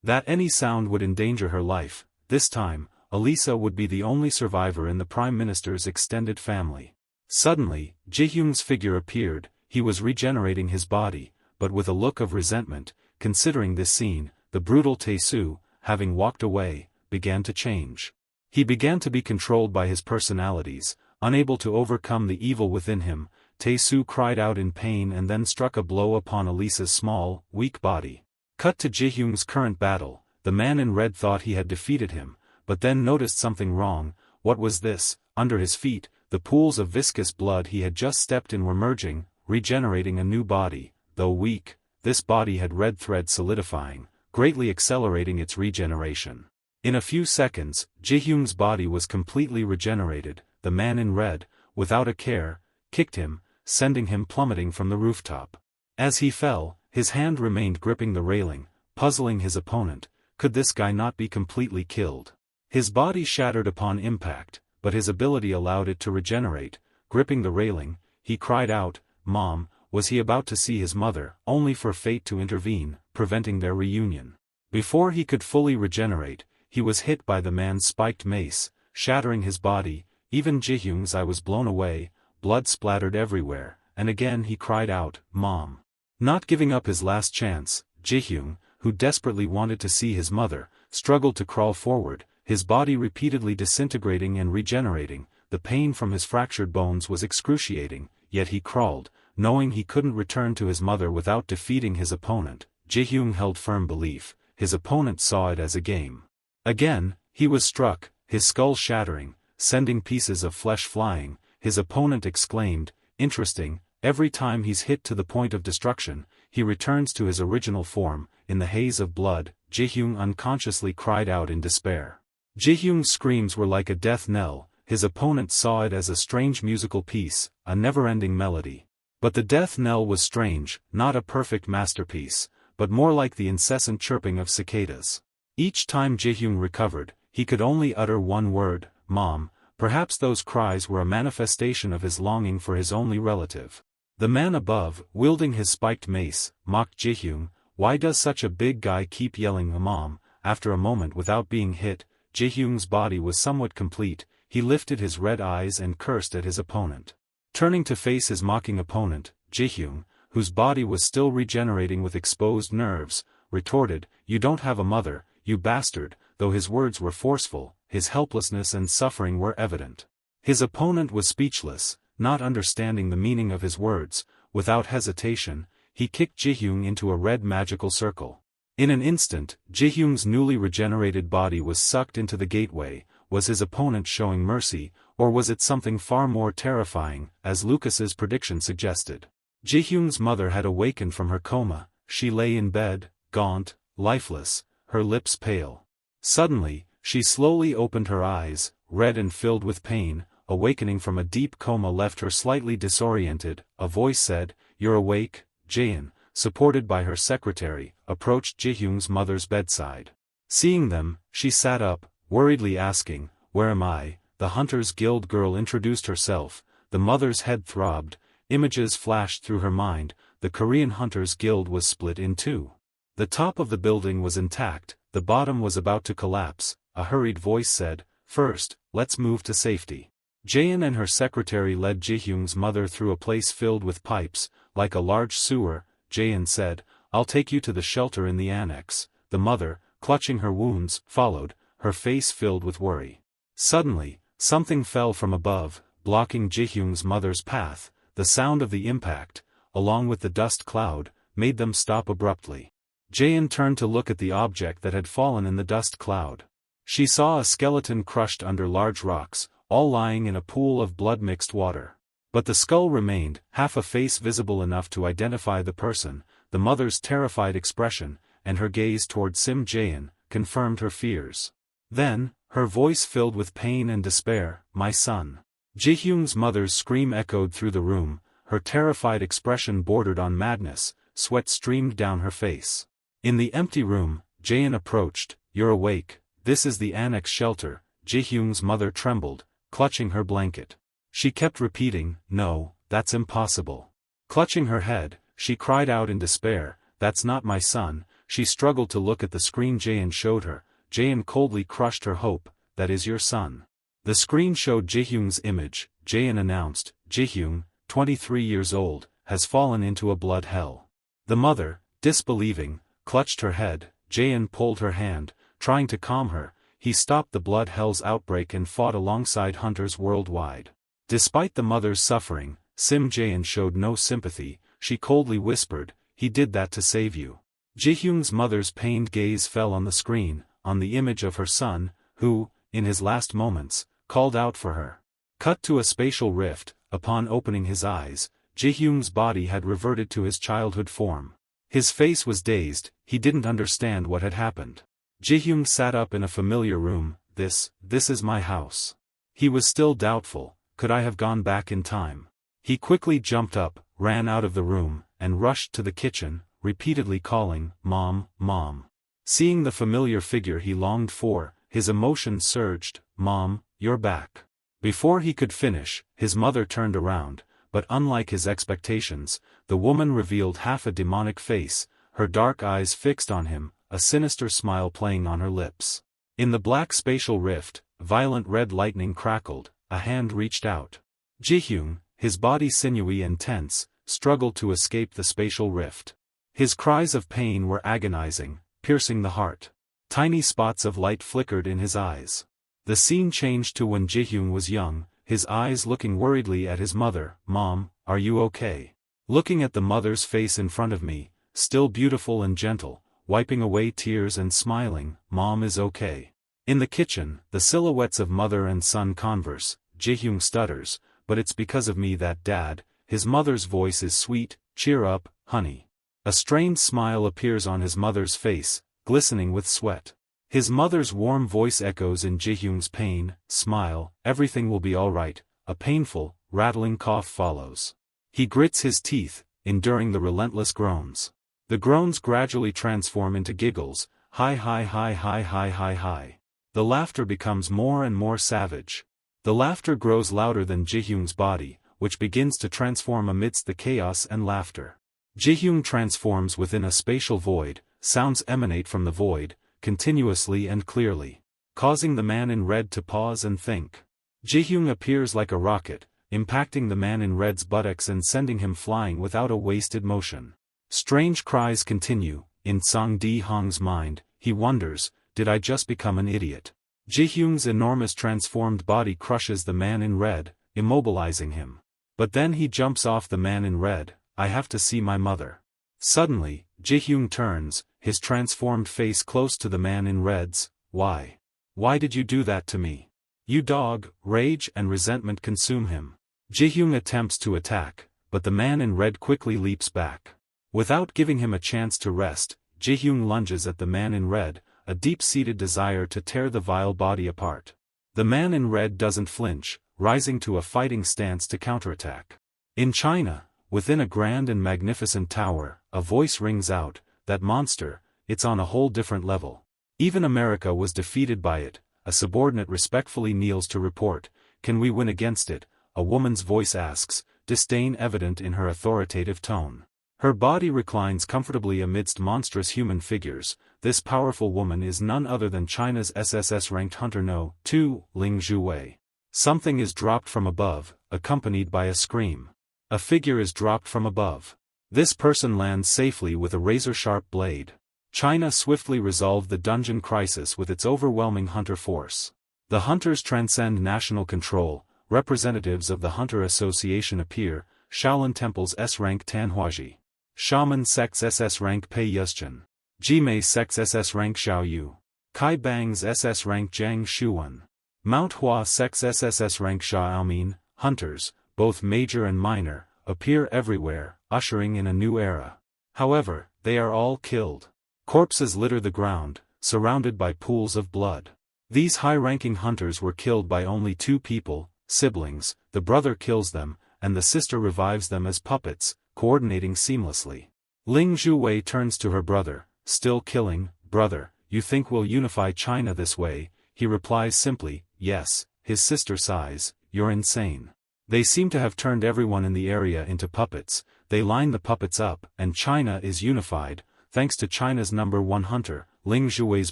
that any sound would endanger her life. This time, Elisa would be the only survivor in the Prime Minister's extended family. Suddenly, Ji-hyun's figure appeared. He was regenerating his body, but with a look of resentment. Considering this scene, the brutal Tae-soo, having walked away, began to change. He began to be controlled by his personalities, unable to overcome the evil within him. Tae-soo cried out in pain and then struck a blow upon Elisa's small, weak body. Cut to Ji-hyun's current battle. The man in red thought he had defeated him, but then noticed something wrong. What was this? Under his feet, the pools of viscous blood he had just stepped in were merging, regenerating a new body. Though weak, this body had red thread solidifying, greatly accelerating its regeneration. In a few seconds, Ji-hyung's body was completely regenerated. The man in red, without a care, kicked him, sending him plummeting from the rooftop. As he fell, his hand remained gripping the railing, puzzling his opponent. Could this guy not be completely killed? His body shattered upon impact, but his ability allowed it to regenerate. Gripping the railing, he cried out, "Mom!" Was he about to see his mother, only for fate to intervene, preventing their reunion? Before he could fully regenerate, he was hit by the man's spiked mace, shattering his body. Even Ji-hyung's eye was blown away, blood splattered everywhere, and again he cried out, "Mom!" Not giving up his last chance, Ji-hyung, who desperately wanted to see his mother, struggled to crawl forward, his body repeatedly disintegrating and regenerating. The pain from his fractured bones was excruciating, yet he crawled, knowing he couldn't return to his mother without defeating his opponent. Ji-hyung held firm belief, his opponent saw it as a game. Again, he was struck, his skull shattering, sending pieces of flesh flying. His opponent exclaimed, "Interesting, every time he's hit to the point of destruction, he returns to his original form." In the haze of blood, Ji-hyung unconsciously cried out in despair. Ji-hyung's screams were like a death knell. His opponent saw it as a strange musical piece, a never-ending melody. But the death knell was strange, not a perfect masterpiece, but more like the incessant chirping of cicadas. Each time Ji-hyung recovered, he could only utter one word, "Mom." Perhaps those cries were a manifestation of his longing for his only relative. The man above, wielding his spiked mace, mocked Ji-hyung. Why does such a big guy keep yelling "Mom"? After a moment without being hit, Ji-hyung's body was somewhat complete. He lifted his red eyes and cursed at his opponent. Turning to face his mocking opponent, Ji-hyung, whose body was still regenerating with exposed nerves, retorted, "You don't have a mother, you bastard." Though his words were forceful, his helplessness and suffering were evident. His opponent was speechless, not understanding the meaning of his words. Without hesitation, he kicked Ji-hyung into a red magical circle. In an instant, Ji-hyung's newly regenerated body was sucked into the gateway. Was his opponent showing mercy, or was it something far more terrifying, as Lucas's prediction suggested? Ji-hyung's mother had awakened from her coma. She lay in bed, gaunt, lifeless, her lips pale. Suddenly, she slowly opened her eyes, red and filled with pain. Awakening from a deep coma left her slightly disoriented. A voice said, "You're awake." Jaein, supported by her secretary, approached Ji-hyung's mother's bedside. Seeing them, she sat up, worriedly asking, "Where am I?" The Hunters Guild girl introduced herself. The mother's head throbbed. Images flashed through her mind. The Korean Hunters Guild was split in two. The top of the building was intact, the bottom was about to collapse. A hurried voice said, "First, let's move to safety." Jaein and her secretary led Ji-hyung's mother through a place filled with pipes, like a large sewer. Jaein said, "I'll take you to the shelter in the annex." The mother, clutching her wounds, followed, her face filled with worry. Suddenly, something fell from above, blocking Ji-hyung's mother's path. The sound of the impact, along with the dust cloud, made them stop abruptly. Jaein turned to look at the object that had fallen in the dust cloud. She saw a skeleton crushed under large rocks, all lying in a pool of blood-mixed water. But the skull remained, half a face visible enough to identify the person. The mother's terrified expression, and her gaze toward Sim Jaein, confirmed her fears. Then, her voice filled with pain and despair, "My son." Ji-hyung's mother's scream echoed through the room, her terrified expression bordered on madness, sweat streamed down her face. In the empty room, Jaein approached. "You're awake. This is the annex shelter." Ji-hyung's mother trembled, clutching her blanket. She kept repeating, "No, that's impossible." Clutching her head, she cried out in despair, "That's not my son." She struggled to look at the screen Jaein showed her. Jaein coldly crushed her hope, "That is your son." The screen showed Ji-hyung's image. Jaein announced, "Ji-hyung, 23 years old, has fallen into a blood hell." The mother, disbelieving, clutched her head. Jaein pulled her hand, trying to calm her. He stopped the blood hell's outbreak and fought alongside hunters worldwide. Despite the mother's suffering, Sim Jaein showed no sympathy. She coldly whispered, "He did that to save you." Ji-hyung's mother's pained gaze fell on the screen, on the image of her son, who, in his last moments, called out for her. Cut to a spatial rift. Upon opening his eyes, Ji-hyung's body had reverted to his childhood form. His face was dazed, he didn't understand what had happened. Ji-hyung sat up in a familiar room. This is my house. He was still doubtful, could I have gone back in time? He quickly jumped up, ran out of the room, and rushed to the kitchen, repeatedly calling, "Mom, Mom." Seeing the familiar figure he longed for, his emotions surged, "Mom, you're back." Before he could finish, his mother turned around, but unlike his expectations, the woman revealed half a demonic face, her dark eyes fixed on him, a sinister smile playing on her lips. In the black spatial rift, violent red lightning crackled, a hand reached out. Ji-hyung, his body sinewy and tense, struggled to escape the spatial rift. His cries of pain were agonizing, piercing the heart. Tiny spots of light flickered in his eyes. The scene changed to when Ji-hyung was young, his eyes looking worriedly at his mother. "Mom, are you okay?" Looking at the mother's face in front of me, still beautiful and gentle, wiping away tears and smiling, "Mom is okay." In the kitchen, the silhouettes of mother and son converse. Ji-hyung stutters, "But it's because of me that Dad." His mother's voice is sweet, "Cheer up, honey." A strained smile appears on his mother's face, glistening with sweat. His mother's warm voice echoes in Ji-hyung's pain, "Smile, everything will be all right." A painful, rattling cough follows. He grits his teeth, enduring the relentless groans. The groans gradually transform into giggles, hi hi hi hi hi hi hi. The laughter becomes more and more savage. The laughter grows louder than Ji-hyung's body, which begins to transform amidst the chaos and laughter. Ji-hyung transforms within a spatial void, sounds emanate from the void, continuously and clearly, causing the man in red to pause and think. Ji-hyung appears like a rocket, impacting the man in red's buttocks and sending him flying without a wasted motion. Strange cries continue. In Song Di-hong's mind, he wonders, did I just become an idiot? Ji-hyung's enormous transformed body crushes the man in red, immobilizing him. But then he jumps off the man in red. "I have to see my mother." Suddenly, Ji-hyung turns, his transformed face close to the man in red's. "Why? Why did you do that to me? You dog!" Rage and resentment consume him. Ji-hyung attempts to attack, but the man in red quickly leaps back. Without giving him a chance to rest, Ji-hyung lunges at the man in red, a deep-seated desire to tear the vile body apart. The man in red doesn't flinch, rising to a fighting stance to counterattack. In China, within a grand and magnificent tower, a voice rings out, "That monster, it's on a whole different level." Even America was defeated by it. A subordinate respectfully kneels to report, "Can we win against it?" A woman's voice asks, disdain evident in her authoritative tone. Her body reclines comfortably amidst monstrous human figures. This powerful woman is none other than China's SSS-ranked hunter No. 2, Ling Zhuwei. Something is dropped from above, accompanied by a scream. A figure is dropped from above. This person lands safely with a razor-sharp blade. China swiftly resolved the dungeon crisis with its overwhelming hunter force. The hunters transcend national control. Representatives of the Hunter Association appear. Shaolin Temple's S-rank Tanhuaji. Shaman sect's SS-rank Pei Yusjin. Jimei sect's SS-rank Xiaoyu. Kai Bang's SS-rank Zhang Shuan. Manhwa sect's SSS-rank Xiaomin. Hunters, both major and minor, appear everywhere, ushering in a new era. However, they are all killed. Corpses litter the ground, surrounded by pools of blood. These high-ranking hunters were killed by only two people, siblings. The brother kills them, and the sister revives them as puppets, coordinating seamlessly. Ling Zhuwei turns to her brother, "Still killing, brother, you think we'll unify China this way?" He replies simply, "Yes." His sister sighs, "You're insane." They seem to have turned everyone in the area into puppets. They line the puppets up, and China is unified, thanks to China's #1 hunter, Ling Zhuwei's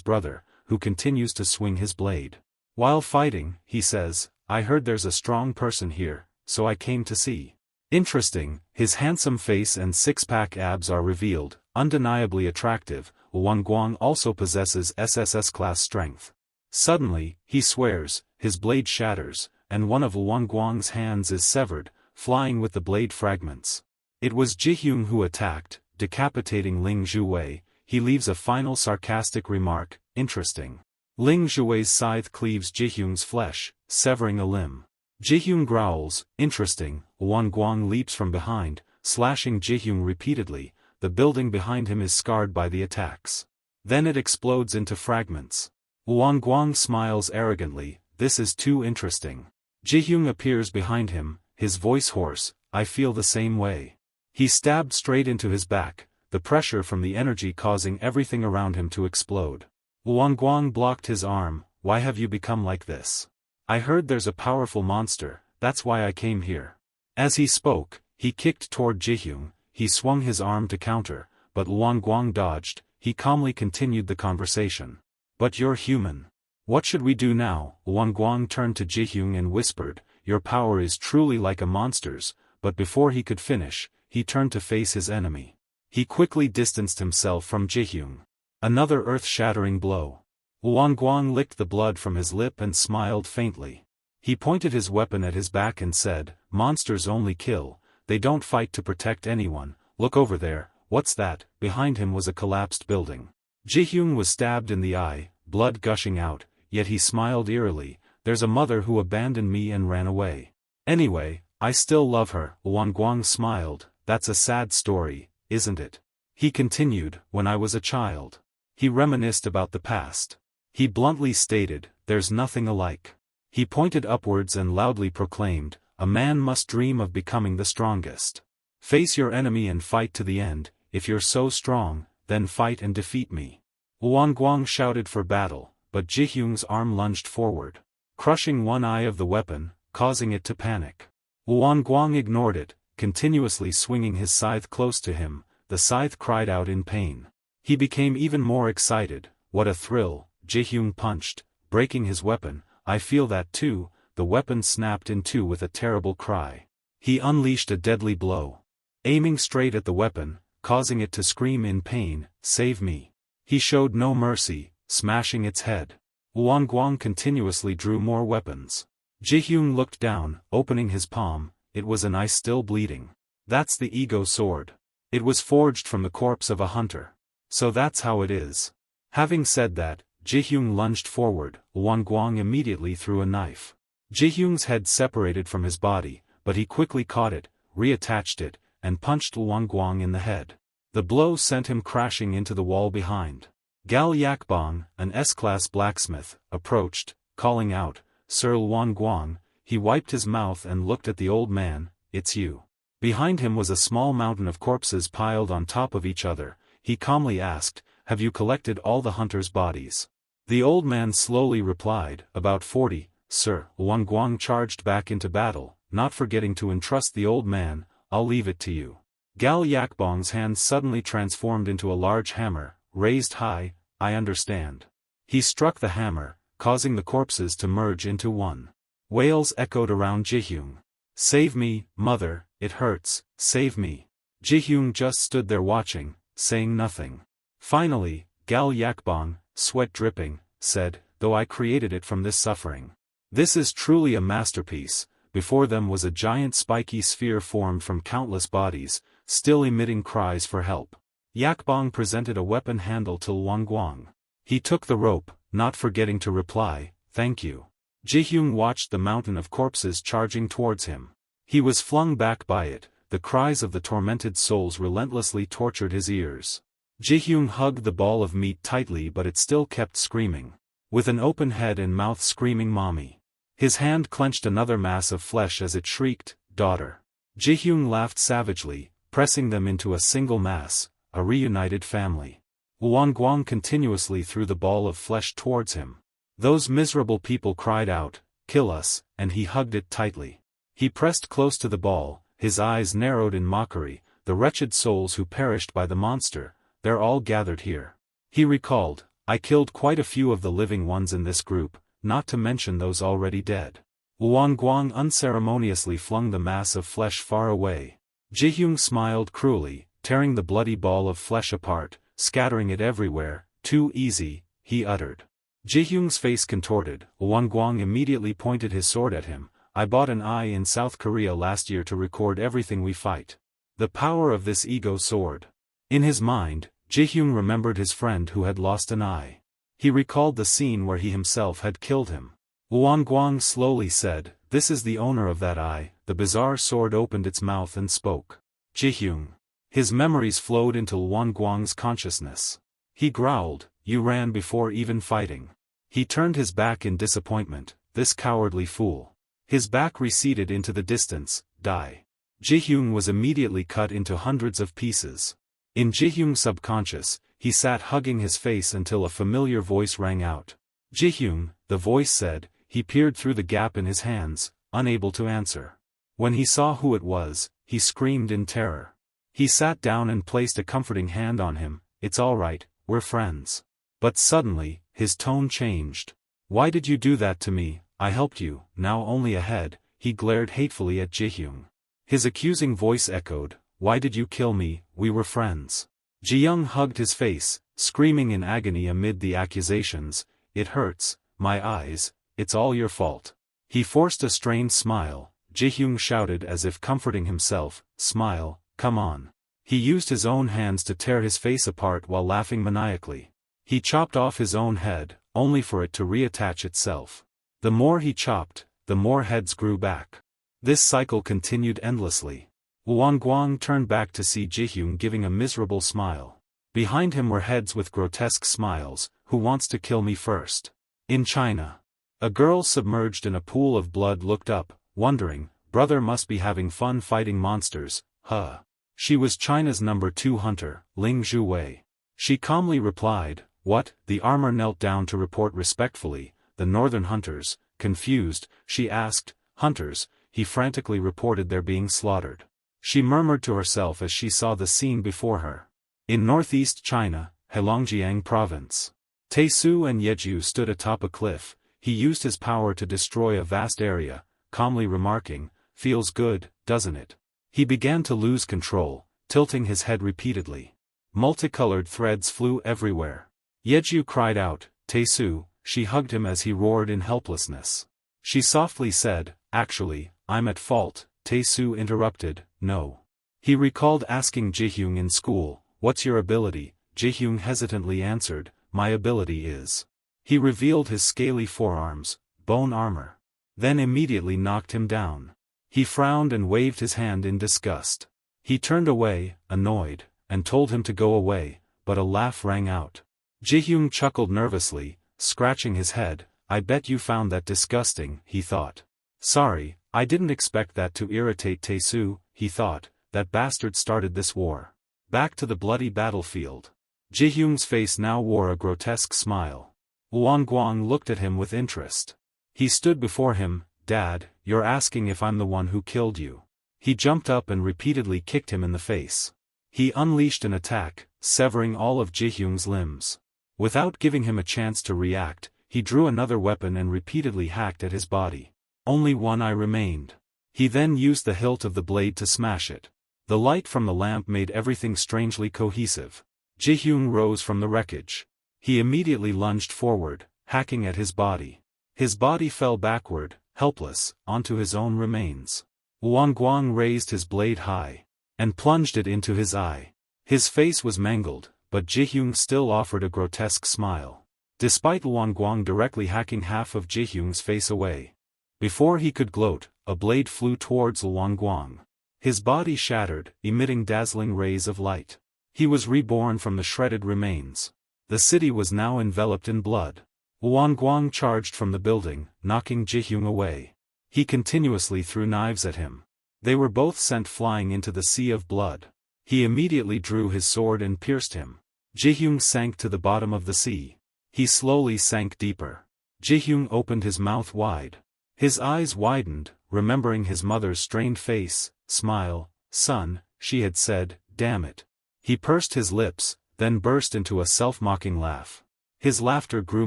brother, who continues to swing his blade. While fighting, he says, "I heard there's a strong person here, so I came to see." Interesting, his handsome face and six-pack abs are revealed, undeniably attractive. Wang Guang also possesses SSS-class strength. Suddenly, he swears, his blade shatters, and one of Wang Guang's hands is severed, flying with the blade fragments. It was Ji-hyung who attacked, decapitating Ling Zhuwei. He leaves a final sarcastic remark, "Interesting. Ling Zhuwei's scythe cleaves Jihyung's flesh, severing a limb. Jihyung growls, interesting. Wang Guang leaps from behind, slashing Jihyung repeatedly. The building behind him is scarred by the attacks. Then it explodes into fragments. Wang Guang smiles arrogantly, this is too interesting. Jihyung appears behind him, his voice hoarse, I feel the same way. He stabbed straight into his back, the pressure from the energy causing everything around him to explode. Wang Guang blocked his arm, why have you become like this? I heard there's a powerful monster, that's why I came here. As he spoke, he kicked toward Jihyung, he swung his arm to counter, but Wang Guang dodged, he calmly continued the conversation. But you're human. What should we do now? Wang Guang turned to Jihyung and whispered, your power is truly like a monster's, but before he could finish, he turned to face his enemy. He quickly distanced himself from Jihyung. Another earth-shattering blow. Wang Guang licked the blood from his lip and smiled faintly. He pointed his weapon at his back and said, monsters only kill, they don't fight to protect anyone, look over there, what's that? Behind him was a collapsed building. Jihyung was stabbed in the eye, blood gushing out, yet he smiled eerily, there's a mother who abandoned me and ran away. Anyway, I still love her. Wang Guang smiled, that's a sad story, isn't it? He continued, when I was a child. He reminisced about the past. He bluntly stated, there's nothing alike. He pointed upwards and loudly proclaimed, a man must dream of becoming the strongest. Face your enemy and fight to the end, if you're so strong, then fight and defeat me. Wang Guang shouted for battle, but Jihyung's arm lunged forward, crushing one eye of the weapon, causing it to panic. Wang Guang ignored it, continuously swinging his scythe close to him, the scythe cried out in pain. He became even more excited, what a thrill, Jihyung punched, breaking his weapon, I feel that too, the weapon snapped in two with a terrible cry. He unleashed a deadly blow. Aiming straight at the weapon, causing it to scream in pain, save me. He showed no mercy, smashing its head. Wang Guang continuously drew more weapons. Jihyung looked down, opening his palm, it was an eye still bleeding. That's the ego sword. It was forged from the corpse of a hunter. So that's how it is. Having said that, Jihyung lunged forward, Wang Guang immediately threw a knife. Jihyung's head separated from his body, but he quickly caught it, reattached it, and punched Wang Guang in the head. The blow sent him crashing into the wall behind. Gal Yakbong, an S-class blacksmith, approached, calling out, Sir Wang Guang. He wiped his mouth and looked at the old man, it's you. Behind him was a small mountain of corpses piled on top of each other. He calmly asked, have you collected all the hunters' bodies? The old man slowly replied, about 40, sir. Wang Guang charged back into battle, not forgetting to entrust the old man, I'll leave it to you. Gal Yakbong's hand suddenly transformed into a large hammer, raised high, I understand. He struck the hammer, causing the corpses to merge into one. Wails echoed around Jihyung. Save me, mother, it hurts, save me. Jihyung just stood there watching, saying nothing. Finally, Gal Yakbong, sweat dripping, said, though I created it from this suffering. This is truly a masterpiece. Before them was a giant spiky sphere formed from countless bodies, still emitting cries for help. Yakbong presented a weapon handle to Wang Guang. He took the rope, not forgetting to reply, thank you. Jihyung watched the mountain of corpses charging towards him. He was flung back by it, the cries of the tormented souls relentlessly tortured his ears. Jihyung hugged the ball of meat tightly but it still kept screaming. With an open head and mouth screaming mommy. His hand clenched another mass of flesh as it shrieked, daughter. Jihyung laughed savagely, pressing them into a single mass, a reunited family. Wang Guang continuously threw the ball of flesh towards him. Those miserable people cried out, kill us, and he hugged it tightly. He pressed close to the ball, his eyes narrowed in mockery, the wretched souls who perished by the monster, they're all gathered here. He recalled, I killed quite a few of the living ones in this group, not to mention those already dead. Wang Guang unceremoniously flung the mass of flesh far away. Jihyung smiled cruelly, tearing the bloody ball of flesh apart, scattering it everywhere, too easy, he uttered. Jihyung's face contorted, Wang Guang immediately pointed his sword at him, I bought an eye in South Korea last year to record everything we fight. The power of this ego sword. In his mind, Jihyung remembered his friend who had lost an eye. He recalled the scene where he himself had killed him. Guang slowly said, "This is the owner of that eye." The bizarre sword opened its mouth and spoke. Jihyung. His memories flowed into Guang's consciousness. He growled, "You ran before even fighting." He turned his back in disappointment, this cowardly fool. His back receded into the distance, die. Jihyung was immediately cut into hundreds of pieces. In Jihyung's subconscious, he sat hugging his face until a familiar voice rang out. "Jihyung," the voice said. He peered through the gap in his hands, unable to answer. When he saw who it was, he screamed in terror. He sat down and placed a comforting hand on him. "It's all right, we're friends." But suddenly, his tone changed. "Why did you do that to me? I helped you." Now only ahead, he glared hatefully at Jihyung. His accusing voice echoed, "Why did you kill me? We were friends." Jihyung hugged his face, screaming in agony amid the accusations, "It hurts, my eyes, it's all your fault." He forced a strained smile. Jihyung shouted as if comforting himself, "Smile, come on." He used his own hands to tear his face apart while laughing maniacally. He chopped off his own head, only for it to reattach itself. The more he chopped, the more heads grew back. This cycle continued endlessly. Guang turned back to see Jihyung giving a miserable smile. Behind him were heads with grotesque smiles. "Who wants to kill me first?" In China. A girl submerged in a pool of blood looked up, wondering, "Brother must be having fun fighting monsters, huh?" She was China's #2 hunter, Ling Zhuwei. She calmly replied, "What?" The armor knelt down to report respectfully. "The northern hunters." Confused, she asked, "Hunters?" He frantically reported their being slaughtered. She murmured to herself as she saw the scene before her. In northeast China, Heilongjiang province. Taesu and Yeju stood atop a cliff. He used his power to destroy a vast area, calmly remarking, "Feels good, doesn't it?" He began to lose control, tilting his head repeatedly. Multicolored threads flew everywhere. Yeju cried out, "Taesu." She hugged him as he roared in helplessness. She softly said, "Actually, I'm at fault." Taesu interrupted, "No." He recalled asking Jihyung in school, "What's your ability?" Jihyung hesitantly answered, "My ability is." He revealed his scaly forearms, bone armor. Then immediately knocked him down. He frowned and waved his hand in disgust. He turned away, annoyed, and told him to go away, but a laugh rang out. Jihyung chuckled nervously, scratching his head. "I bet you found that disgusting," he thought. "Sorry, I didn't expect that to irritate Taesu," he thought. "That bastard started this war." Back to the bloody battlefield. Jihyung's face now wore a grotesque smile. Guang looked at him with interest. He stood before him. "Dad, you're asking if I'm the one who killed you." He jumped up and repeatedly kicked him in the face. He unleashed an attack, severing all of Jihyung's limbs. Without giving him a chance to react, he drew another weapon and repeatedly hacked at his body. Only one eye remained. He then used the hilt of the blade to smash it. The light from the lamp made everything strangely cohesive. Jihyung rose from the wreckage. He immediately lunged forward, hacking at his body. His body fell backward, helpless, onto his own remains. Guang raised his blade high, and plunged it into his eye. His face was mangled, but Jihyung still offered a grotesque smile. Despite Guang directly hacking half of Jihyung's face away. Before he could gloat, a blade flew towards Guang. His body shattered, emitting dazzling rays of light. He was reborn from the shredded remains. The city was now enveloped in blood. Guang charged from the building, knocking Jihyung away. He continuously threw knives at him. They were both sent flying into the sea of blood. He immediately drew his sword and pierced him. Jihyung sank to the bottom of the sea. He slowly sank deeper. Jihyung opened his mouth wide. His eyes widened, remembering his mother's strained face. "Smile, son," she had said, "damn it." He pursed his lips, then burst into a self-mocking laugh. His laughter grew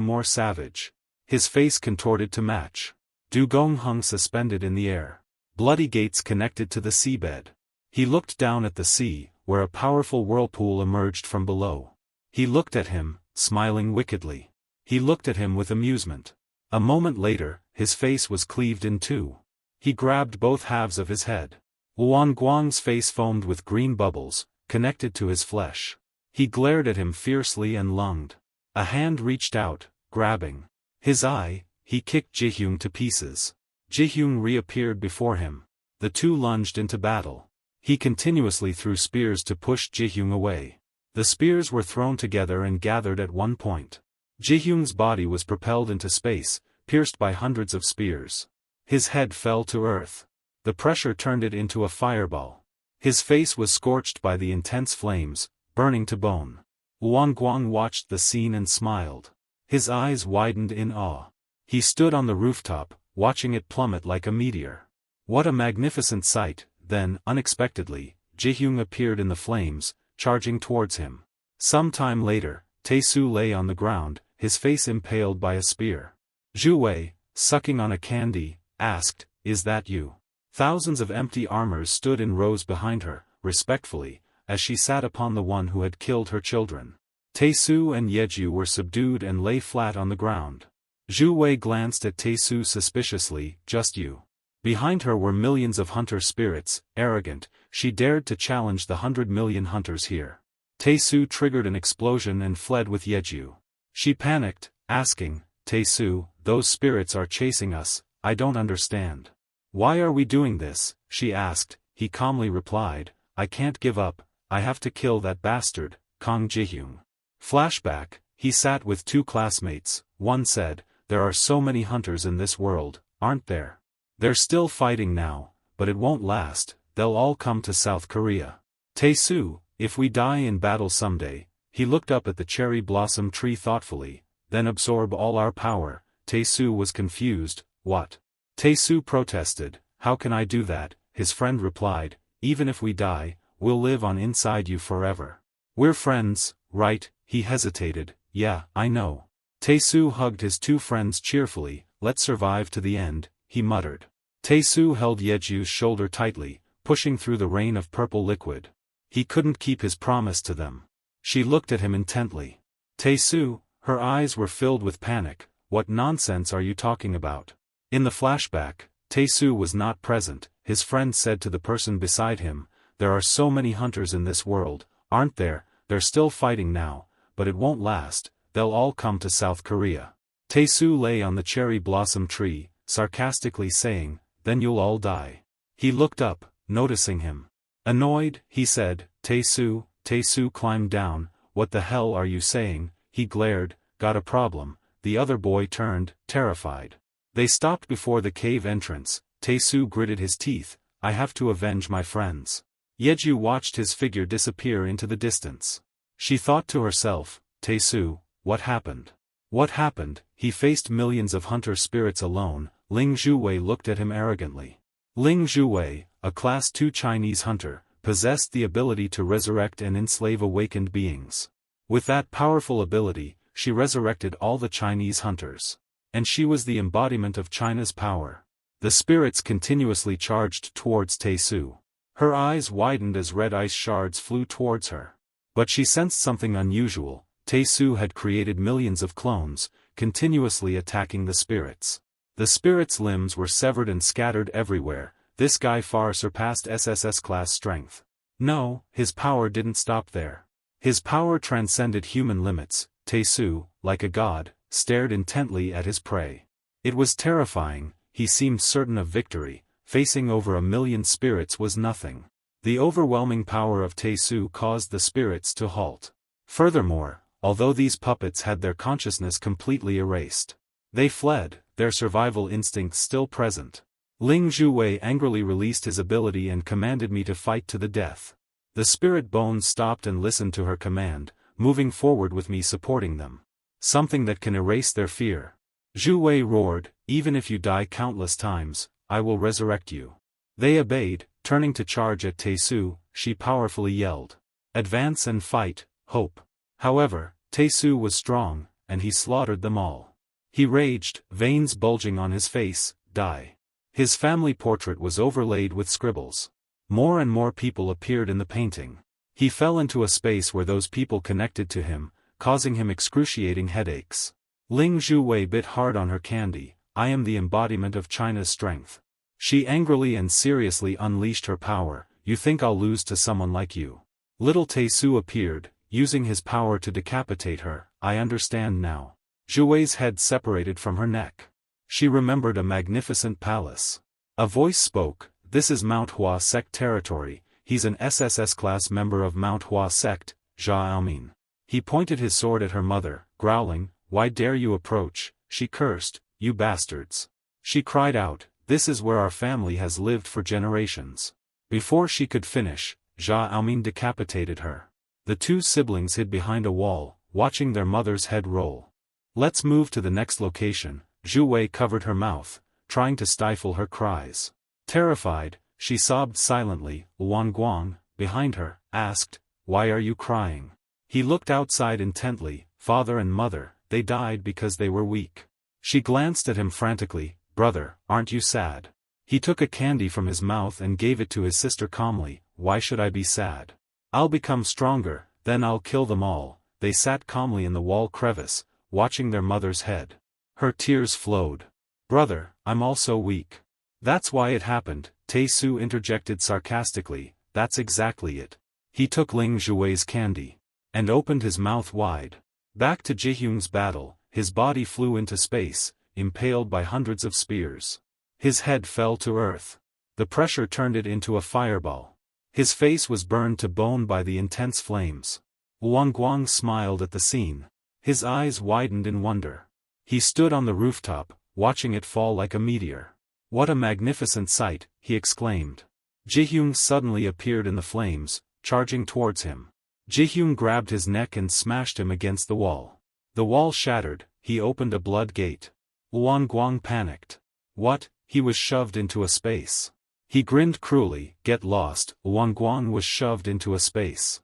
more savage. His face contorted to match. Dugong hung suspended in the air. Bloody gates connected to the seabed. He looked down at the sea, where a powerful whirlpool emerged from below. He looked at him, smiling wickedly. He looked at him with amusement. A moment later, his face was cleaved in two. He grabbed both halves of his head. Guang's face foamed with green bubbles, connected to his flesh. He glared at him fiercely and lunged. A hand reached out, grabbing his eye. He kicked Jihyung to pieces. Jihyung reappeared before him. The two lunged into battle. He continuously threw spears to push Jihyung away. The spears were thrown together and gathered at one point. Jihyung's body was propelled into space, pierced by hundreds of spears. His head fell to earth. The pressure turned it into a fireball. His face was scorched by the intense flames, burning to bone. Guang watched the scene and smiled. His eyes widened in awe. He stood on the rooftop, watching it plummet like a meteor. What a magnificent sight! Then, unexpectedly, Jihyung appeared in the flames, charging towards him. Some time later, Tae-soo lay on the ground, his face impaled by a spear. Zhu Wei, sucking on a candy, asked, "Is that you?" Thousands of empty armors stood in rows behind her, respectfully, as she sat upon the one who had killed her children. Tae-soo and Yeju were subdued and lay flat on the ground. Zhu Wei glanced at Tae-soo suspiciously. "Just you?" Behind her were millions of hunter spirits. Arrogant, she dared to challenge the 100 million hunters here. Tae-soo triggered an explosion and fled with Yeju. She panicked, asking, "Tae-soo, those spirits are chasing us, I don't understand. Why are we doing this?" she asked. He calmly replied, "I can't give up, I have to kill that bastard, Kang Jihyung." Flashback, he sat with two classmates. One said, "There are so many hunters in this world, aren't there? They're still fighting now, but it won't last, they'll all come to South Korea. Tae-soo, if we die in battle someday," he looked up at the cherry blossom tree thoughtfully, "then absorb all our power." Tae-soo was confused. "What?" Tae-soo protested, "How can I do that?" His friend replied, "Even if we die, we'll live on inside you forever. We're friends, right?" He hesitated. "Yeah, I know." Tae-soo hugged his two friends cheerfully. "Let's survive to the end," he muttered. Tae-soo held Yeju's shoulder tightly, pushing through the rain of purple liquid. He couldn't keep his promise to them. She looked at him intently. "Tae-soo," her eyes were filled with panic, "what nonsense are you talking about?" In the flashback, Tae-soo was not present. His friend said to the person beside him, "There are so many hunters in this world, aren't there? They're still fighting now, but it won't last, they'll all come to South Korea." Tae-soo lay on the cherry blossom tree, sarcastically saying, "Then you'll all die." He looked up, noticing him. Annoyed, he said, "Tae-soo." Tae-soo climbed down. "What the hell are you saying?" He glared. "Got a problem?" The other boy turned, terrified. They stopped before the cave entrance. Tae-soo gritted his teeth, "I have to avenge my friends." Yeju watched his figure disappear into the distance. She thought to herself, "Tae-soo, what happened? What happened?" He faced millions of hunter spirits alone. Ling Zhuwei looked at him arrogantly. Ling Zhuwei, a Class 2 Chinese hunter, possessed the ability to resurrect and enslave awakened beings. With that powerful ability, she resurrected all the Chinese hunters. And she was the embodiment of China's power. The spirits continuously charged towards Tae-soo. Her eyes widened as red ice shards flew towards her. But she sensed something unusual. Tae-soo had created millions of clones, continuously attacking the spirits. The spirits' limbs were severed and scattered everywhere. This guy far surpassed SSS class strength. No, his power didn't stop there. His power transcended human limits. Tae-soo, like a god, stared intently at his prey. It was terrifying. He seemed certain of victory. Facing over 1,000,000 spirits was nothing. The overwhelming power of Tae-soo caused the spirits to halt. Furthermore, although these puppets had their consciousness completely erased, they fled, their survival instincts still present. Ling Zhuwei angrily released his ability and commanded me to fight to the death. The spirit bones stopped and listened to her command, moving forward with me supporting them. Something that can erase their fear. Zhuwei roared, "Even if you die countless times, I will resurrect you." They obeyed, turning to charge at Tae-soo. She powerfully yelled, "Advance and fight, hope." However, Tae-soo was strong, and he slaughtered them all. He raged, veins bulging on his face, "Die." His family portrait was overlaid with scribbles. More and more people appeared in the painting. He fell into a space where those people connected to him, causing him excruciating headaches. Ling Zhuwei bit hard on her candy. "I am the embodiment of China's strength." She angrily and seriously unleashed her power. "You think I'll lose to someone like you?" Little Tae-soo appeared, using his power to decapitate her. I understand now. Zhu Wei's head separated from her neck. She remembered a magnificent palace. A voice spoke, "This is Manhwa sect territory, he's an SSS class member of Manhwa sect, Jia Aomin." He pointed his sword at her mother, growling, "Why dare you approach?" She cursed, "You bastards." She cried out, "This is where our family has lived for generations." Before she could finish, Jia Aomin decapitated her. The two siblings hid behind a wall, watching their mother's head roll. "Let's move to the next location." Zhu Wei covered her mouth, trying to stifle her cries. Terrified, she sobbed silently. Wang Guang, behind her, asked, "Why are you crying?" He looked outside intently. "Father and mother, they died because they were weak." She glanced at him frantically. "Brother, aren't you sad?" He took a candy from his mouth and gave it to his sister calmly. "Why should I be sad? I'll become stronger, then I'll kill them all." They sat calmly in the wall crevice, watching their mother's head. Her tears flowed. "Brother, I'm also weak." "That's why it happened," Tae-Su interjected sarcastically. "That's exactly it." He took Ling Zhuwei's candy. And opened his mouth wide. Back to Jihyung's battle, his body flew into space, impaled by hundreds of spears. His head fell to earth. The pressure turned it into a fireball. His face was burned to bone by the intense flames. Wang Guang smiled at the scene. His eyes widened in wonder. He stood on the rooftop, watching it fall like a meteor. "What a magnificent sight," he exclaimed. Jihyung suddenly appeared in the flames, charging towards him. Jihyung grabbed his neck and smashed him against the wall. The wall shattered, he opened a blood gate. Wang Guang panicked. What? He was shoved into a space. He grinned cruelly. "Get lost." Wang Guang was shoved into a space.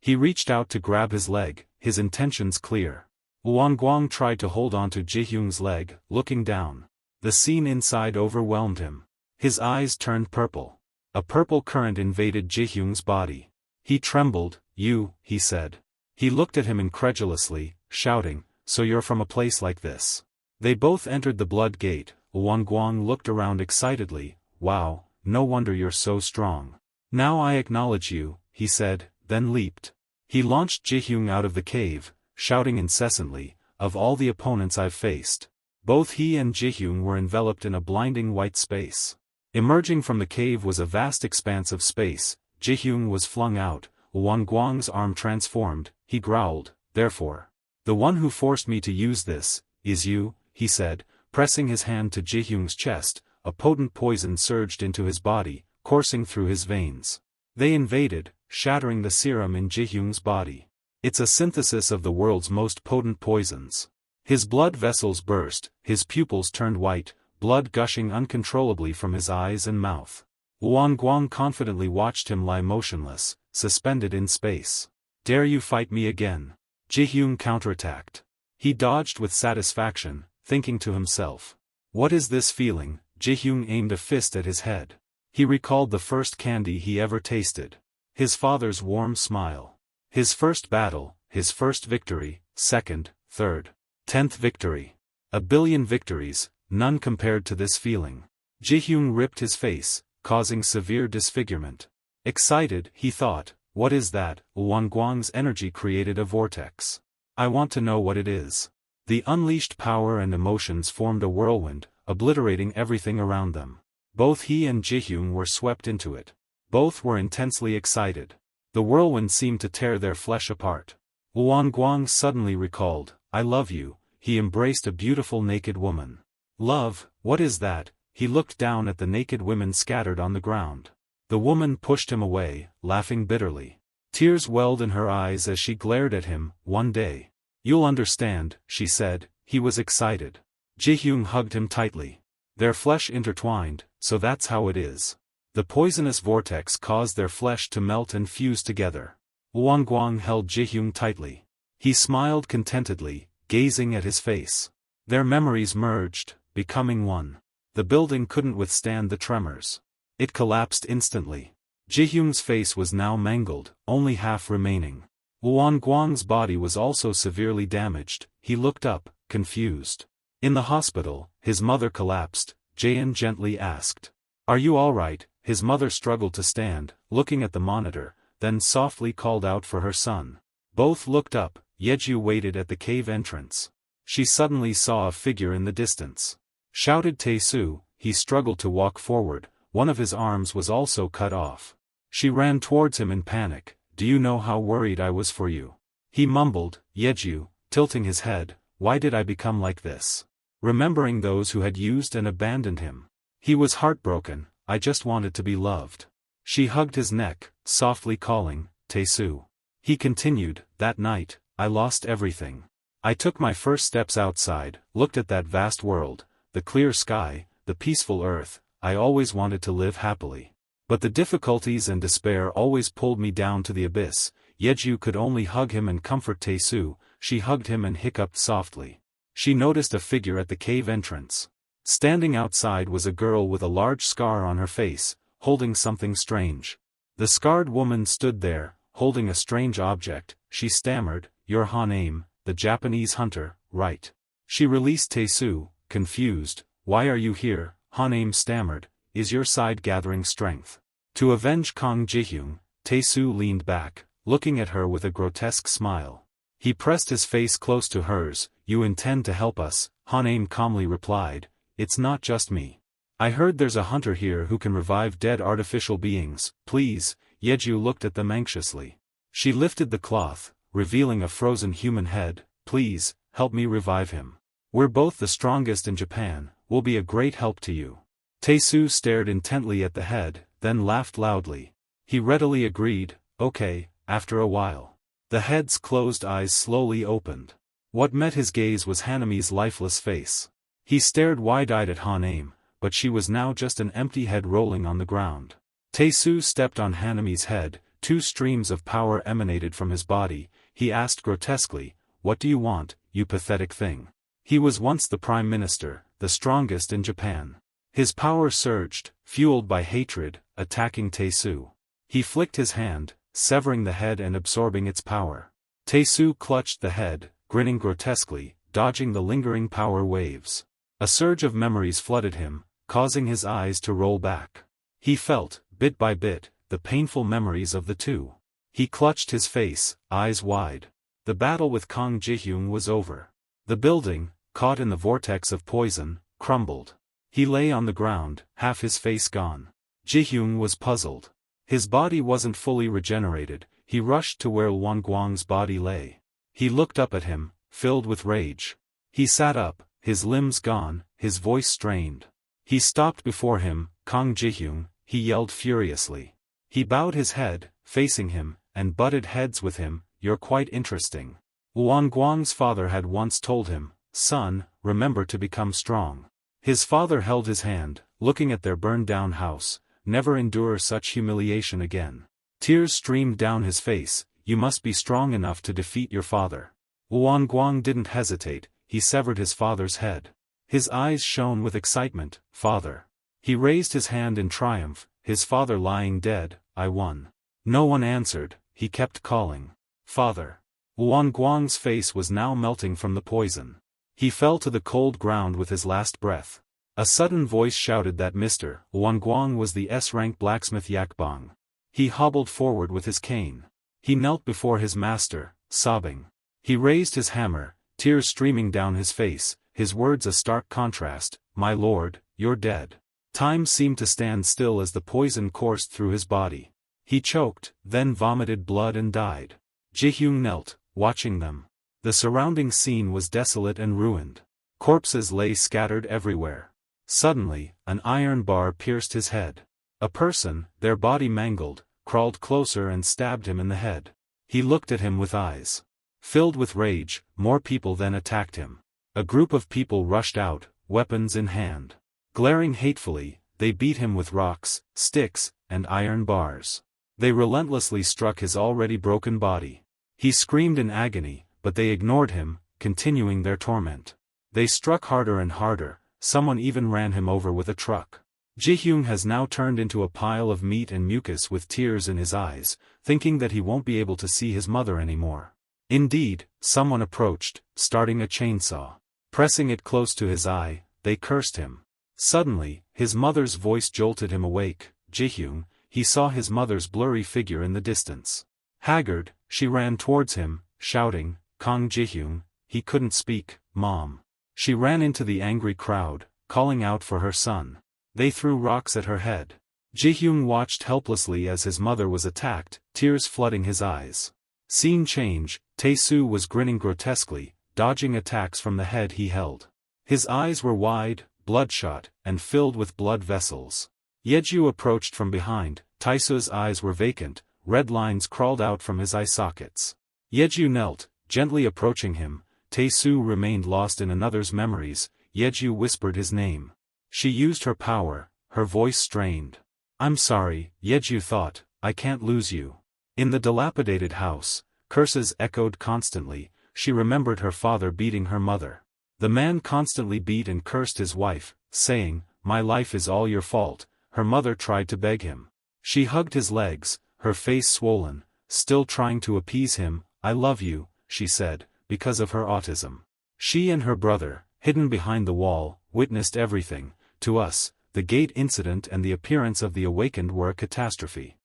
He reached out to grab his leg, his intentions clear. Wang Guang tried to hold onto Jihyung's leg, looking down. The scene inside overwhelmed him. His eyes turned purple. A purple current invaded Jihyung's body. He trembled. "You," he said. He looked at him incredulously, shouting, "So you're from a place like this?" They both entered the blood gate. Wang Guang looked around excitedly. "Wow, no wonder you're so strong. Now I acknowledge you," he said, then leaped. He launched Jihyung out of the cave, shouting incessantly, "Of all the opponents I've faced." Both he and Jihyung were enveloped in a blinding white space. Emerging from the cave was a vast expanse of space. Jihyung was flung out. Wang Guang's arm transformed. He growled, "Therefore, the one who forced me to use this, is you," he said, pressing his hand to Jihyung's chest. A potent poison surged into his body, coursing through his veins. They invaded, shattering the serum in Jihyung's body. It's a synthesis of the world's most potent poisons. His blood vessels burst, his pupils turned white, blood gushing uncontrollably from his eyes and mouth. Wang Guang confidently watched him lie motionless, suspended in space. "Dare you fight me again?" Jihyung counterattacked. He dodged with satisfaction, thinking to himself. What is this feeling? Jihyung aimed a fist at his head. He recalled the first candy he ever tasted. His father's warm smile. His first battle, his first victory, second, third, 10th victory. 1,000,000,000 victories, none compared to this feeling. Jihyung ripped his face, causing severe disfigurement. Excited, he thought, what is that? Wang Guang's energy created a vortex. I want to know what it is. The unleashed power and emotions formed a whirlwind, obliterating everything around them. Both he and Jihyung were swept into it. Both were intensely excited. The whirlwind seemed to tear their flesh apart. Wang Guang suddenly recalled, I love you. He embraced a beautiful naked woman. Love, what is that? He looked down at the naked women scattered on the ground. The woman pushed him away, laughing bitterly. Tears welled in her eyes as she glared at him. One day. You'll understand, she said. He was excited. Jihyung hugged him tightly. Their flesh intertwined, so that's how it is. The poisonous vortex caused their flesh to melt and fuse together. Wang Guang held Jihyung tightly. He smiled contentedly, gazing at his face. Their memories merged, becoming one. The building couldn't withstand the tremors. It collapsed instantly. Jihyung's face was now mangled, only half remaining. Wang Guang's body was also severely damaged. He looked up, confused. In the hospital, his mother collapsed. Jaein gently asked, Are you all right? His mother struggled to stand, looking at the monitor, then softly called out for her son. Both looked up. Yeju waited at the cave entrance. She suddenly saw a figure in the distance. Shouted Tae-soo. He struggled to walk forward, one of his arms was also cut off. She ran towards him in panic. Do you know how worried I was for you? He mumbled. Yeju, tilting his head, why did I become like this? Remembering those who had used and abandoned him. He was heartbroken. I just wanted to be loved. She hugged his neck, softly calling, Tae-soo. He continued, that night, I lost everything. I took my first steps outside, looked at that vast world, the clear sky, the peaceful earth. I always wanted to live happily. But the difficulties and despair always pulled me down to the abyss. Yeju could only hug him and comfort Tae-soo. She hugged him and hiccuped softly. She noticed a figure at the cave entrance. Standing outside was a girl with a large scar on her face, holding something strange. The scarred woman stood there, holding a strange object. She stammered, "You're Han-aim, the Japanese hunter, right?" She released Tae-soo, confused. "Why are you here?" Han-aim stammered. "Is your side gathering strength?" To avenge Kang Ji-hyun, Tae-soo leaned back, looking at her with a grotesque smile. He pressed his face close to hers. "You intend to help us," Han-aim calmly replied. "It's not just me. I heard there's a hunter here who can revive dead artificial beings. Please." Yeju looked at them anxiously. She lifted the cloth, revealing a frozen human head. "Please, help me revive him. We're both the strongest in Japan, we'll be a great help to you." Tae-soo stared intently at the head, then laughed loudly. He readily agreed, "Okay." After a while, the head's closed eyes slowly opened. What met his gaze was Hanami's lifeless face. He stared wide-eyed at Han-aim, but she was now just an empty head rolling on the ground. Tae-soo stepped on Hanami's head, 2 streams of power emanated from his body. He asked grotesquely, "What do you want, you pathetic thing?" He was once the prime minister, the strongest in Japan. His power surged, fueled by hatred, attacking Tae-soo. He flicked his hand, severing the head and absorbing its power. Tae-soo clutched the head, grinning grotesquely, dodging the lingering power waves. A surge of memories flooded him, causing his eyes to roll back. He felt, bit by bit, the painful memories of the two. He clutched his face, eyes wide. The battle with Kang Ji-hyun was over. The building, caught in the vortex of poison, crumbled. He lay on the ground, half his face gone. Ji-hyun was puzzled. His body wasn't fully regenerated. He rushed to where Won-gwang's body lay. He looked up at him, filled with rage. He sat up, his limbs gone, his voice strained. He stopped before him. "Kang Ji-hyun," he yelled furiously. He bowed his head, facing him, and butted heads with him. "You're quite interesting." Won-gwang's father had once told him, "Son, remember to become strong." His father held his hand, looking at their burned-down house. "Never endure such humiliation again." Tears streamed down his face. "You must be strong enough to defeat your father." Won-gwang didn't hesitate. He severed his father's head. His eyes shone with excitement. "Father." He raised his hand in triumph, his father lying dead. "I won." No one answered. He kept calling, "Father." Won-gwang's face was now melting from the poison. He fell to the cold ground with his last breath. A sudden voice shouted that Mr. Won-gwang was the S-rank blacksmith Yakbong. He hobbled forward with his cane. He knelt before his master, sobbing. He raised his hammer, tears streaming down his face, his words a stark contrast. "My lord, you're dead." Time seemed to stand still as the poison coursed through his body. He choked, then vomited blood and died. Ji-hyun knelt, watching them. The surrounding scene was desolate and ruined. Corpses lay scattered everywhere. Suddenly, an iron bar pierced his head. A person, their body mangled, crawled closer and stabbed him in the head. He looked at him with eyes filled with rage. More people then attacked him. A group of people rushed out, weapons in hand. Glaring hatefully, they beat him with rocks, sticks, and iron bars. They relentlessly struck his already broken body. He screamed in agony, but they ignored him, continuing their torment. They struck harder and harder. Someone even ran him over with a truck. Ji-hyun has now turned into a pile of meat and mucus with tears in his eyes, thinking that he won't be able to see his mother anymore. Indeed, someone approached, starting a chainsaw. Pressing it close to his eye, they cursed him. Suddenly, his mother's voice jolted him awake. Ji-hyun, he saw his mother's blurry figure in the distance. Haggard, she ran towards him, shouting, Kang Jihyung, he couldn't speak, Mom. She ran into the angry crowd, calling out for her son. They threw rocks at her head. Jihyung watched helplessly as his mother was attacked, tears flooding his eyes. Scene change, Tae-soo was grinning grotesquely, dodging attacks from the head he held. His eyes were wide, bloodshot, and filled with blood vessels. Yeju approached from behind. Tae-soo's eyes were vacant, red lines crawled out from his eye sockets. Yeju knelt, gently approaching him. Tae-soo remained lost in another's memories. Yeju whispered his name. She used her power, her voice strained. I'm sorry, Yeju thought, I can't lose you. In the dilapidated house, curses echoed constantly. She remembered her father beating her mother. The man constantly beat and cursed his wife, saying, "My life is all your fault." Her mother tried to beg him. She hugged his legs, her face swollen, still trying to appease him. "I love you," she said, because of her autism. She and her brother, hidden behind the wall, witnessed everything. To us, the gate incident and the appearance of the awakened were a catastrophe.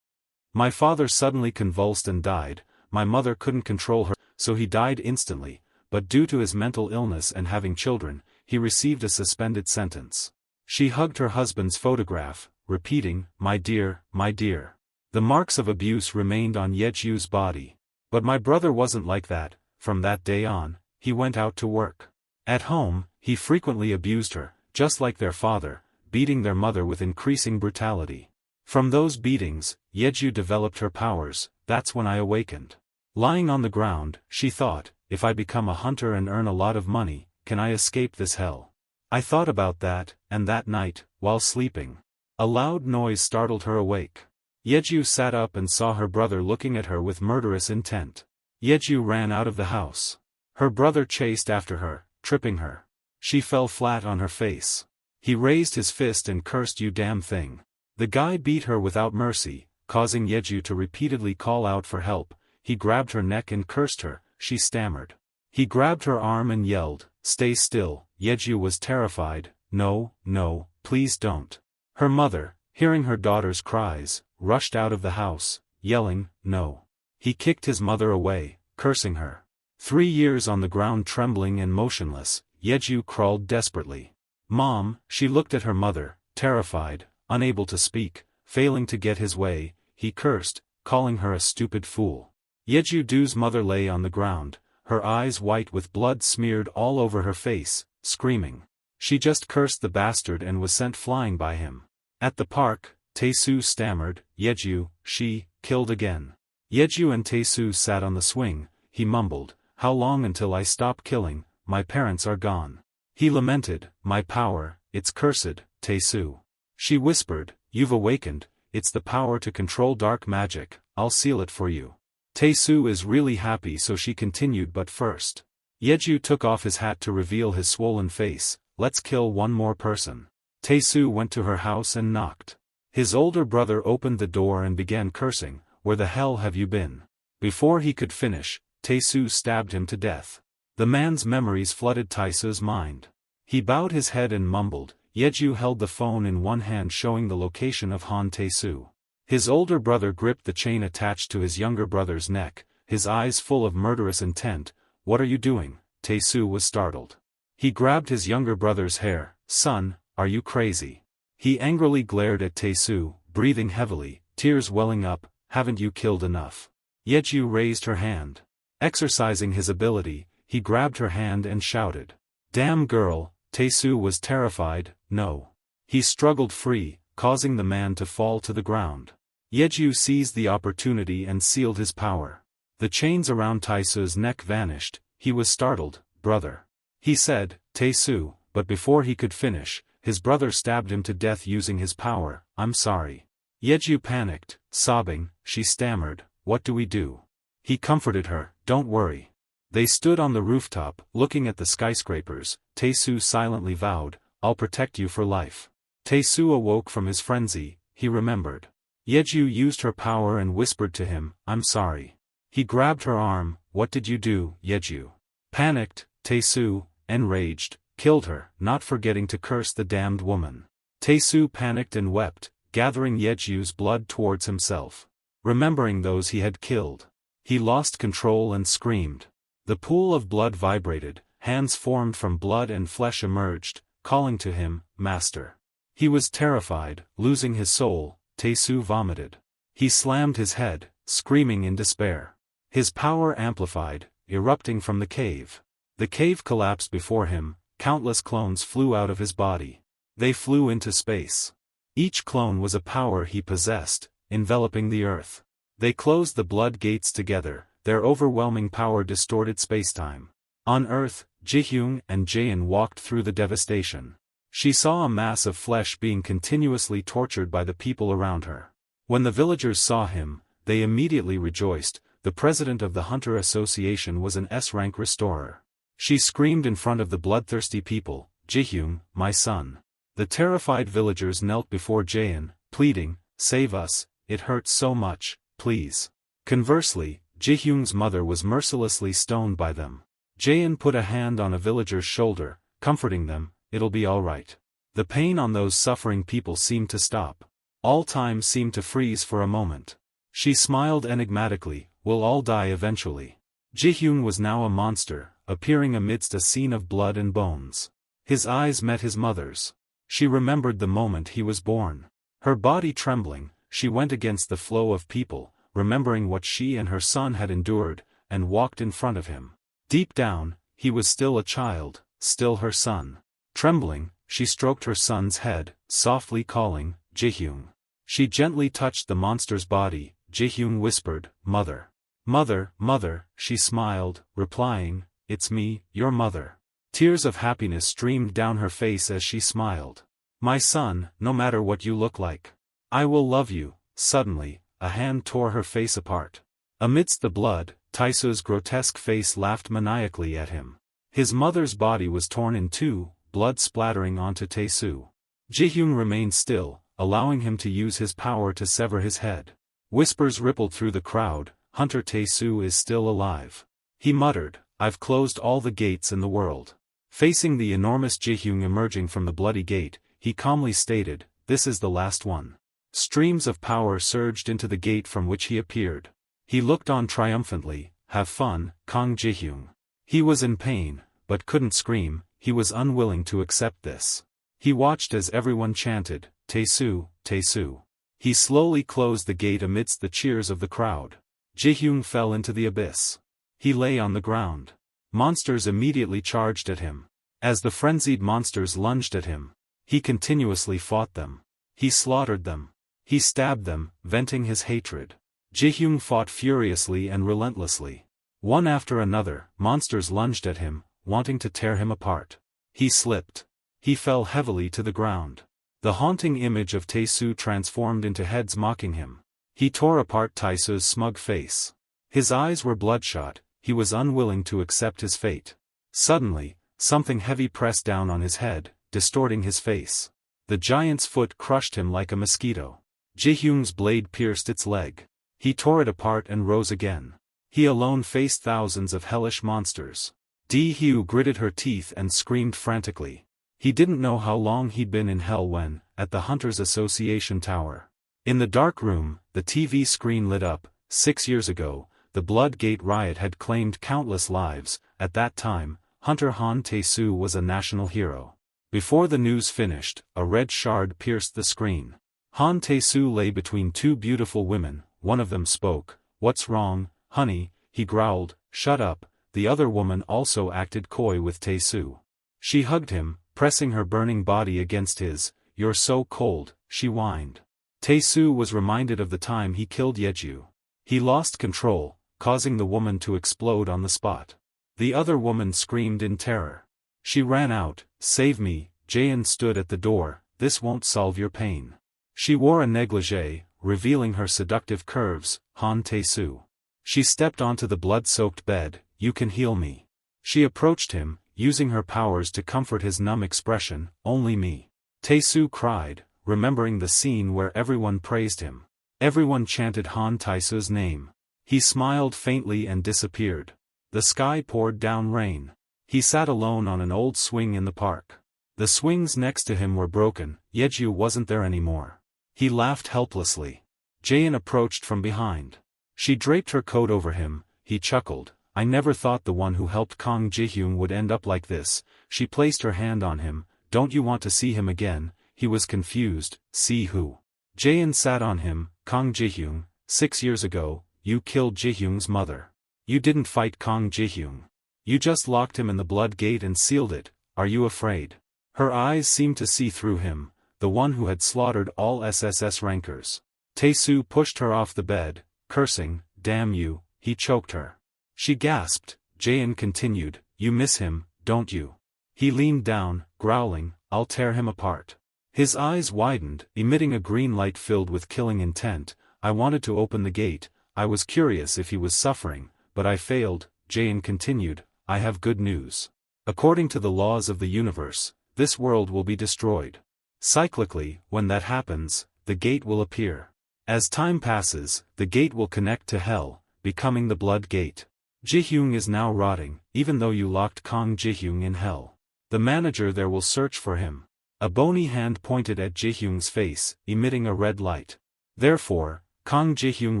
My father suddenly convulsed and died. My mother couldn't control her, so he died instantly, but due to his mental illness and having children, he received a suspended sentence. She hugged her husband's photograph, repeating, "My dear, my dear." The marks of abuse remained on Yeju's body. But my brother wasn't like that. From that day on, he went out to work. At home, he frequently abused her, just like their father, beating their mother with increasing brutality. From those beatings, Yeju developed her powers. That's when I awakened. Lying on the ground, she thought, if I become a hunter and earn a lot of money, can I escape this hell? I thought about that, and that night, while sleeping, a loud noise startled her awake. Yeju sat up and saw her brother looking at her with murderous intent. Yeju ran out of the house. Her brother chased after her, tripping her. She fell flat on her face. He raised his fist and cursed, "You damn thing." The guy beat her without mercy, causing Yeju to repeatedly call out for help. He grabbed her neck and cursed her. She stammered. He grabbed her arm and yelled, "Stay still." Yeju was terrified. "No, no, please don't." Her mother, hearing her daughter's cries, rushed out of the house, yelling, "No." He kicked his mother away, cursing her. 3 years on the ground, trembling and motionless, Yeju crawled desperately. "Mom," she looked at her mother, terrified, unable to speak, failing to get his way. He cursed, calling her a stupid fool. Yeju's mother lay on the ground, her eyes white with blood smeared all over her face, screaming. She just cursed the bastard and was sent flying by him. At the park, Tae-soo stammered, "Yeju, she, killed again." Yeju and Tae-soo sat on the swing. He mumbled, "How long until I stop killing? My parents are gone." He lamented, "My power, it's cursed, Tae-soo." She whispered, "You've awakened, it's the power to control dark magic, I'll seal it for you." Tae-soo is really happy, so she continued, "But first." Yeju took off his hat to reveal his swollen face. "Let's kill one more person." Tae-soo went to her house and knocked. His older brother opened the door and began cursing, "Where the hell have you been?" Before he could finish, Tae-soo stabbed him to death. The man's memories flooded Tae-soo's mind. He bowed his head and mumbled. Yeju held the phone in one hand, showing the location of Han Tae-soo. His older brother gripped the chain attached to his younger brother's neck, his eyes full of murderous intent. "What are you doing?" Tae-soo was startled. He grabbed his younger brother's hair. "Son, are you crazy?" He angrily glared at Tae-soo, breathing heavily, tears welling up. "Haven't you killed enough?" Yeju raised her hand. Exercising his ability, he grabbed her hand and shouted, "Damn girl!" Tae-soo was terrified. "No." He struggled free, causing the man to fall to the ground. Yeju seized the opportunity and sealed his power. The chains around Tae-soo's neck vanished. He was startled. "Brother," he said, "Tae-soo," but before he could finish, his brother stabbed him to death using his power. "I'm sorry." Yeju panicked, sobbing. She stammered, "What do we do?" He comforted her, "Don't worry." They stood on the rooftop, looking at the skyscrapers. Tae-soo silently vowed, "I'll protect you for life." Tae-soo awoke from his frenzy. He remembered. Yeju used her power and whispered to him, "I'm sorry." He grabbed her arm. "What did you do?" Yeju panicked. Tae-soo, enraged, killed her, not forgetting to curse the damned woman. Tae-soo panicked and wept, gathering Yeju's blood towards himself. Remembering those he had killed, he lost control and screamed. The pool of blood vibrated, hands formed from blood and flesh emerged, calling to him, Master. He was terrified, losing his soul. Tae-soo vomited. He slammed his head, screaming in despair. His power amplified, erupting from the cave. The cave collapsed before him, countless clones flew out of his body. They flew into space. Each clone was a power he possessed, enveloping the earth. They closed the blood gates together, their overwhelming power distorted spacetime. On Earth, Ji-hyun and Jaein walked through the devastation. She saw a mass of flesh being continuously tortured by the people around her. When the villagers saw him, they immediately rejoiced. The president of the Hunter Association was an S-rank restorer. She screamed in front of the bloodthirsty people, Ji-hyun, my son. The terrified villagers knelt before Jaein, pleading, save us, it hurts so much, please. Conversely, Ji-hyun's mother was mercilessly stoned by them. Jaein put a hand on a villager's shoulder, comforting them, it'll be all right. The pain on those suffering people seemed to stop. All time seemed to freeze for a moment. She smiled enigmatically, we'll all die eventually. Ji-hyun was now a monster, appearing amidst a scene of blood and bones. His eyes met his mother's. She remembered the moment he was born. Her body trembling, she went against the flow of people, remembering what she and her son had endured, and walked in front of him. Deep down, he was still a child, still her son. Trembling, she stroked her son's head, softly calling, Ji-hyun. She gently touched the monster's body. Ji-hyun whispered, Mother. Mother, mother, she smiled, replying, it's me, your mother. Tears of happiness streamed down her face as she smiled. My son, no matter what you look like, I will love you. Suddenly, a hand tore her face apart. Amidst the blood, Tae-soo's grotesque face laughed maniacally at him. His mother's body was torn in two, blood splattering onto Tae-soo. Ji-hyun remained still, allowing him to use his power to sever his head. Whispers rippled through the crowd, Hunter Tae-soo is still alive. He muttered, I've closed all the gates in the world. Facing the enormous Ji-hyun emerging from the bloody gate, he calmly stated, this is the last one. Streams of power surged into the gate from which he appeared. He looked on triumphantly, have fun, Kang Ji-hyun. He was in pain, but couldn't scream, he was unwilling to accept this. He watched as everyone chanted, Tae-soo, Tae-soo. He slowly closed the gate amidst the cheers of the crowd. Ji-hyun fell into the abyss. He lay on the ground. Monsters immediately charged at him. As the frenzied monsters lunged at him, he continuously fought them. He slaughtered them. He stabbed them, venting his hatred. Ji-hyun fought furiously and relentlessly. One after another, monsters lunged at him, wanting to tear him apart. He slipped. He fell heavily to the ground. The haunting image of Tae-soo transformed into heads mocking him. He tore apart Tae-soo's smug face. His eyes were bloodshot, he was unwilling to accept his fate. Suddenly, something heavy pressed down on his head, distorting his face. The giant's foot crushed him like a mosquito. Ji-hyun's blade pierced its leg. He tore it apart and rose again. He alone faced thousands of hellish monsters. Ji-hyu gritted her teeth and screamed frantically. He didn't know how long he'd been in hell when, at the Hunters Association Tower. In the dark room, the TV screen lit up. 6 years ago, the Blood Gate riot had claimed countless lives. At that time, Hunter Han Tae-soo was a national hero. Before the news finished, a red shard pierced the screen. Han Tae-soo lay between two beautiful women. One of them spoke. What's wrong, honey? He growled. Shut up. The other woman also acted coy with Tae-soo. She hugged him, pressing her burning body against his. You're so cold, she whined. Tae-soo was reminded of the time he killed Yeju. He lost control, causing the woman to explode on the spot. The other woman screamed in terror. She ran out. Save me. Jaein stood at the door. This won't solve your pain. She wore a negligee, revealing her seductive curves. Han Tae-soo. She stepped onto the blood-soaked bed. You can heal me. She approached him, using her powers to comfort his numb expression. Only me. Tae-soo cried, remembering the scene where everyone praised him. Everyone chanted Han Tae-soo's name. He smiled faintly and disappeared. The sky poured down rain. He sat alone on an old swing in the park. The swings next to him were broken. Yeju wasn't there anymore. He laughed helplessly. Jaein approached from behind. She draped her coat over him. He chuckled. I never thought the one who helped Kang Ji-hyun would end up like this. She placed her hand on him. Don't you want to see him again? He was confused. See who? Jaein sat on him. Kang Ji-hyun, 6 years ago, you killed Ji-hyun's mother. You didn't fight Kang Ji-hyun. You just locked him in the blood gate and sealed it. Are you afraid? Her eyes seemed to see through him, the one who had slaughtered all SSS rankers. Tae-soo pushed her off the bed, cursing, damn you, he choked her. She gasped. Jaein continued, you miss him, don't you? He leaned down, growling, I'll tear him apart. His eyes widened, emitting a green light filled with killing intent. I wanted to open the gate, I was curious if he was suffering, but I failed. Jaein continued, I have good news. According to the laws of the universe, this world will be destroyed. Cyclically, when that happens, the gate will appear. As time passes, the gate will connect to hell, becoming the blood gate. Ji-hyun is now rotting, even though you locked Kang Ji-hyun in hell. The manager there will search for him. A bony hand pointed at Ji-hyun's face, emitting a red light. Therefore, Kang Ji-hyun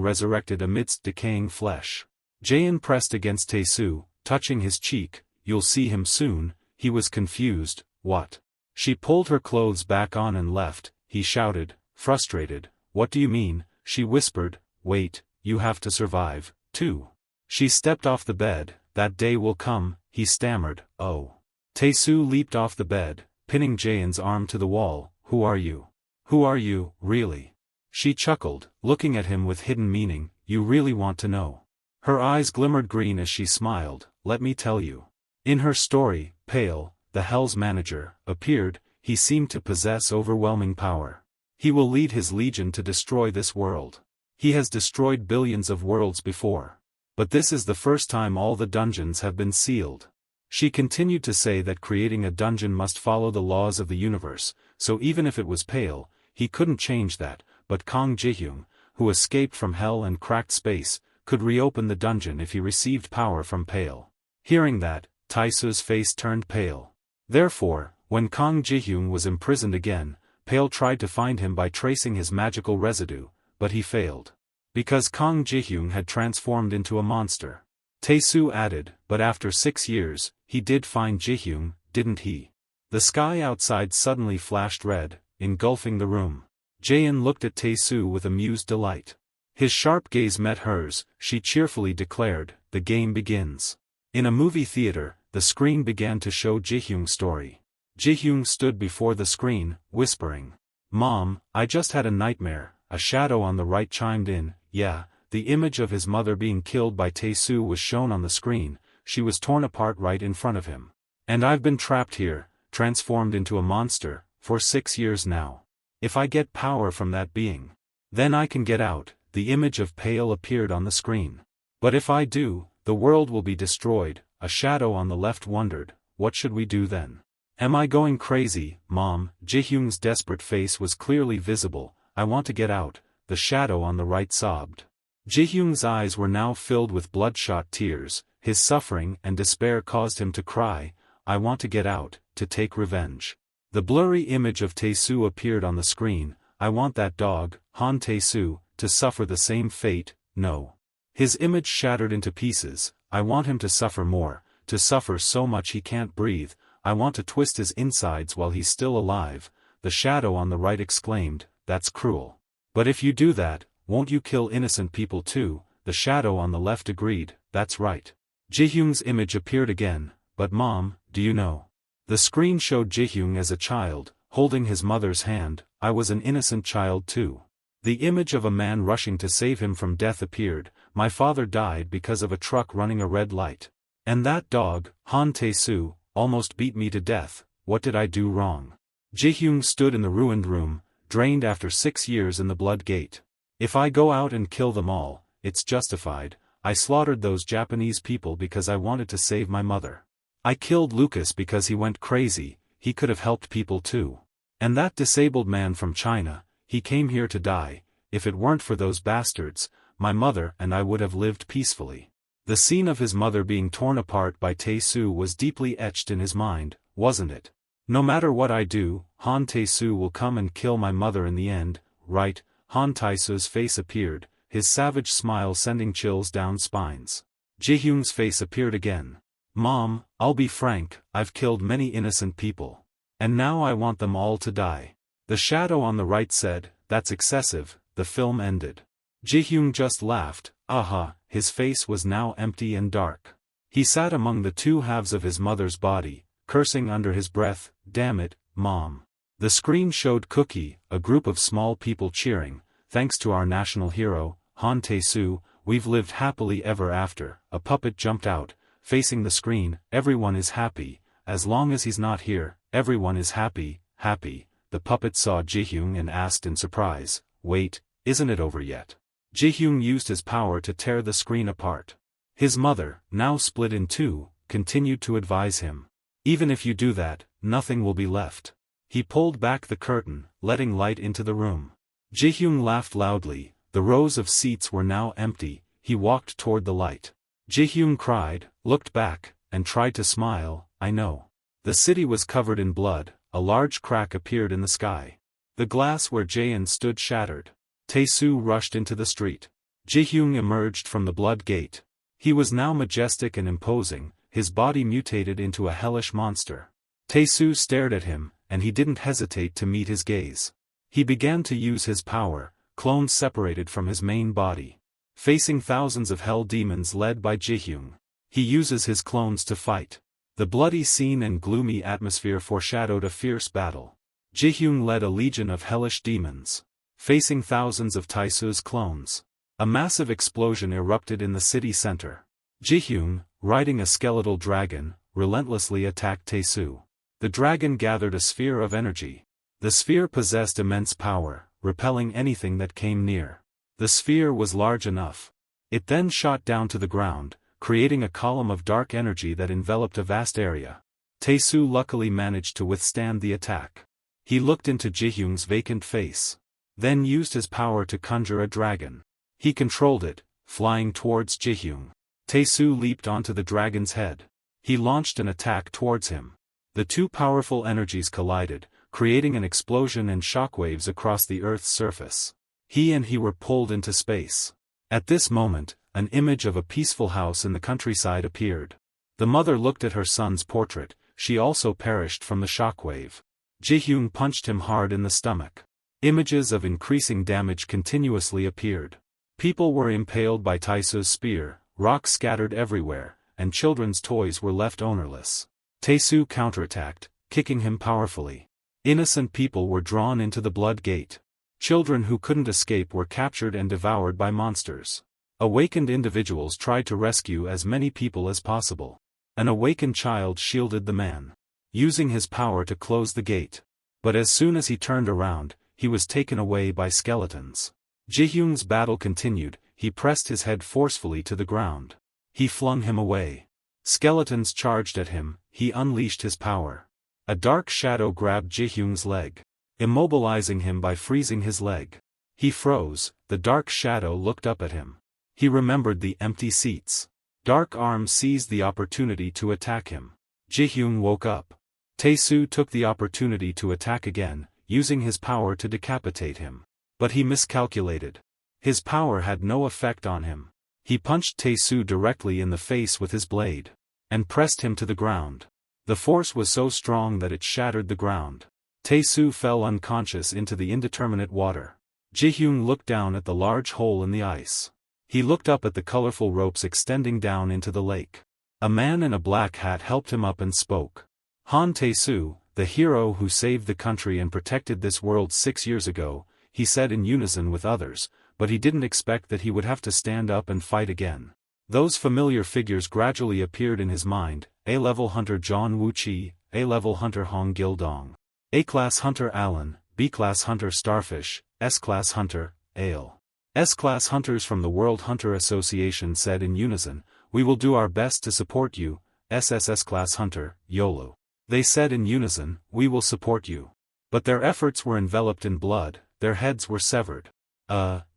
resurrected amidst decaying flesh. Jaein pressed against Tae-soo, touching his cheek. You'll see him soon. He was confused. What? She pulled her clothes back on and left. He shouted, frustrated. What do you mean? She whispered. Wait, you have to survive, too. She stepped off the bed. That day will come, he stammered. Oh. Tae-soo leaped off the bed, pinning Jaein's arm to the wall. Who are you? Who are you, really? She chuckled, looking at him with hidden meaning. You really want to know? Her eyes glimmered green as she smiled. Let me tell you. In her story, Pale, the Hell's manager, appeared. He seemed to possess overwhelming power. He will lead his legion to destroy this world. He has destroyed billions of worlds before. But this is the first time all the dungeons have been sealed. She continued to say that creating a dungeon must follow the laws of the universe, so even if it was Pale, he couldn't change that, but Kang Ji-hyun, who escaped from hell and cracked space, could reopen the dungeon if he received power from Pale. Hearing that, Tae-soo's face turned pale. Therefore, when Kang Ji-hyun was imprisoned again, Pale tried to find him by tracing his magical residue, but he failed. Because Kang Ji-hyun had transformed into a monster. Tae-soo added, but after 6 years, he did find Ji-hyun, didn't he? The sky outside suddenly flashed red, engulfing the room. Jaein looked at Tae-soo with amused delight. His sharp gaze met hers. She cheerfully declared, the game begins. In a movie theater, the screen began to show Ji-hyun's story. Ji-hyun stood before the screen, whispering. Mom, I just had a nightmare. A shadow on the right chimed in. Yeah, the image of his mother being killed by Tae-soo was shown on the screen. She was torn apart right in front of him. And I've been trapped here, transformed into a monster, for 6 years now. If I get power from that being, then I can get out. The image of Pale appeared on the screen. But if I do, the world will be destroyed. A shadow on the left wondered, what should we do then? Am I going crazy, Mom? Ji-hyun's desperate face was clearly visible. I want to get out, the shadow on the right sobbed. Ji-hyun's eyes were now filled with bloodshot tears. His suffering and despair caused him to cry, I want to get out, to take revenge. The blurry image of Tae-soo appeared on the screen. I want that dog, Han Tae-soo, to suffer the same fate. No. His image shattered into pieces. I want him to suffer more, to suffer so much he can't breathe. I want to twist his insides while he's still alive. The shadow on the right exclaimed, that's cruel. But if you do that, won't you kill innocent people too? The shadow on the left agreed, that's right. Ji-hyun's image appeared again, but Mom, do you know? The screen showed Ji-hyun as a child, holding his mother's hand. I was an innocent child too. The image of a man rushing to save him from death appeared. My father died because of a truck running a red light. And that dog, Han Tae-soo, almost beat me to death. What did I do wrong? Ji-hyun stood in the ruined room, drained after 6 years in the blood gate. If I go out and kill them all, it's justified. I slaughtered those Japanese people because I wanted to save my mother. I killed Lucas because he went crazy. He could have helped people too. And that disabled man from China, he came here to die. If it weren't for those bastards, my mother and I would have lived peacefully. The scene of his mother being torn apart by Tae-soo was deeply etched in his mind, wasn't it? No matter what I do, Han Tae-soo will come and kill my mother in the end, right? Han Tae-soo's face appeared, his savage smile sending chills down spines. Ji-hyung's face appeared again. Mom, I'll be frank, I've killed many innocent people. And now I want them all to die. The shadow on the right said, that's excessive. The film ended. Ji-hyung just laughed, aha, his face was now empty and dark. He sat among the two halves of his mother's body, cursing under his breath, damn it, Mom. The screen showed Cookie, a group of small people cheering, thanks to our national hero, Han Tae-soo, we've lived happily ever after. A puppet jumped out, facing the screen, everyone is happy, as long as he's not here, everyone is happy, happy. The puppet saw Ji-hyung and asked in surprise, wait, isn't it over yet? Ji-hyung used his power to tear the screen apart. His mother, now split in two, continued to advise him. Even if you do that, nothing will be left. He pulled back the curtain, letting light into the room. Ji-hyung laughed loudly, the rows of seats were now empty, he walked toward the light. Ji-hyung cried, looked back, and tried to smile, I know. The city was covered in blood, a large crack appeared in the sky. The glass where Jaein stood shattered. Tae-soo rushed into the street. Ji-hyung emerged from the blood gate. He was now majestic and imposing, his body mutated into a hellish monster. Tae-soo stared at him, and he didn't hesitate to meet his gaze. He began to use his power, clones separated from his main body. Facing thousands of hell demons led by Ji-hyung, he uses his clones to fight. The bloody scene and gloomy atmosphere foreshadowed a fierce battle. Ji-hyung led a legion of hellish demons. Facing thousands of Tae-soo's clones. A massive explosion erupted in the city center. Ji-hyung, riding a skeletal dragon, relentlessly attacked Tae-soo. The dragon gathered a sphere of energy. The sphere possessed immense power, repelling anything that came near. The sphere was large enough. It then shot down to the ground, creating a column of dark energy that enveloped a vast area. Tae-soo luckily managed to withstand the attack. He looked into Ji-hyung's vacant face. Then used his power to conjure a dragon. He controlled it, flying towards Ji-hyung. Tae-soo leaped onto the dragon's head. He launched an attack towards him. The two powerful energies collided, creating an explosion and shockwaves across the Earth's surface. He were pulled into space. At this moment, an image of a peaceful house in the countryside appeared. The mother looked at her son's portrait, she also perished from the shockwave. Ji-hyung punched him hard in the stomach. Images of increasing damage continuously appeared. People were impaled by Tae-soo's spear, rocks scattered everywhere, and children's toys were left ownerless. Tae-soo counterattacked, kicking him powerfully. Innocent people were drawn into the blood gate. Children who couldn't escape were captured and devoured by monsters. Awakened individuals tried to rescue as many people as possible. An awakened child shielded the man, using his power to close the gate. But as soon as he turned around, he was taken away by skeletons. Ji-hyung's battle continued, he pressed his head forcefully to the ground. He flung him away. Skeletons charged at him, he unleashed his power. A dark shadow grabbed Ji-hyung's leg, immobilizing him by freezing his leg. He froze, the dark shadow looked up at him. He remembered the empty seats. Dark arms seized the opportunity to attack him. Ji-hyung woke up. Tae-soo took the opportunity to attack again, using his power to decapitate him. But he miscalculated. His power had no effect on him. He punched Tae-soo directly in the face with his blade, and pressed him to the ground. The force was so strong that it shattered the ground. Tae-soo fell unconscious into the indeterminate water. Ji-hyung looked down at the large hole in the ice. He looked up at the colorful ropes extending down into the lake. A man in a black hat helped him up and spoke. Han Tae-soo, the hero who saved the country and protected this world 6 years ago, he said in unison with others, but he didn't expect that he would have to stand up and fight again. Those familiar figures gradually appeared in his mind: A-level hunter John Woo-chi, A-level hunter Hong Gil-dong, A-class hunter Alan, B-class hunter Starfish, S-class hunter, Ale. S-class hunters from the World Hunter Association said in unison, "We will do our best to support you." SSS-class hunter, Yolu. They said in unison, "We will support you." But their efforts were enveloped in blood, their heads were severed.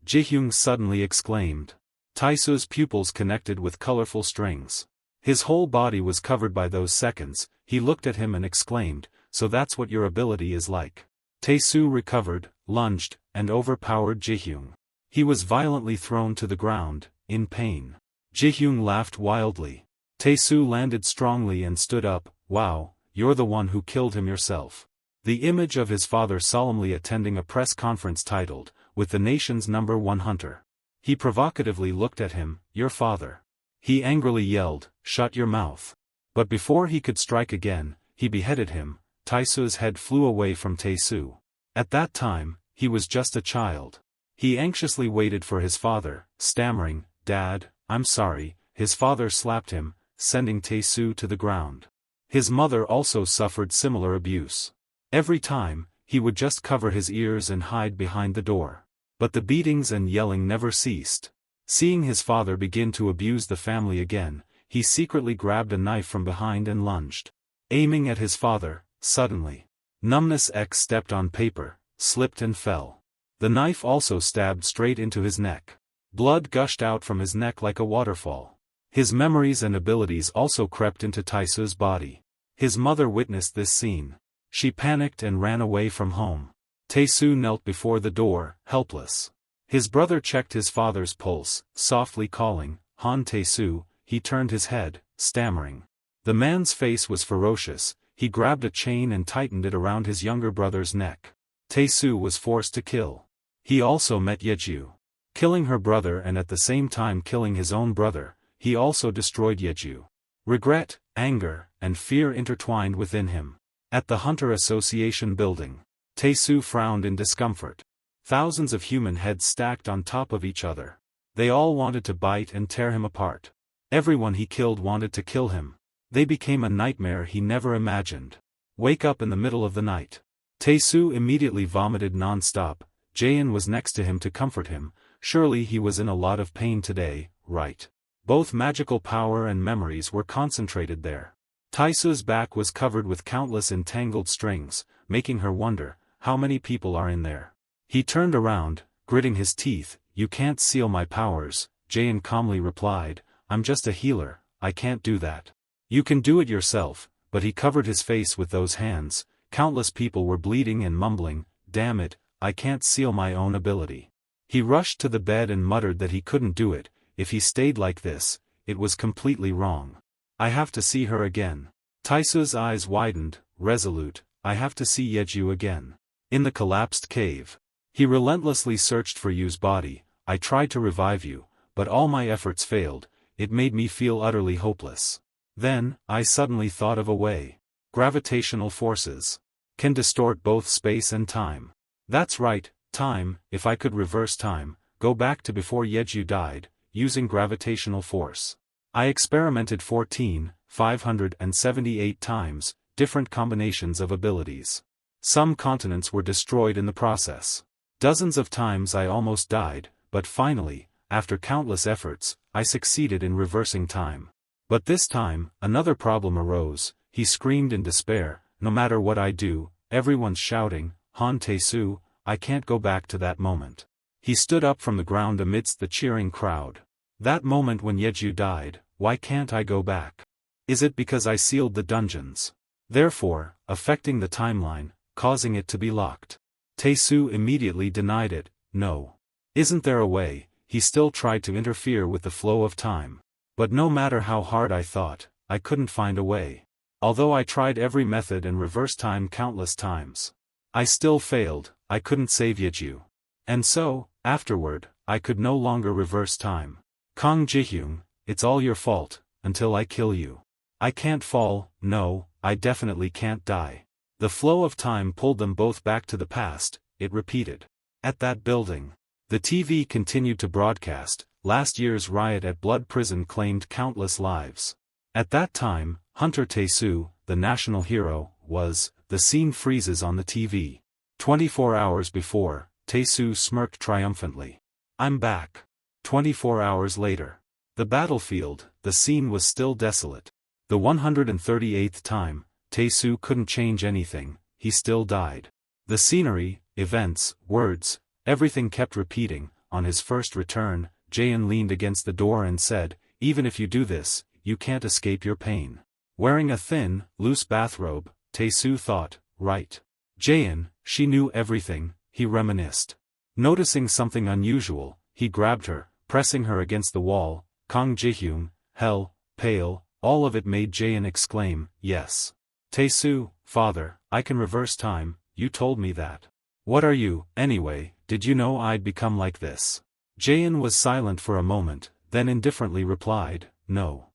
Ji-hyung suddenly exclaimed. Tae-soo's pupils connected with colorful strings. His whole body was covered by those seconds. He looked at him and exclaimed, "So that's what your ability is like." Tae-soo recovered, lunged, and overpowered Ji-hyung. He was violently thrown to the ground, in pain. Ji-hyun laughed wildly. Tae-soo landed strongly and stood up. Wow, you're the one who killed him yourself. The image of his father solemnly attending a press conference titled, "With the nation's #1 hunter." He provocatively looked at him, "Your father." He angrily yelled, "Shut your mouth." But before he could strike again, he beheaded him. Tae-soo's head flew away from Tae-soo. At that time, he was just a child. He anxiously waited for his father, stammering, "Dad, I'm sorry." His father slapped him, sending Tae-soo to the ground. His mother also suffered similar abuse. Every time, he would just cover his ears and hide behind the door. But the beatings and yelling never ceased. Seeing his father begin to abuse the family again, he secretly grabbed a knife from behind and lunged. Aiming at his father, suddenly. Numbness X stepped on paper, slipped and fell. The knife also stabbed straight into his neck. Blood gushed out from his neck like a waterfall. His memories and abilities also crept into Tae-soo's body. His mother witnessed this scene. She panicked and ran away from home. Tae-soo knelt before the door, helpless. His brother checked his father's pulse, softly calling, "Han Tae-soo." He turned his head, stammering. The man's face was ferocious. He grabbed a chain and tightened it around his younger brother's neck. Tae-soo was forced to kill. He also met Yeju. Killing her brother and at the same time killing his own brother, he also destroyed Yeju. Regret, anger, and fear intertwined within him. At the Hunter Association building, Tae-soo frowned in discomfort. Thousands of human heads stacked on top of each other. They all wanted to bite and tear him apart. Everyone he killed wanted to kill him. They became a nightmare he never imagined. Wake up in the middle of the night. Tae-soo immediately vomited non-stop. Jaein was next to him to comfort him. Surely he was in a lot of pain today, right? Both magical power and memories were concentrated there. Tae-soo's back was covered with countless entangled strings, making her wonder, how many people are in there? He turned around, gritting his teeth. "You can't seal my powers," Jaein calmly replied. "I'm just a healer, I can't do that." "You can do it yourself," but he covered his face with those hands. Countless people were bleeding and mumbling, "Damn it, I can't seal my own ability." He rushed to the bed and muttered that he couldn't do it. If he stayed like this, it was completely wrong. "I have to see her again." Tae-soo's eyes widened, resolute. "I have to see Yeju again." In the collapsed cave. He relentlessly searched for Yu's body. "I tried to revive you, but all my efforts failed. It made me feel utterly hopeless. Then, I suddenly thought of a way. Gravitational forces can distort both space and time. That's right, time. If I could reverse time, go back to before Yeju died, using gravitational force. I experimented 14,578 times, different combinations of abilities. Some continents were destroyed in the process. Dozens of times I almost died, but finally, after countless efforts, I succeeded in reversing time. But this time, another problem arose. He screamed in despair, "No matter what I do, everyone's shouting, 'Han Tae-soo,' I can't go back to that moment." He stood up from the ground amidst the cheering crowd. "That moment when Yeju died, why can't I go back? Is it because I sealed the dungeons? Therefore, affecting the timeline, causing it to be locked?" Tae-soo immediately denied it. "No. Isn't there a way?" He still tried to interfere with the flow of time. "But no matter how hard I thought, I couldn't find a way. Although I tried every method and reversed time countless times, I still failed. I couldn't save Yeju. And so, afterward, I could no longer reverse time. Kang Ji-hyun, it's all your fault, until I kill you. I can't fall, no, I definitely can't die." The flow of time pulled them both back to the past, it repeated. At that building, the TV continued to broadcast. Last year's riot at Blood Prison claimed countless lives. At that time, Hunter Tae-soo, the national hero, was. The scene freezes on the TV. 24 hours before, Tae-soo smirked triumphantly. "I'm back." 24 hours later. The battlefield, the scene was still desolate. The 138th time, Tae-soo couldn't change anything, he still died. The scenery, events, words, everything kept repeating. On his first return, Jaein leaned against the door and said, "Even if you do this, you can't escape your pain." Wearing a thin, loose bathrobe, Tae-soo thought, right. Jaein, she knew everything, he reminisced. Noticing something unusual, he grabbed her, pressing her against the wall. Kang Jihyung, hell, pale, all of it made Jaein exclaim, yes. Tae-soo, father, I can reverse time, you told me that. What are you, anyway, did you know I'd become like this? Jaein was silent for a moment, then indifferently replied, no.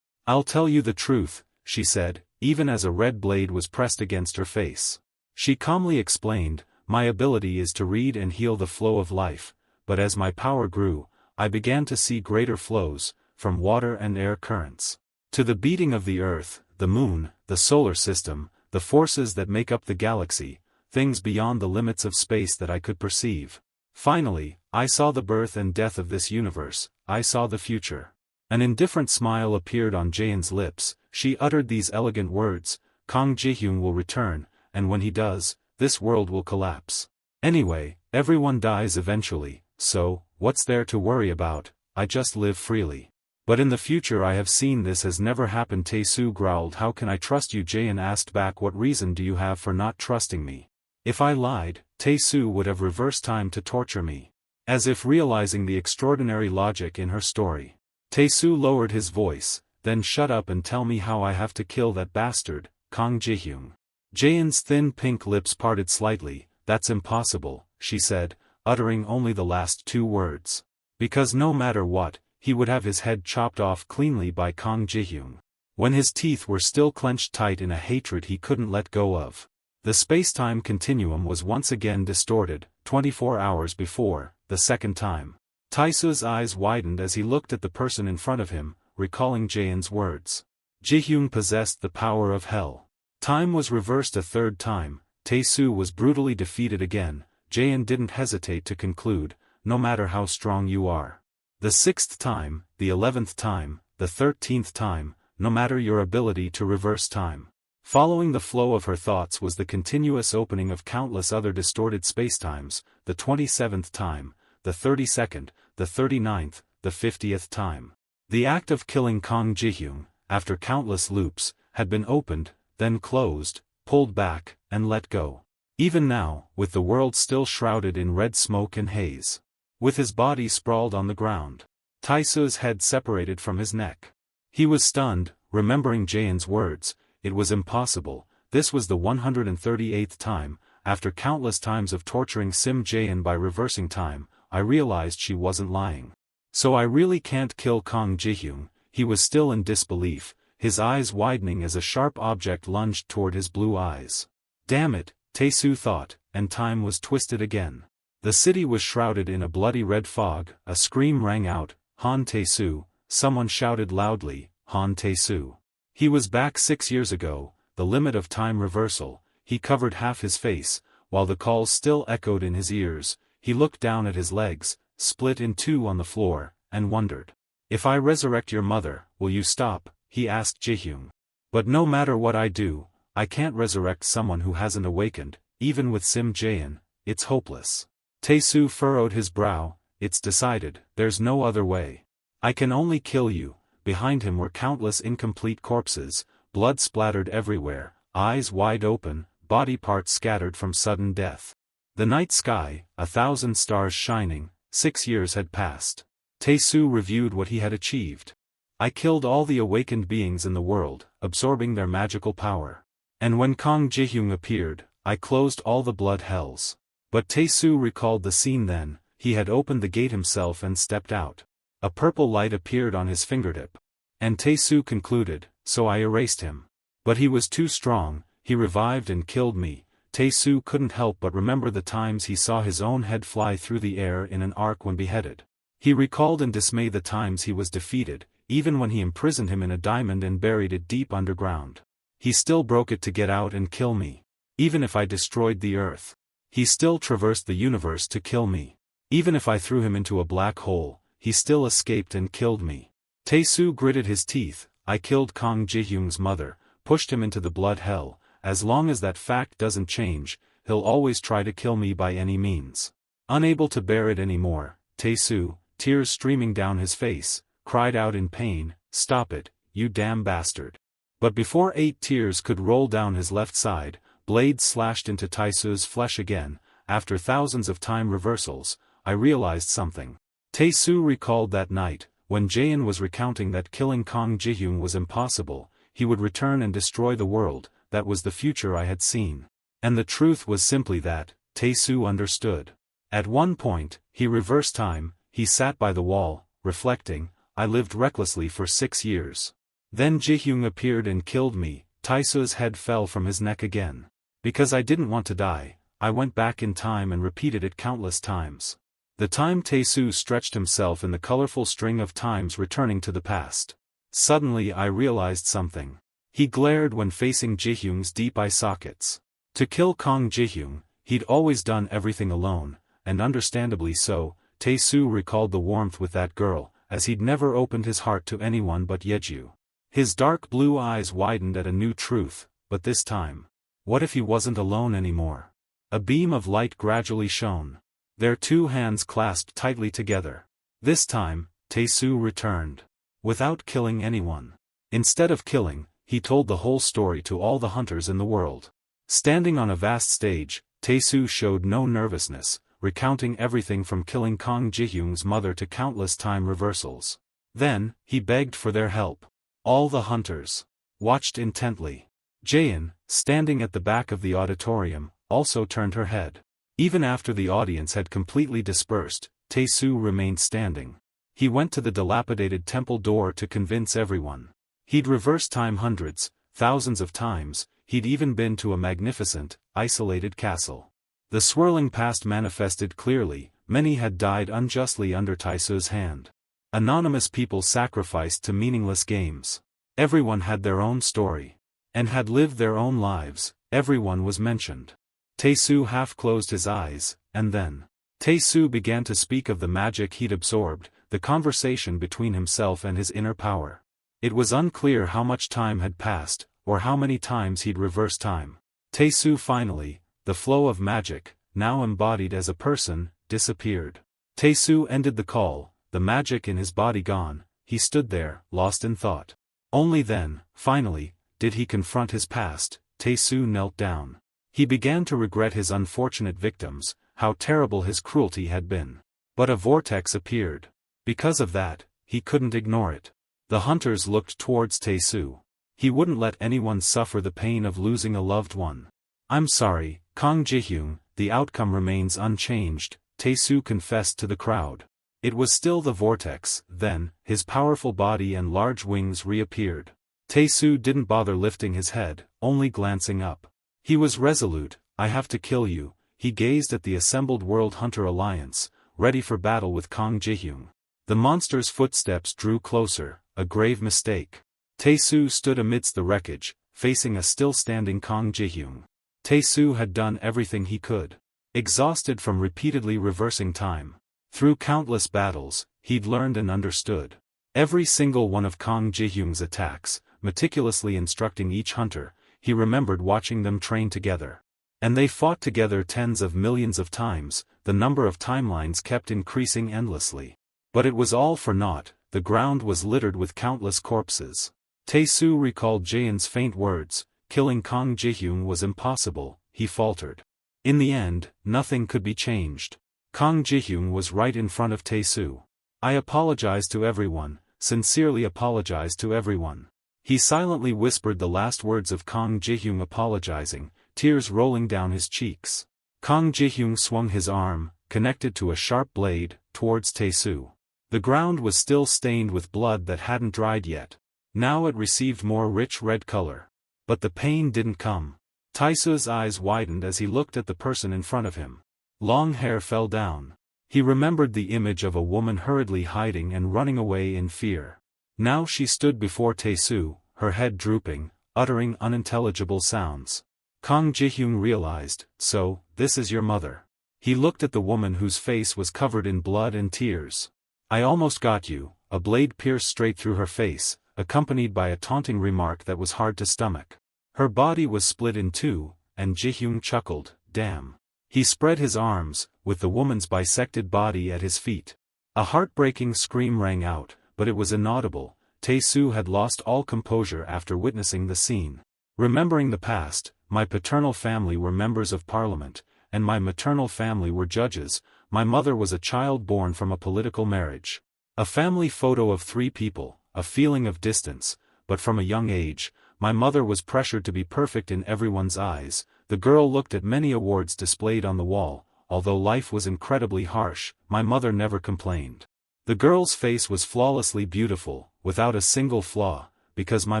I'll tell you the truth, she said, even as a red blade was pressed against her face. She calmly explained, my ability is to read and heal the flow of life, but as my power grew, I began to see greater flows, from water and air currents, to the beating of the earth, the moon, the solar system, the forces that make up the galaxy, things beyond the limits of space that I could perceive. Finally, I saw the birth and death of this universe, I saw the future. An indifferent smile appeared on Jaein's lips, she uttered these elegant words, Kang Jihyung will return, and when he does, this world will collapse. Anyway, everyone dies eventually, so, what's there to worry about, I just live freely. But in the future I have seen this has never happened. Tae-soo growled. How can I trust you? Jaein asked back. What reason do you have for not trusting me? If I lied, Tae-soo would have reversed time to torture me. As if realizing the extraordinary logic in her story. Tae-soo lowered his voice, then shut up and tell me how I have to kill that bastard, Kang Jihyung. Jaein's thin pink lips parted slightly. That's impossible, she said, uttering only the last two words. Because no matter what, he would have his head chopped off cleanly by Kang Jihyung. When his teeth were still clenched tight in a hatred he couldn't let go of. The space-time continuum was once again distorted, 24 hours before, the second time. Tae-soo's eyes widened as he looked at the person in front of him, recalling Jaein's words. Jihyung possessed the power of hell. Time was reversed a third time, Tae-soo was brutally defeated again. Jaein didn't hesitate to conclude, no matter how strong you are. The 6th time, the 11th time, the 13th time, no matter your ability to reverse time. Following the flow of her thoughts was the continuous opening of countless other distorted spacetimes, the 27th time, the 32nd, the 39th, the 50th time. The act of killing Kang Jihyung, after countless loops, had been opened, then closed, pulled back, and let go. Even now, with the world still shrouded in red smoke and haze. With his body sprawled on the ground. Tae-soo's head separated from his neck. He was stunned, remembering Jaein's words, it was impossible. This was the 138th time, after countless times of torturing Jaein by reversing time, I realized she wasn't lying. So I really can't kill Kang Jihyung. He was still in disbelief, his eyes widening as a sharp object lunged toward his blue eyes. Damn it, Tae-soo thought, and time was twisted again. The city was shrouded in a bloody red fog. A scream rang out, Han Tae-soo, someone shouted loudly, Han Tae-soo. He was back 6 years ago, the limit of time reversal. He covered half his face, while the calls still echoed in his ears. He looked down at his legs, split in two on the floor, and wondered. If I resurrect your mother, will you stop? He asked Jihyung. But no matter what I do, I can't resurrect someone who hasn't awakened, even with Jaein, it's hopeless. Tae-soo furrowed his brow, it's decided, there's no other way. I can only kill you. Behind him were countless incomplete corpses, blood splattered everywhere, eyes wide open, body parts scattered from sudden death. The night sky, 1,000 stars shining, 6 years had passed. Tae-soo reviewed what he had achieved. I killed all the awakened beings in the world, absorbing their magical power. And when Kang Jihyung appeared, I closed all the blood hells. But Tae-soo recalled the scene then, he had opened the gate himself and stepped out. A purple light appeared on his fingertip. And Tae-soo concluded, so I erased him. But he was too strong, he revived and killed me. Tae-soo couldn't help but remember the times he saw his own head fly through the air in an arc when beheaded. He recalled in dismay the times he was defeated, even when he imprisoned him in a diamond and buried it deep underground. He still broke it to get out and kill me. Even if I destroyed the earth. He still traversed the universe to kill me. Even if I threw him into a black hole, he still escaped and killed me. Tae-soo gritted his teeth. I killed Kang Jihyung's mother, pushed him into the blood hell. As long as that fact doesn't change, he'll always try to kill me by any means. Unable to bear it anymore, Tae-soo, tears streaming down his face, cried out in pain, stop it, you damn bastard. But before 8 tears could roll down his left side, blades slashed into Tae-soo's flesh again. After thousands of time reversals, I realized something. Tae-soo recalled that night, when Jaein was recounting that killing Kang Ji-hyun was impossible, he would return and destroy the world. That was the future I had seen. And the truth was simply that, Tae-soo understood. At one point, he reversed time. He sat by the wall, reflecting, I lived recklessly for 6 years. Then Ji-hyun appeared and killed me. Tae-soo's head fell from his neck again. Because I didn't want to die, I went back in time and repeated it countless times. The time Tae-soo stretched himself in the colorful string of times returning to the past. Suddenly I realized something. He glared when facing Ji-hyun's deep eye sockets. To kill Kang Ji-hyun, he'd always done everything alone, and understandably so. Tae-soo recalled the warmth with that girl, as he'd never opened his heart to anyone but Yeju. His dark blue eyes widened at a new truth, but this time. What if he wasn't alone anymore? A beam of light gradually shone. Their two hands clasped tightly together. This time, Tae-soo returned. Without killing anyone. Instead of killing, he told the whole story to all the hunters in the world. Standing on a vast stage, Tae-soo showed no nervousness, recounting everything from killing Kang Ji-hyun's mother to countless time reversals. Then, he begged for their help. All the hunters watched intently. Jaein, standing at the back of the auditorium, also turned her head. Even after the audience had completely dispersed, Tae-soo remained standing. He went to the dilapidated temple door to convince everyone. He'd reversed time hundreds, thousands of times. He'd even been to a magnificent, isolated castle. The swirling past manifested clearly. Many had died unjustly under Tae-soo's hand. Anonymous people sacrificed to meaningless games. Everyone had their own story. And had lived their own lives. Everyone was mentioned. Tae-soo half closed his eyes, and then. Tae-soo began to speak of the magic he'd absorbed, the conversation between himself and his inner power. It was unclear how much time had passed, or how many times he'd reversed time. Tae-soo finally, the flow of magic, now embodied as a person, disappeared. Tae-soo ended the call, the magic in his body gone. He stood there, lost in thought. Only then, finally, did he confront his past. Tae-soo knelt down. He began to regret his unfortunate victims, how terrible his cruelty had been. But a vortex appeared. Because of that, he couldn't ignore it. The hunters looked towards Tae-soo. He wouldn't let anyone suffer the pain of losing a loved one. I'm sorry, Kang Ji-hyun, the outcome remains unchanged, Tae-soo confessed to the crowd. It was still the vortex. Then, his powerful body and large wings reappeared. Tae-soo didn't bother lifting his head, only glancing up. He was resolute. I have to kill you. He gazed at the assembled World Hunter Alliance, ready for battle with Kang Ji-hyun. The monster's footsteps drew closer, a grave mistake. Tae-soo stood amidst the wreckage, facing a still-standing Kang Ji-hyun. Tae-soo had done everything he could. Exhausted from repeatedly reversing time. Through countless battles, he'd learned and understood. Every single one of Kang Ji-hyun's attacks, meticulously instructing each hunter. He remembered watching them train together. And they fought together tens of millions of times. The number of timelines kept increasing endlessly. But it was all for naught. The ground was littered with countless corpses. Tae-soo recalled Jaein's faint words. Killing Kang Ji-hyun was impossible, he faltered. In the end, nothing could be changed. Kang Ji-hyun was right in front of Tae-soo. I apologize to everyone, sincerely apologize to everyone. He silently whispered the last words of Kang Ji-hyun apologizing, tears rolling down his cheeks. Kang Ji-hyun swung his arm, connected to a sharp blade, towards Tae-soo. The ground was still stained with blood that hadn't dried yet. Now it received more rich red color. But the pain didn't come. Tae-soo's eyes widened as he looked at the person in front of him. Long hair fell down. He remembered the image of a woman hurriedly hiding and running away in fear. Now she stood before Tae-soo, her head drooping, uttering unintelligible sounds. Kang Ji-hyun realized, so, this is your mother. He looked at the woman whose face was covered in blood and tears. I almost got you. A blade pierced straight through her face, accompanied by a taunting remark that was hard to stomach. Her body was split in two, and Ji-hyun chuckled, damn. He spread his arms, with the woman's bisected body at his feet. A heartbreaking scream rang out, but it was inaudible. Tae-soo had lost all composure after witnessing the scene. Remembering the past, my paternal family were members of parliament, and my maternal family were judges. My mother was a child born from a political marriage. A family photo of 3 people, a feeling of distance, but from a young age, my mother was pressured to be perfect in everyone's eyes. The girl looked at many awards displayed on the wall. Although life was incredibly harsh, my mother never complained. The girl's face was flawlessly beautiful, without a single flaw, because my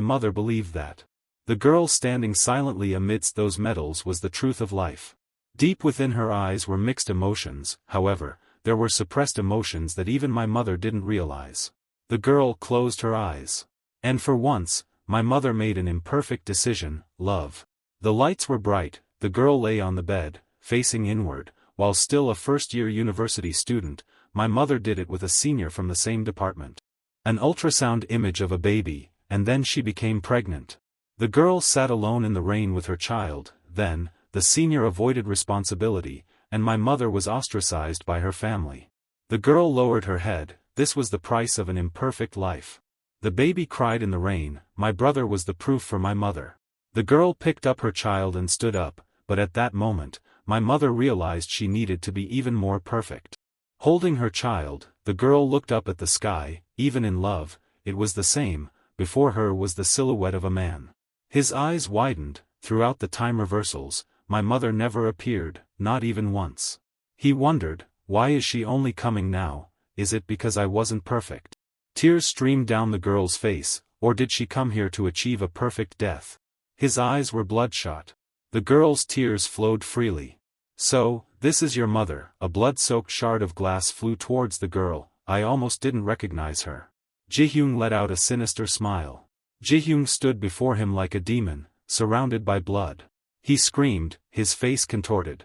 mother believed that. The girl standing silently amidst those medals was the truth of life. Deep within her eyes were mixed emotions, however, there were suppressed emotions that even my mother didn't realize. The girl closed her eyes. And for once, my mother made an imperfect decision: love. The lights were bright, the girl lay on the bed, facing inward. While still a first-year university student, my mother did it with a senior from the same department. An ultrasound image of a baby, and then she became pregnant. The girl sat alone in the rain with her child. Then, the senior avoided responsibility, and my mother was ostracized by her family. The girl lowered her head. This was the price of an imperfect life. The baby cried in the rain. My brother was the proof for my mother. The girl picked up her child and stood up, but at that moment, my mother realized she needed to be even more perfect. Holding her child, the girl looked up at the sky. Even in love, it was the same. Before her was the silhouette of a man. His eyes widened. Throughout the time reversals, my mother never appeared, not even once. He wondered, why is she only coming now? Is it because I wasn't perfect? Tears streamed down the girl's face, or did she come here to achieve a perfect death? His eyes were bloodshot. The girl's tears flowed freely. So, this is your mother. A blood-soaked shard of glass flew towards the girl. I almost didn't recognize her. Ji-hyun let out a sinister smile. Ji-hyun stood before him like a demon, surrounded by blood. He screamed, his face contorted.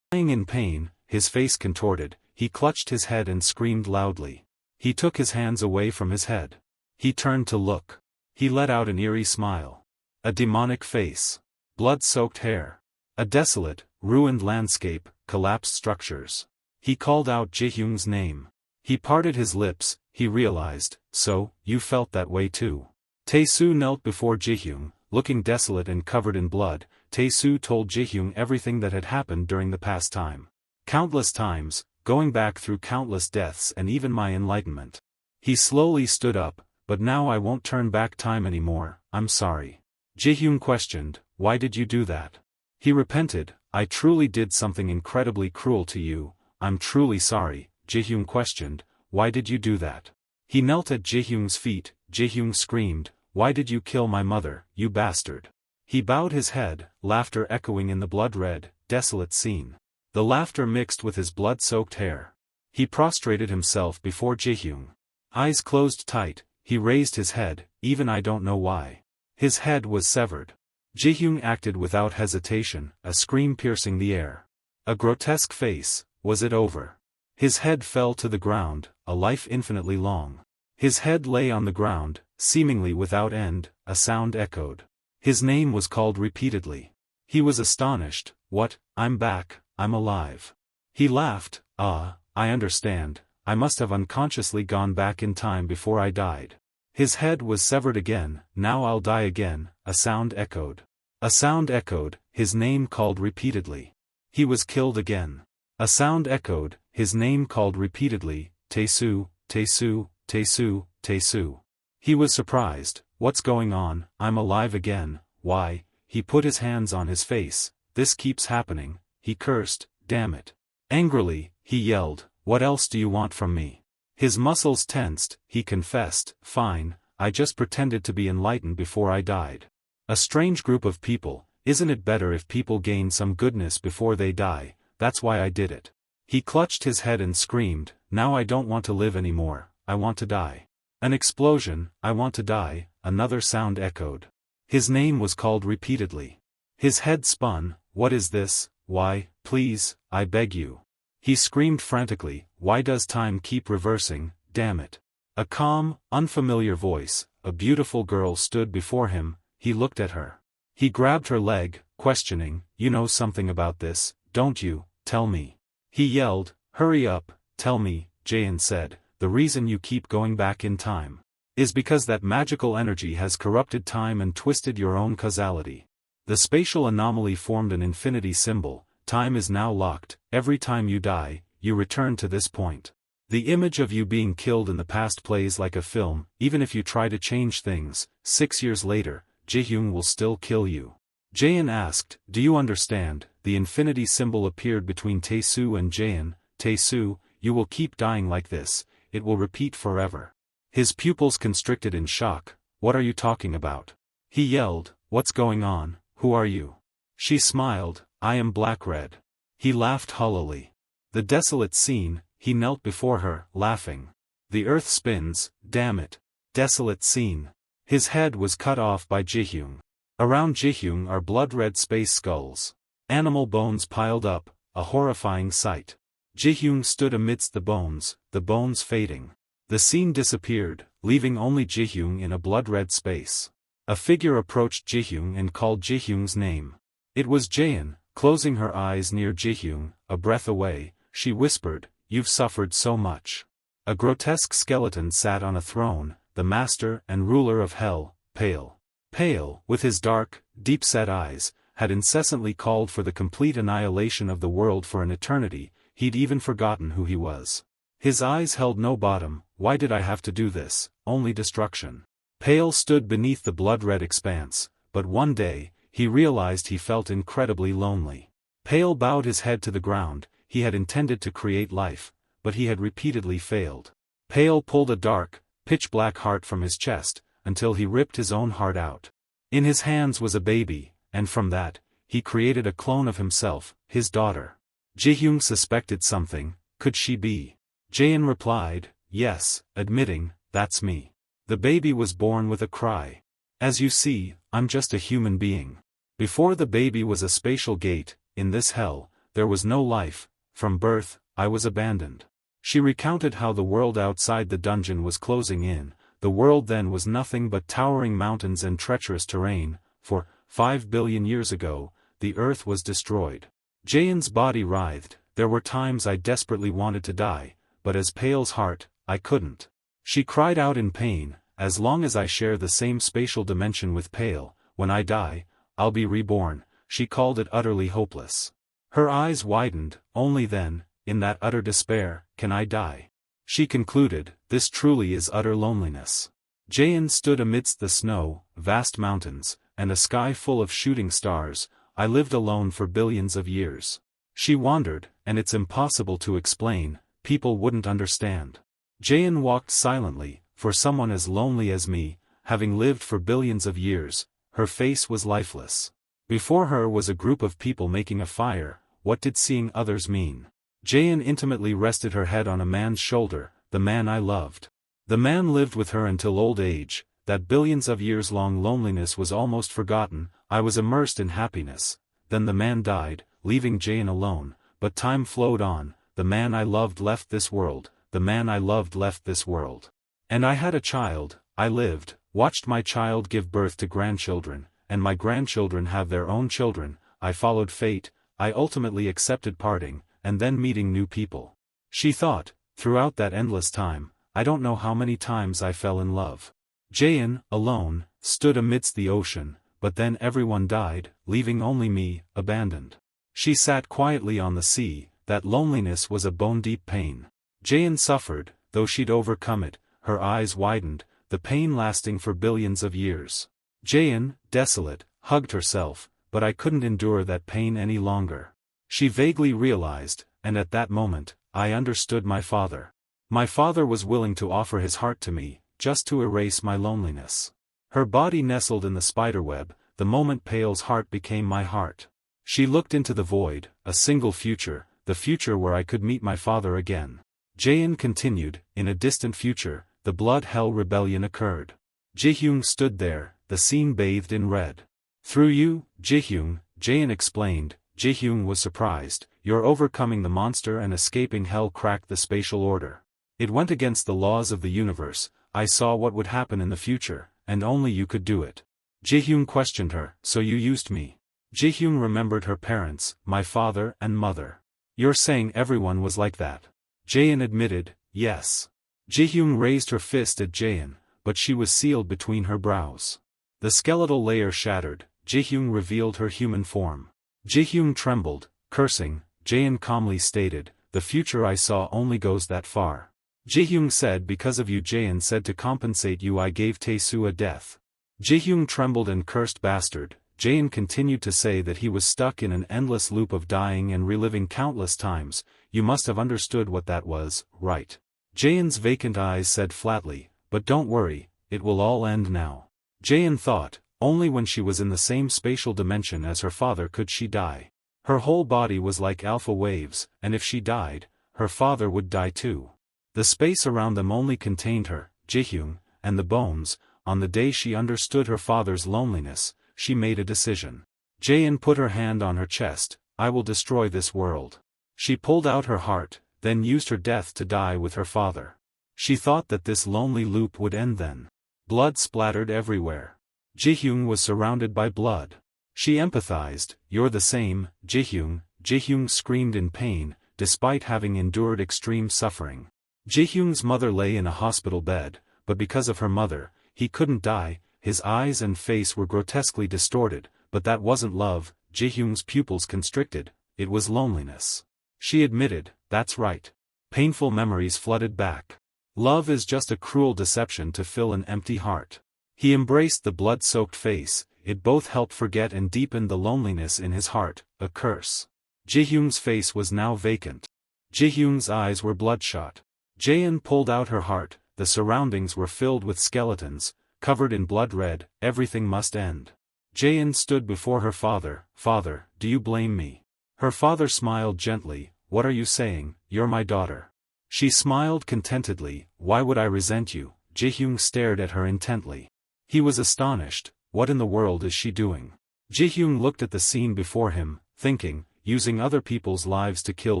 Crying in pain, his face contorted, he clutched his head and screamed loudly. He took his hands away from his head. He turned to look. He let out an eerie smile. A demonic face. Blood-soaked hair. A desolate, ruined landscape, collapsed structures. He called out Ji-hyun's name. He parted his lips. He realized, so, you felt that way too. Tae-soo knelt before Ji-hyun, looking desolate and covered in blood. Tae-soo told Ji-hyun everything that had happened during the past time. Countless times, going back through countless deaths and even my enlightenment. He slowly stood up, but now I won't turn back time anymore. I'm sorry. Ji-hyun questioned, why did you do that? He repented, I truly did something incredibly cruel to you. I'm truly sorry. Ji-hyun questioned, why did you do that? He knelt at Ji-hyun's feet. Ji-hyun screamed, why did you kill my mother, you bastard? He bowed his head, laughter echoing in the blood-red, desolate scene. The laughter mixed with his blood-soaked hair. He prostrated himself before Ji-hyun. Eyes closed tight, he raised his head, even I don't know why. His head was severed. Ji-hyun acted without hesitation, a scream piercing the air. A grotesque face. Was it over? His head fell to the ground, a life infinitely long. His head lay on the ground, seemingly without end. A sound echoed. His name was called repeatedly. He was astonished. What? I'm back, I'm alive. He laughed. Ah, I understand, I must have unconsciously gone back in time before I died. His head was severed again. Now I'll die again. A sound echoed. A sound echoed, his name called repeatedly. He was killed again. A sound echoed, his name called repeatedly. Tae-soo, Tae-soo, Tae-soo, Tae-soo. He was surprised. What's going on? I'm alive again. Why? He put his hands on his face. This keeps happening. He cursed, damn it. Angrily, he yelled, what else do you want from me? His muscles tensed. He confessed, fine, I just pretended to be enlightened before I died. A strange group of people. Isn't it better if people gain some goodness before they die? That's why I did it. He clutched his head and screamed, now I don't want to live anymore, I want to die. An explosion, I want to die. Another sound echoed. His name was called repeatedly. His head spun. What is this? Why, please, I beg you. He screamed frantically, why does time keep reversing, damn it. A calm, unfamiliar voice, a beautiful girl stood before him. He looked at her. He grabbed her leg, questioning, you know something about this, don't you? Tell me. He yelled, hurry up, tell me. Jaein said, the reason you keep going back in time is because that magical energy has corrupted time and twisted your own causality. The spatial anomaly formed an infinity symbol. Time is now locked. Every time you die, you return to this point. The image of you being killed in the past plays like a film. Even if you try to change things, 6 years later, Jihyung will still kill you. Jaein asked, do you understand? The infinity symbol appeared between Tae-soo and Jaein. Tae-soo, you will keep dying like this, it will repeat forever. His pupils constricted in shock. What are you talking about? He yelled, what's going on, who are you? She smiled, I am Black-Red. He laughed hollowly. The desolate scene, he knelt before her, laughing. The earth spins, damn it. Desolate scene. His head was cut off by Jihyung. Around Jihyung are blood-red space skulls. Animal bones piled up, a horrifying sight. Jihyung stood amidst the bones fading. The scene disappeared, leaving only Jihyung in a blood-red space. A figure approached Jihyung and called Jihyung's name. It was Jaein. Closing her eyes near Jihyung, a breath away, she whispered, you've suffered so much. A grotesque skeleton sat on a throne, the master and ruler of hell, Pale. Pale, with his dark, deep-set eyes, had incessantly called for the complete annihilation of the world for an eternity. He'd even forgotten who he was. His eyes held no bottom. Why did I have to do this? Only destruction. Pale stood beneath the blood-red expanse, but one day, he realized he felt incredibly lonely. Pale bowed his head to the ground. He had intended to create life, but he had repeatedly failed. Pale pulled a dark, pitch-black heart from his chest, until he ripped his own heart out. In his hands was a baby, and from that, he created a clone of himself, his daughter. Jihyung suspected something. Could she be? Jaein replied, yes, admitting, that's me. The baby was born with a cry. As you see, I'm just a human being. Before the baby was a spatial gate. In this hell, there was no life. From birth, I was abandoned. She recounted how the world outside the dungeon was closing in. The world then was nothing but towering mountains and treacherous terrain. For 5 billion years ago, the earth was destroyed. Jaein's body writhed. There were times I desperately wanted to die, but as Pale's heart, I couldn't. She cried out in pain, as long as I share the same spatial dimension with Pale, when I die, I'll be reborn. She called it utterly hopeless. Her eyes widened. Only then, in that utter despair, can I die. She concluded, this truly is utter loneliness. Jaein stood amidst the snow, vast mountains, and a sky full of shooting stars. I lived alone for billions of years. She wandered, and it's impossible to explain. People wouldn't understand. Jaein walked silently. For someone as lonely as me, having lived for billions of years, her face was lifeless. Before her was a group of people making a fire. What did seeing others mean? Jaein intimately rested her head on a man's shoulder, the man I loved. The man lived with her until old age. That billions of years long loneliness was almost forgotten. I was immersed in happiness. Then the man died, leaving Jaein alone, but time flowed on. The man I loved left this world. The man I loved left this world. And I had a child. I lived, watched my child give birth to grandchildren, and my grandchildren have their own children. I followed fate. I ultimately accepted parting, and then meeting new people. She thought, throughout that endless time, I don't know how many times I fell in love. Jaein, alone, stood amidst the ocean, but then everyone died, leaving only me, abandoned. She sat quietly on the sea. That loneliness was a bone-deep pain. Jaein suffered, though she'd overcome it. Her eyes widened, the pain lasting for billions of years. Jaein, desolate, hugged herself, but I couldn't endure that pain any longer. She vaguely realized, and at that moment, I understood my father. My father was willing to offer his heart to me, just to erase my loneliness. Her body nestled in the spiderweb. The moment Pale's heart became my heart. She looked into the void, a single future, the future where I could meet my father again. Jaein continued, in a distant future, the Blood Hell Rebellion occurred. Jihyung stood there, the scene bathed in red. Through you, Jihyung, Jaein explained. Jihyung was surprised. Your overcoming the monster and escaping hell cracked the spatial order. It went against the laws of the universe. I saw what would happen in the future, and only you could do it. Jihyung questioned her, so you used me. Jihyung remembered her parents, my father and mother. You're saying everyone was like that? Jaein admitted, yes. Jihyung raised her fist at Jaein, but she was sealed between her brows. The skeletal layer shattered. Jihyung revealed her human form. Jihyung trembled, cursing. Jaein calmly stated, the future I saw only goes that far. Jihyung said, because of you. Jaein said, to compensate you I gave Tae-soo a death. Jihyung trembled and cursed bastard. Jaein continued to say that he was stuck in an endless loop of dying and reliving countless times. You must have understood what that was, right? Jaein's vacant eyes said flatly, but don't worry, it will all end now. Jaein thought, only when she was in the same spatial dimension as her father could she die. Her whole body was like alpha waves, and if she died, her father would die too. The space around them only contained her, Jihyung, and the bones. On the day she understood her father's loneliness, she made a decision. Jaein put her hand on her chest. I will destroy this world. She pulled out her heart, then used her death to die with her father. She thought that this lonely loop would end then. Blood splattered everywhere. Jihyung was surrounded by blood. She empathized. You're the same, Jihyung. Jihyung screamed in pain, despite having endured extreme suffering. Jihyung's mother lay in a hospital bed, but because of her mother, he couldn't die. His eyes and face were grotesquely distorted, but that wasn't love. Jihyung's pupils constricted, it was loneliness. She admitted, that's right. Painful memories flooded back. Love is just a cruel deception to fill an empty heart. He embraced the blood-soaked face. It both helped forget and deepened the loneliness in his heart, a curse. Jihyung's face was now vacant. Jihyung's eyes were bloodshot. Jaein pulled out her heart. The surroundings were filled with skeletons, covered in blood red. Everything must end. Jaein stood before her father. Father, do you blame me? Her father smiled gently. What are you saying? You're my daughter. She smiled contentedly. Why would I resent you? Jihyung stared at her intently. He was astonished. What in the world is she doing? Jihyung looked at the scene before him, thinking, using other people's lives to kill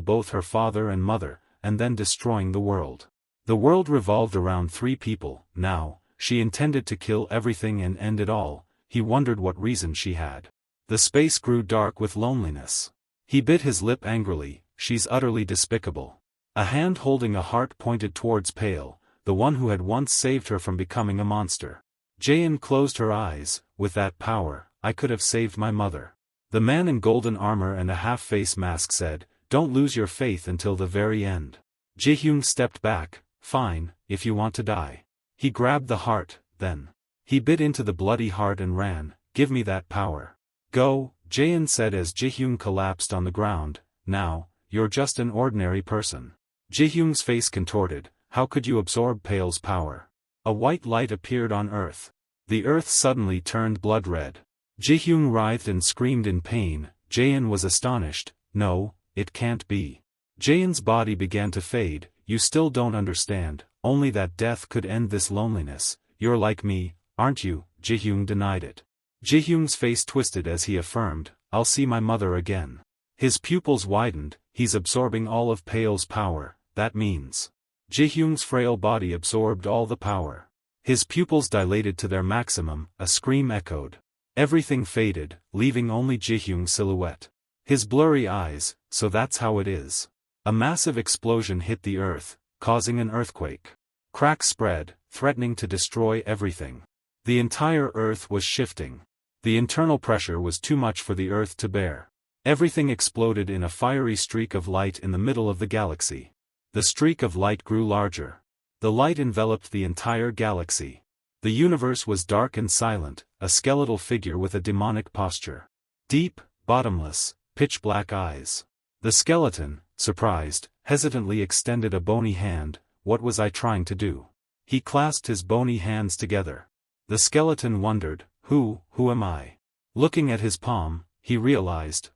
both her father and mother, and then destroying the world. The world revolved around 3 people. Now, she intended to kill everything and end it all. He wondered what reason she had. The space grew dark with loneliness. He bit his lip angrily. She's utterly despicable. A hand holding a heart pointed towards Pale, the one who had once saved her from becoming a monster. Jaein closed her eyes. With that power, I could have saved my mother. The man in golden armor and a half-face mask said, don't lose your faith until the very end. Jihyung stepped back. Fine, if you want to die. He grabbed the heart, then. He bit into the bloody heart and ran. Give me that power. Go, Jaein said as Jihyung collapsed on the ground. Now, you're just an ordinary person. Jihyung's face contorted. How could you absorb Pale's power? A white light appeared on Earth. The Earth suddenly turned blood red. Jihyung writhed and screamed in pain. Jaein was astonished. No, it can't be. Jaein's body began to fade. You still don't understand. Only that death could end this loneliness. You're like me, aren't you? Jihyung denied it. Jihyung's face twisted as he affirmed, I'll see my mother again. His pupils widened. He's absorbing all of Pale's power. That means. Jihyung's frail body absorbed all the power. His pupils dilated to their maximum. A scream echoed. Everything faded, leaving only Jihyung's silhouette. His blurry eyes. So that's how it is. A massive explosion hit the earth, causing an earthquake. Cracks spread, threatening to destroy everything. The entire earth was shifting. The internal pressure was too much for the earth to bear. Everything exploded in a fiery streak of light in the middle of the galaxy. The streak of light grew larger. The light enveloped the entire galaxy. The universe was dark and silent, a skeletal figure with a demonic posture. Deep, bottomless, pitch-black eyes. The skeleton, surprised, hesitantly extended a bony hand. What was I trying to do? He clasped his bony hands together. The skeleton wondered, who am I? Looking at his palm, he realized,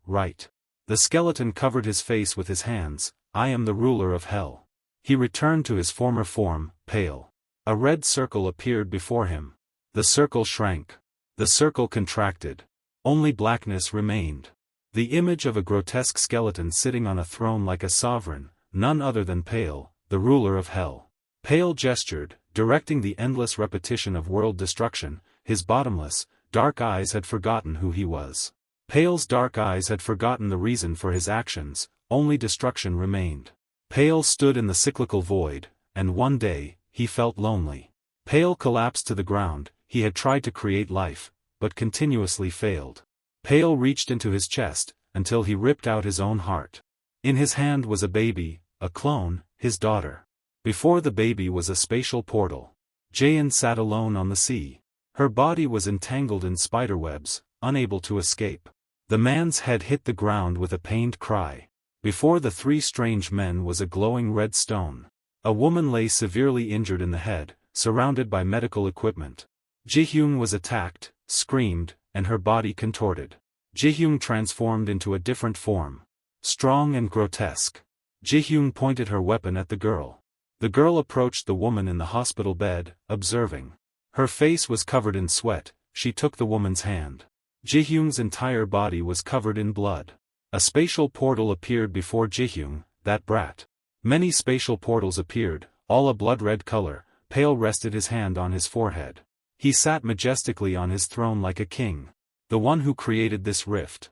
right. The skeleton covered his face with his hands. I am the ruler of hell. He returned to his former form, Pale. A red circle appeared before him. The circle shrank. The circle contracted. Only blackness remained. The image of a grotesque skeleton sitting on a throne like a sovereign, none other than Pale, the ruler of hell. Pale gestured, directing the endless repetition of world destruction. His bottomless, dark eyes had forgotten who he was. Pale's dark eyes had forgotten the reason for his actions. Only destruction remained. Pale stood in the cyclical void, and one day, he felt lonely. Pale collapsed to the ground. He had tried to create life, but continuously failed. Pale reached into his chest, until he ripped out his own heart. In his hand was a baby, a clone, his daughter. Before the baby was a spatial portal. Jaein sat alone on the sea. Her body was entangled in spiderwebs, unable to escape. The man's head hit the ground with a pained cry. Before the three strange men was a glowing red stone. A woman lay severely injured in the head, surrounded by medical equipment. Jihyung was attacked, screamed, and her body contorted. Jihyung transformed into a different form. Strong and grotesque. Jihyung pointed her weapon at the girl. The girl approached the woman in the hospital bed, observing. Her face was covered in sweat. She took the woman's hand. Jihyung's entire body was covered in blood. A spatial portal appeared before Jihyung, that brat. Many spatial portals appeared, all a blood-red color. Pale rested his hand on his forehead. He sat majestically on his throne like a king. The one who created this rift.